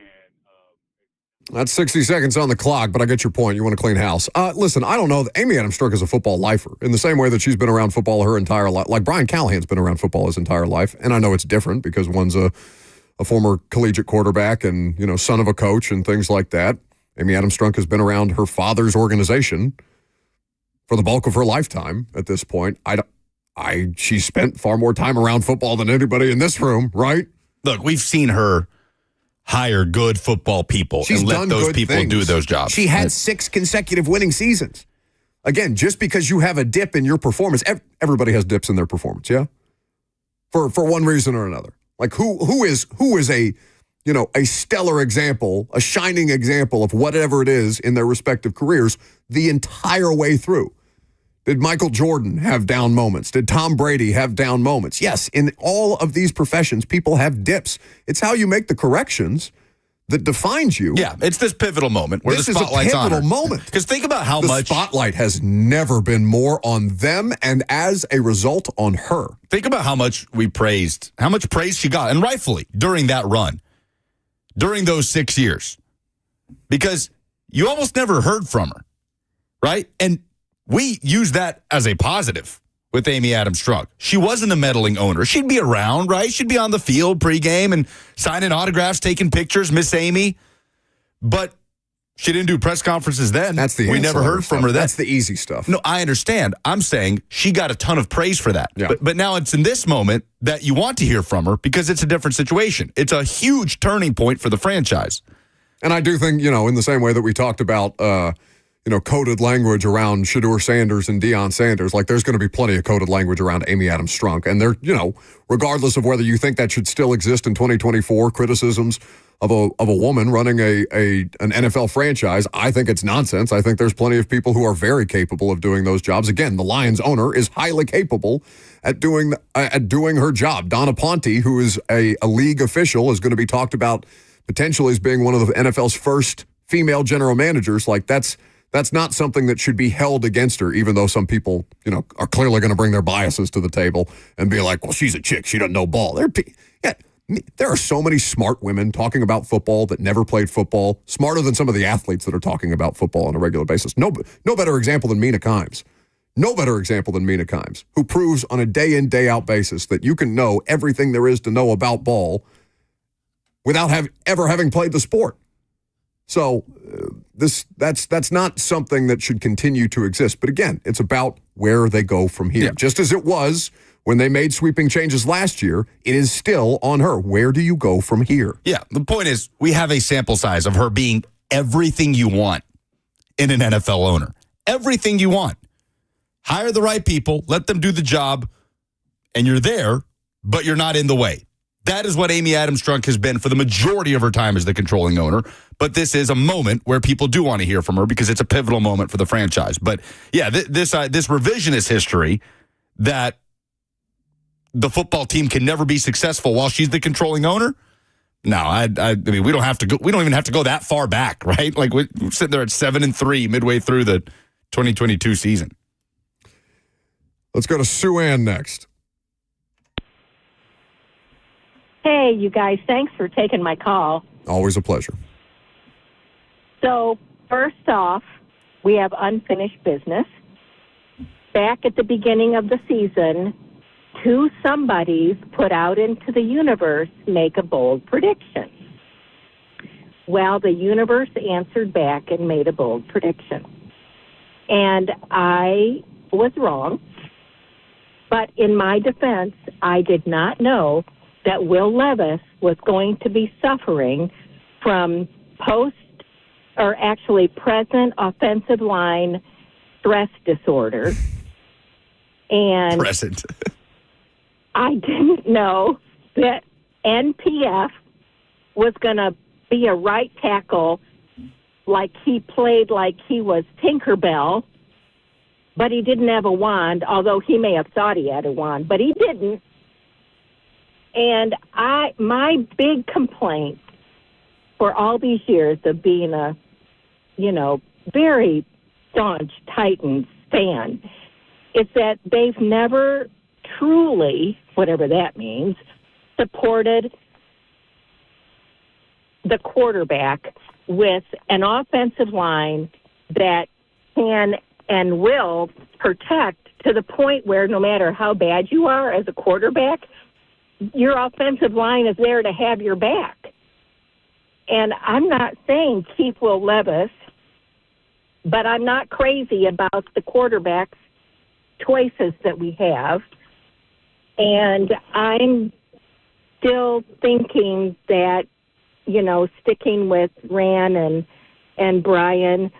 That's 60 seconds on the clock, but I get your point. You want to clean house. Listen, I don't know. Amy Adams Strunk is a football lifer in the same way that she's been around football her entire life. Like Brian Callahan's been around football his entire life. And I know it's different because one's a former collegiate quarterback and, son of a coach and things like that. Amy Adams Strunk has been around her father's organization for the bulk of her lifetime at this point. She spent far more time around football than anybody in this room, right? Look, we've seen her hire good football people and let those people do those jobs. She had 6 consecutive winning seasons. Again, just because you have a dip in your performance, everybody has dips in their performance, yeah? For one reason or another. Like who is a stellar example, a shining example of whatever it is in their respective careers the entire way through? Did Michael Jordan have down moments? Did Tom Brady have down moments? Yes, in all of these professions, people have dips. It's how you make the corrections that defines you. Yeah, it's this pivotal moment where the spotlight's on her. This is a pivotal moment. Because think about how much the spotlight has never been more on them and as a result on her. Think about how much praise she got, and rightfully, during that run, during those 6 years. Because you almost never heard from her, right? And we use that as a positive with Amy Adams Strunk. She wasn't a meddling owner. She'd be around, right? She'd be on the field pregame and signing autographs, taking pictures, Miss Amy. But she didn't do press conferences then. We never heard from her then. That's the easy stuff. No, I understand. I'm saying she got a ton of praise for that. Yeah. But now it's in this moment that you want to hear from her because it's a different situation. It's a huge turning point for the franchise. And I do think, in the same way that we talked about coded language around Shedeur Sanders and Deion Sanders. Like, there's going to be plenty of coded language around Amy Adams Strunk. And there, regardless of whether you think that should still exist in 2024, criticisms of a woman running an NFL franchise, I think it's nonsense. I think there's plenty of people who are very capable of doing those jobs. Again, the Lions owner is highly capable at doing her job. Donna Ponte, who is a league official, is going to be talked about potentially as being one of the NFL's first female general managers. Like, that's not something that should be held against her, even though some people, are clearly going to bring their biases to the table and be like, well, she's a chick. She doesn't know ball. There are so many smart women talking about football that never played football, smarter than some of the athletes that are talking about football on a regular basis. No better example than Mina Kimes. No better example than Mina Kimes, who proves on a day-in, day-out basis that you can know everything there is to know about ball without ever having played the sport. So that's not something that should continue to exist. But again, it's about where they go from here. Yeah. Just as it was when they made sweeping changes last year, it is still on her. Where do you go from here? Yeah, the point is we have a sample size of her being everything you want in an NFL owner. Everything you want. Hire the right people, let them do the job, and you're there, but you're not in the way. That is what Amy Adams Strunk has been for the majority of her time as the controlling owner. But this is a moment where people do want to hear from her because it's a pivotal moment for the franchise. But yeah, this revisionist history that the football team can never be successful while she's the controlling owner. No, I mean we don't have to go. We don't even have to go that far back, right? Like we're sitting there at 7-3 midway through the 2022 season. Let's go to Sue Ann next. Hey, you guys, thanks for taking my call. Always a pleasure. So, first off, we have unfinished business. Back at the beginning of the season, two somebodies put out into the universe make a bold prediction. Well, the universe answered back and made a bold prediction. And I was wrong. But in my defense, I did not know that Will Levis was going to be suffering from present offensive line stress disorder. And present. I didn't know that NPF was going to be a right tackle like he played like he was Tinkerbell, but he didn't have a wand, although he may have thought he had a wand, but he didn't. And my big complaint for all these years of being a, very staunch Titans fan is that they've never truly, whatever that means, supported the quarterback with an offensive line that can and will protect to the point where no matter how bad you are as a quarterback, your offensive line is there to have your back. And I'm not saying keep Will Levis, but I'm not crazy about the quarterback choices that we have. And I'm still thinking that, sticking with Ran and Brian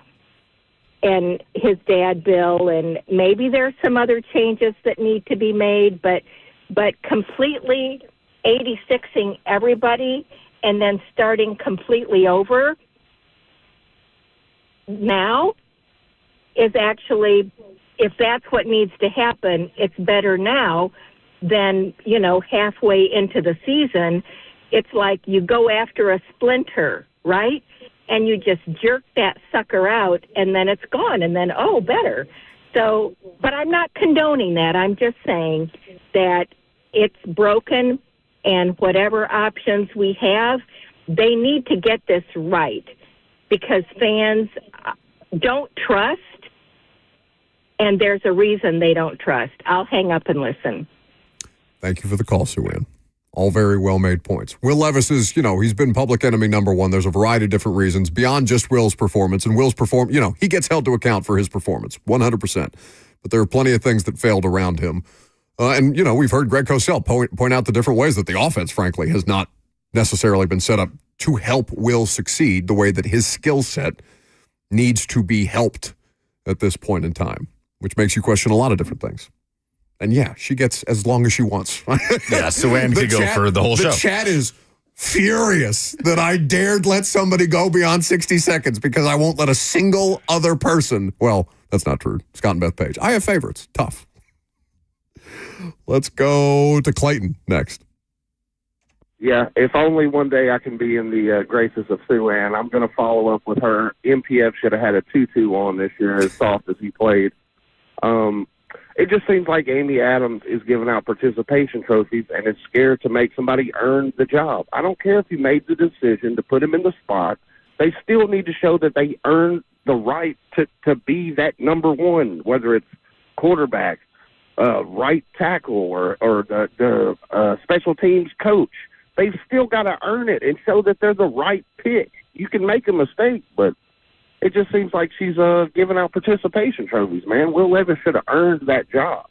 and his dad, Bill, and maybe there's some other changes that need to be made, but completely 86ing everybody and then starting completely over now is actually, if that's what needs to happen, it's better now than, halfway into the season. It's like you go after a splinter, right? And you just jerk that sucker out and then it's gone and then, better. So, but I'm not condoning that. I'm just saying that it's broken and whatever options we have, they need to get this right because fans don't trust and there's a reason they don't trust. I'll hang up and listen. Thank you for the call, Sue Ann. All very well-made points. Will Levis is, he's been public enemy number one. There's a variety of different reasons beyond just Will's performance. And Will's he gets held to account for his performance, 100%. But there are plenty of things that failed around him. And we've heard Greg Cosell point out the different ways that the offense, frankly, has not necessarily been set up to help Will succeed the way that his skill set needs to be helped at this point in time, which makes you question a lot of different things. And yeah, she gets as long as she wants. Yeah, Sue Ann could go for the whole show. The chat is furious that I dared let somebody go beyond 60 seconds because I won't let a single other person. Well, that's not true. Scott and Beth Page. I have favorites. Tough. Let's go to Clayton next. Yeah, if only one day I can be in the graces of Sue Ann. I'm going to follow up with her. MPF should have had a tutu on this year, as soft as he played. it just seems like Amy Adams is giving out participation trophies and is scared to make somebody earn the job. I don't care if you made the decision to put him in the spot. They still need to show that they earned the right to be that number one, whether it's quarterback, right tackle, or the special teams coach. They've still got to earn it and show that they're the right pick. You can make a mistake, but it just seems like she's giving out participation trophies, man. Will Levis should have earned that job.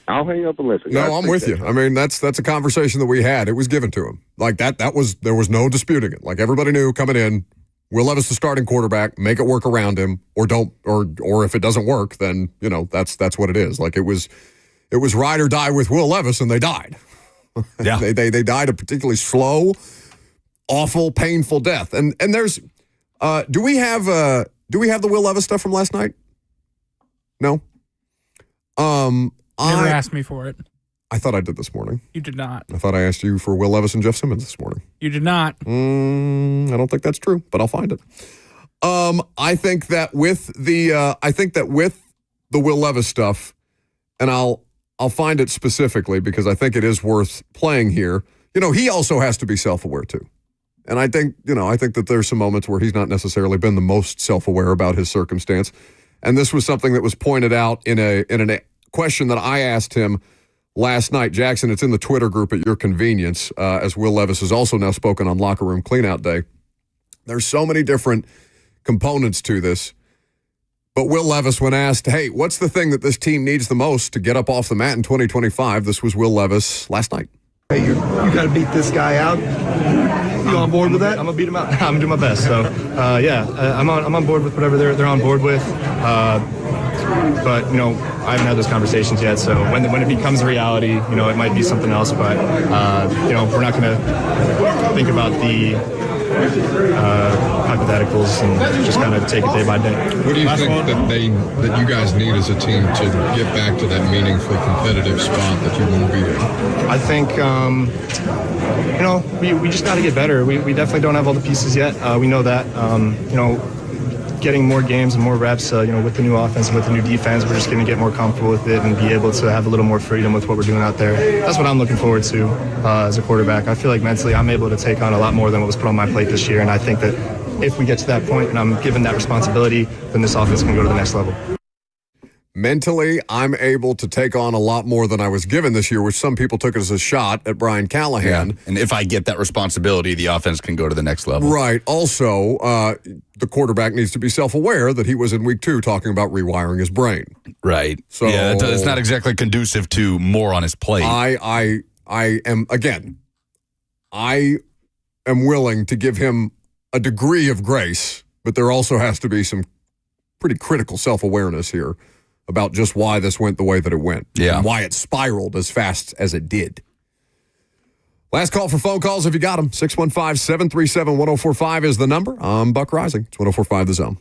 I'll hang up and listen. No, I'm with you. I mean, that's a conversation that we had. It was given to him. Like there was no disputing it. Like everybody knew coming in, Will Levis the starting quarterback, make it work around him, or don't, or if it doesn't work, then, that's what it is. Like it was ride or die with Will Levis, and they died. Yeah. they died a particularly slow, awful, painful death. And there's do we have the Will Levis stuff from last night? No. Never asked me for it. I thought I did this morning. You did not. I thought I asked you for Will Levis and Jeff Simmons this morning. You did not. I don't think that's true, but I'll find it. I think that with the Will Levis stuff, and I'll find it specifically because I think it is worth playing here. He also has to be self-aware too. And I think that there's some moments where he's not necessarily been the most self-aware about his circumstance. And this was something that was pointed out in a question that I asked him last night. Jackson, it's in the Twitter group at your convenience, as Will Levis has also now spoken on Locker Room Cleanout Day. There's so many different components to this. But Will Levis, when asked, hey, what's the thing that this team needs the most to get up off the mat in 2025? This was Will Levis last night. Hey, you got to beat this guy out. You on board with that? I'm gonna beat him out. I'm gonna do my best. So, I'm on board with whatever they're on board with. But I haven't had those conversations yet. So when it becomes a reality, it might be something else. But we're not gonna think about the hypotheticals and just kind of take it day by day. What do you think that you guys need as a team to get back to that meaningful competitive spot that you want to be in? I think we just got to get better. We definitely don't have all the pieces yet. We know that. Getting more games and more reps, with the new offense and with the new defense, we're just going to get more comfortable with it and be able to have a little more freedom with what we're doing out there. That's what I'm looking forward to as a quarterback. I feel like mentally I'm able to take on a lot more than what was put on my plate this year, and I think that if we get to that point and I'm given that responsibility, then this offense can go to the next level. Mentally, I'm able to take on a lot more than I was given this year, which some people took as a shot at Brian Callahan. Yeah. And if I get that responsibility, the offense can go to the next level. Right. Also, the quarterback needs to be self-aware that he was in week 2 talking about rewiring his brain. Right. So yeah, it's not exactly conducive to more on his plate. I am willing to give him a degree of grace, but there also has to be some pretty critical self-awareness here about just why this went the way that it went. Yeah. And why it spiraled as fast as it did. Last call for phone calls if you got them. 615-737-1045 is the number. I'm Buck Rising. It's 1045 The Zone.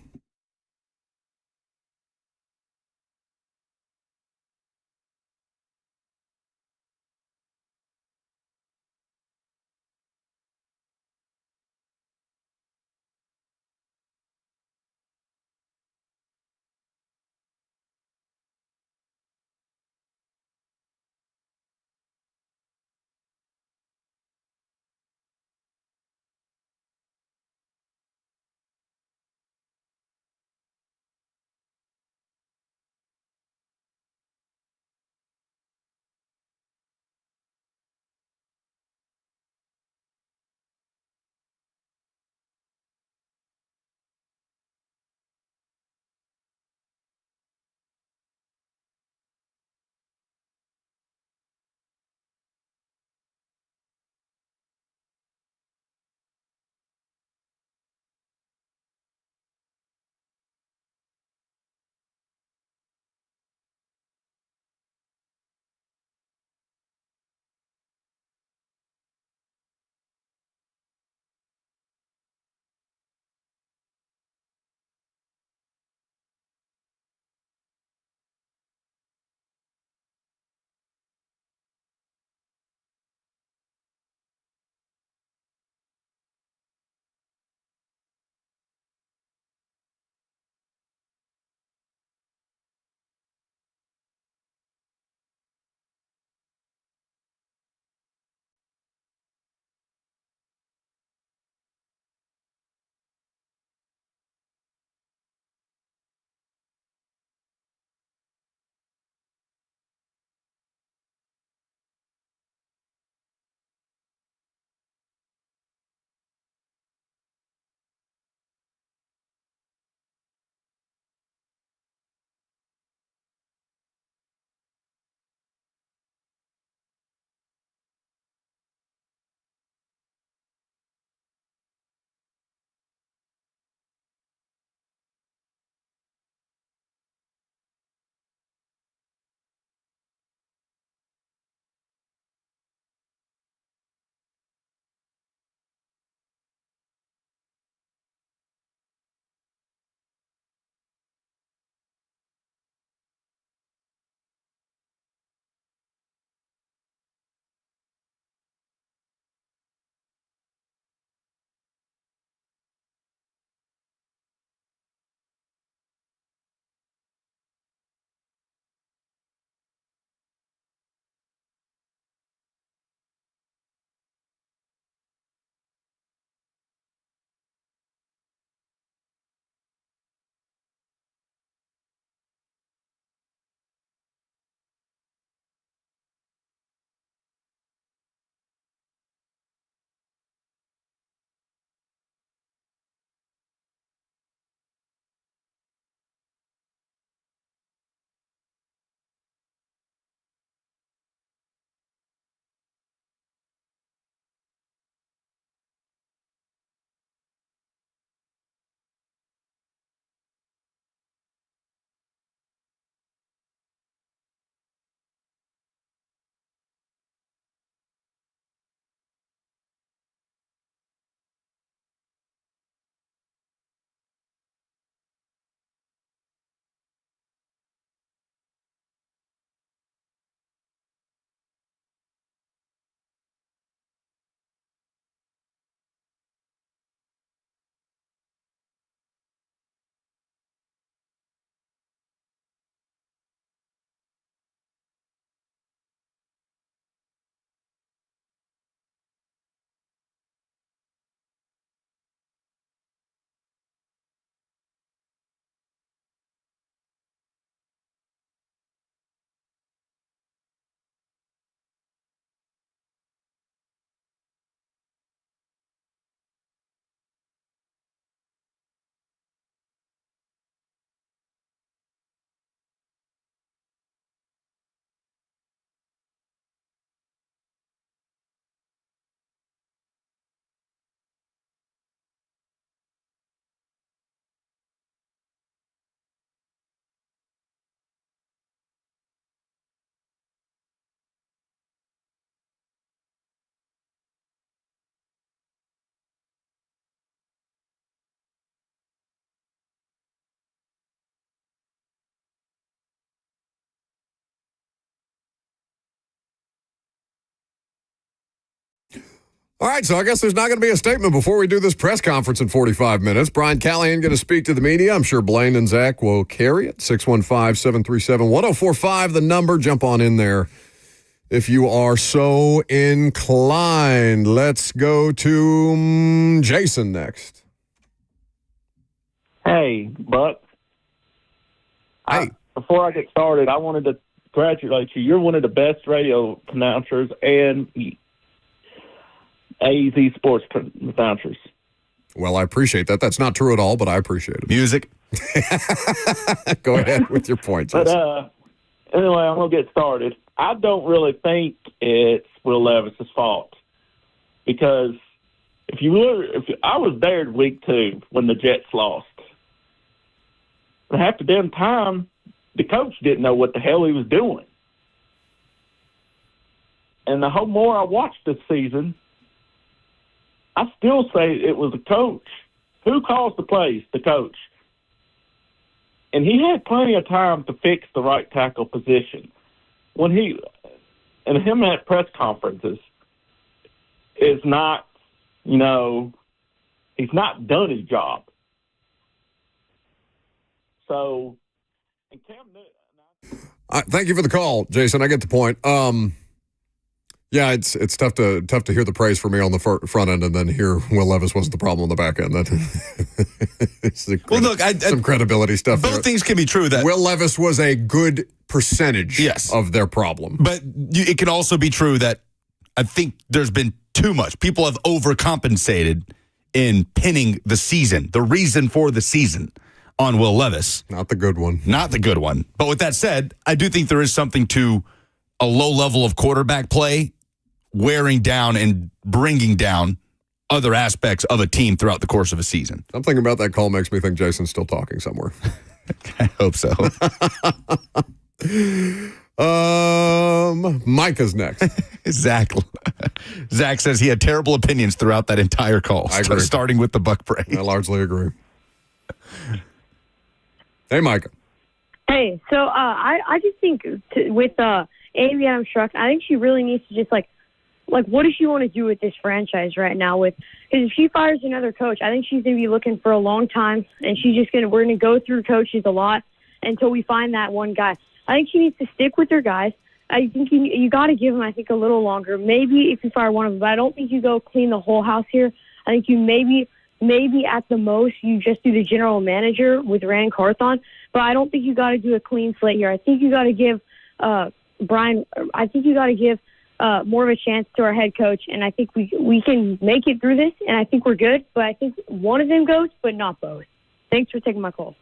All right, so I guess there's not going to be a statement before we do this press conference in 45 minutes. Brian Callahan going to speak to the media. I'm sure Blaine and Zach will carry it. 615-737-1045, the number. Jump on in there if you are so inclined. Let's go to Jason next. Hey, Buck. Hey. Before I get started, I wanted to congratulate you. You're one of the best radio announcers and AEZ sports announcers. Well, I appreciate that. That's not true at all, but I appreciate it. Music. Go ahead with your point, Jason. But anyway, I'm going to get started. I don't really think it's Will Levis's fault because if I was there week 2 when the Jets lost. But half the damn time, the coach didn't know what the hell he was doing. And the more I watched this season, I still say it was the coach. Who calls the plays? The coach. And he had plenty of time to fix the right tackle position. Him at press conferences is not, he's not done his job. So, and Cam Newton. Thank you for the call, Jason. I get the point. Yeah, it's tough to hear the praise for me on the front end and then hear Will Levis wasn't the problem on the back end. Some credibility stuff. Both things can be true. That Will Levis was a good percentage of their problem. But it can also be true that I think there's been too much. People have overcompensated in pinning the season, the reason for the season, on Will Levis. Not the good one. Not the good one. But with that said, I do think there is something to a low level of quarterback play wearing down and bringing down other aspects of a team throughout the course of a season. Something about that call makes me think Jason's still talking somewhere. I hope so. Micah's next. Zach says he had terrible opinions throughout that entire call. I agree. Starting with the Buck praise. I largely agree. Hey, Micah. Hey, so I just think with Amy Adams-Struck, I think she really needs to just like what does she want to do with this franchise right now? Because if she fires another coach, I think she's going to be looking for a long time, and we're going to go through coaches a lot until we find that one guy. I think she needs to stick with her guys. I think you got to give them, I think, a little longer. Maybe if you fire one of them, but I don't think you go clean the whole house here. I think you maybe at the most you just do the general manager with Rand Carthon, but I don't think you got to do a clean slate here. I think you got to give Brian. I think you got to give more of a chance to our head coach, and I think we can make it through this, and I think we're good. But I think one of them goes, but not both. Thanks for taking my call.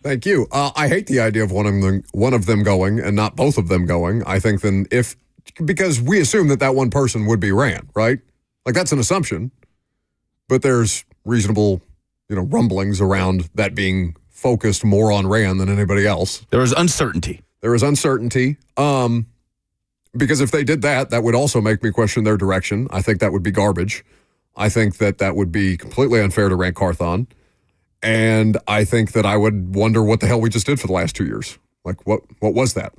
Thank you. I hate the idea of one of them going and not both of them going. I think because we assume that one person would be Rand, right? Like that's an assumption, but there's reasonable, rumblings around that being focused more on Rand than anybody else. There is uncertainty. Because if they did that would also make me question their direction. I think that would be garbage. I think that would be completely unfair to Rand Carthon. And I think that I would wonder what the hell we just did for the last 2 years. Like, what was that?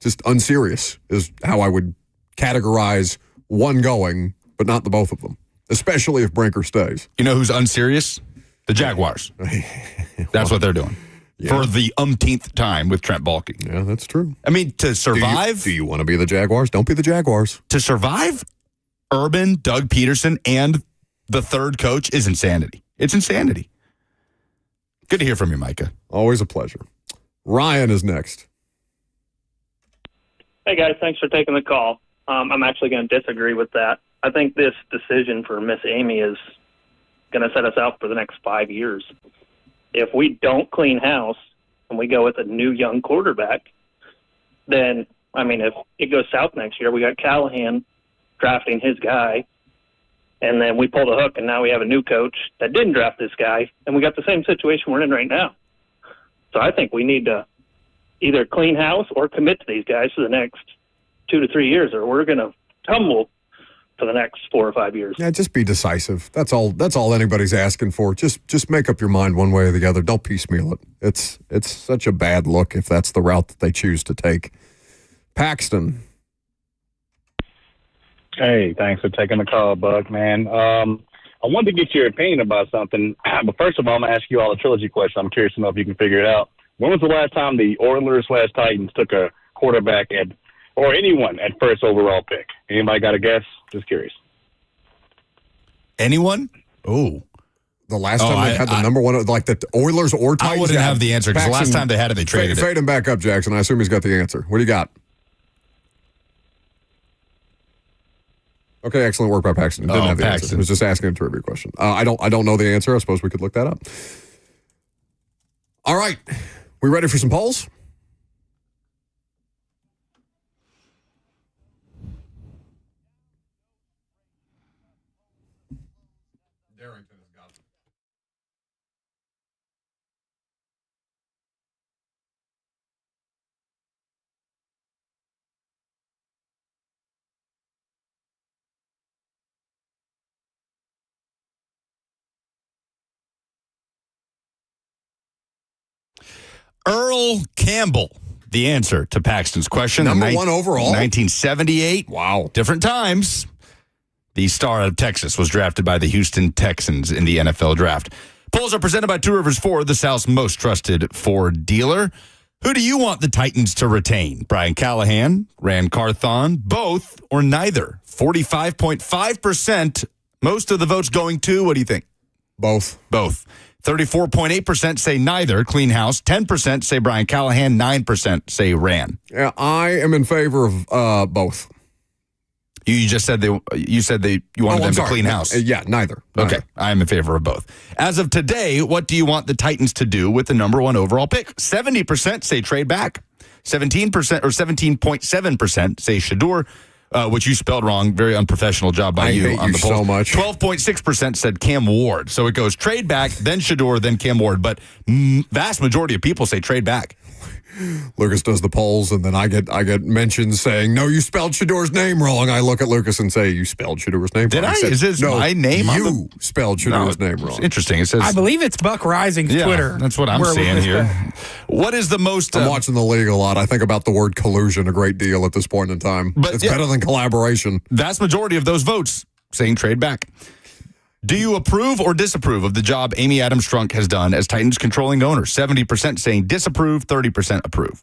Just unserious is how I would categorize one going, but not the both of them, especially if Brinker stays. You know who's unserious? The Jaguars. That's what they're doing. Yeah. For the umpteenth time with Trent Baalke. Yeah, that's true. I mean, to survive... Do you want to be the Jaguars? Don't be the Jaguars. To survive, Urban, Doug Peterson, and the third coach is insanity. It's insanity. Good to hear from you, Micah. Always a pleasure. Ryan is next. Hey, guys. Thanks for taking the call. I'm actually going to disagree with that. I think this decision for Miss Amy is going to set us out for the next 5 years. If we don't clean house and we go with a new young quarterback, then, if it goes south next year, we got Callahan drafting his guy, and then we pull the hook, and now we have a new coach that didn't draft this guy, and we got the same situation we're in right now. So I think we need to either clean house or commit to these guys for the next 2 to 3 years, or we're going to tumble for the next 4 or 5 years. Yeah, just be decisive. That's all anybody's asking for. Just make up your mind one way or the other. Don't piecemeal it. It's such a bad look if that's the route that they choose to take. Paxton. Hey, thanks for taking the call, Buck, man. I wanted to get your opinion about something. But first of all, I'm going to ask you all a trilogy question. I'm curious to know if you can figure it out. When was the last time the Oilers/Titans took a quarterback or anyone at first overall pick? Anybody got a guess? Just curious. Anyone? Oh. The last time they had the number one, like the Oilers or Titans? I wouldn't have the answer because the last time they had it, they traded it. Fade him back up, Jackson. I assume he's got the answer. What do you got? Okay, excellent work by Paxton. Didn't have the answer. I was just asking a trivia question. I don't know the answer. I suppose we could look that up. All right. We ready for some polls? Earl Campbell, the answer to Paxton's question. Number one overall? 1978. Wow. Different times. The star of Texas was drafted by the Houston Texans in the NFL draft. Polls are presented by Two Rivers Ford, the South's most trusted Ford dealer. Who do you want the Titans to retain? Brian Callahan, Rand Carthon, both or neither? 45.5%. Most of the votes going to, what do you think? Both. 34.8% say neither, clean house. 10% say Brian Callahan. 9% say Rand. Yeah, I am in favor of both. You just said you wanted them to clean house. Yeah, neither. Okay, I am in favor of both. As of today, what do you want the Titans to do with the number one overall pick? 70% say trade back. 17% or 17.7% say Shedeur, which you spelled wrong. Very unprofessional job by you on the poll. So much. 12.6% said Cam Ward. So it goes trade back, then Shedeur, then Cam Ward. But vast majority of people say trade back. Lucas does the polls, and then I get mentions saying, "No, you spelled Shedeur's name wrong." I look at Lucas and say, "You spelled Shedeur's name wrong." Did I? Is this my name? You spelled Shedeur's name wrong. It's interesting. It says, I believe it's Buck Rising's Twitter. That's what I'm seeing here. What is the most? I'm watching the league a lot. I think about the word collusion a great deal at this point in time. But it's better than collaboration. Vast majority of those votes saying trade back. Do you approve or disapprove of the job Amy Adams Strunk has done as Titans controlling owner? 70% saying disapprove, 30% approve.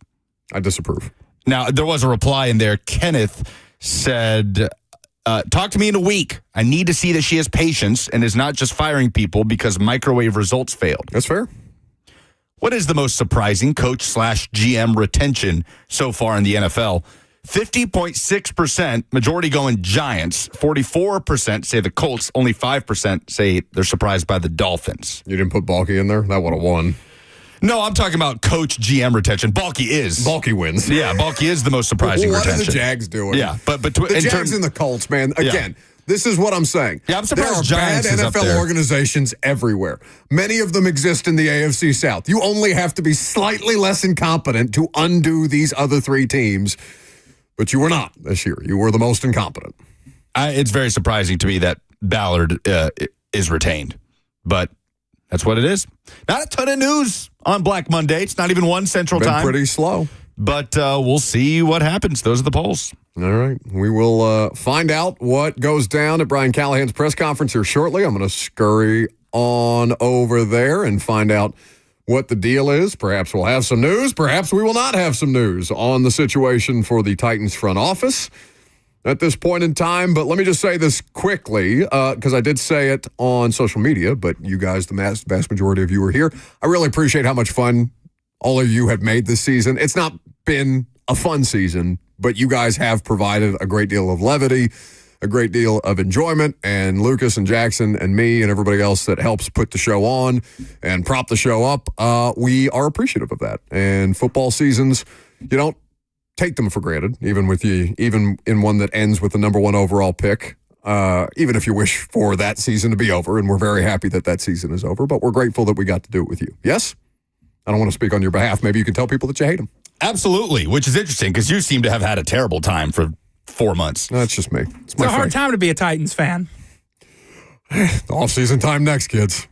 I disapprove. Now, there was a reply in there. Kenneth said, talk to me in a week. I need to see that she has patience and is not just firing people because microwave results failed. That's fair. What is the most surprising coach/GM retention so far in the NFL? 50.6%, majority going Giants. 44% say the Colts. Only 5% say they're surprised by the Dolphins. You didn't put Balky in there? That would have won. No, I'm talking about coach GM retention. Balky is. Balky wins. Yeah, Balky is the most surprising retention. What are the Jags doing? Yeah, but the Jags and the Colts, man. Again, this is what I'm saying. Yeah, I'm surprised there are Giants bad is up NFL there. organizations everywhere. Many of them exist in the AFC South. You only have to be slightly less incompetent to undo these other three teams. But you were not this year. You were the most incompetent. It's very surprising to me that Ballard is retained. But that's what it is. Not a ton of news on Black Monday. It's not even 1 Central Time. Pretty slow. But we'll see what happens. Those are the polls. All right. We will find out what goes down at Brian Callahan's press conference here shortly. I'm going to scurry on over there and find out what the deal is. Perhaps we'll have some news. Perhaps we will not have some news on the situation for the Titans front office at this point in time. But let me just say this quickly, because I did say it on social media, but you guys, the vast majority of you are here. I really appreciate how much fun all of you have made this season. It's not been a fun season, but you guys have provided a great deal of levity, a great deal of enjoyment, and Lucas and Jackson and me and everybody else that helps put the show on and prop the show up, we are appreciative of that. And football seasons, you don't take them for granted, even in one that ends with the number one overall pick, even if you wish for that season to be over, and we're very happy that season is over, but we're grateful that we got to do it with you. Yes? I don't want to speak on your behalf. Maybe you can tell people that you hate them. Absolutely, which is interesting because you seem to have had a terrible time for 4 months. That's just me. It's a hard time to be a Titans fan. Off-season time next, kids.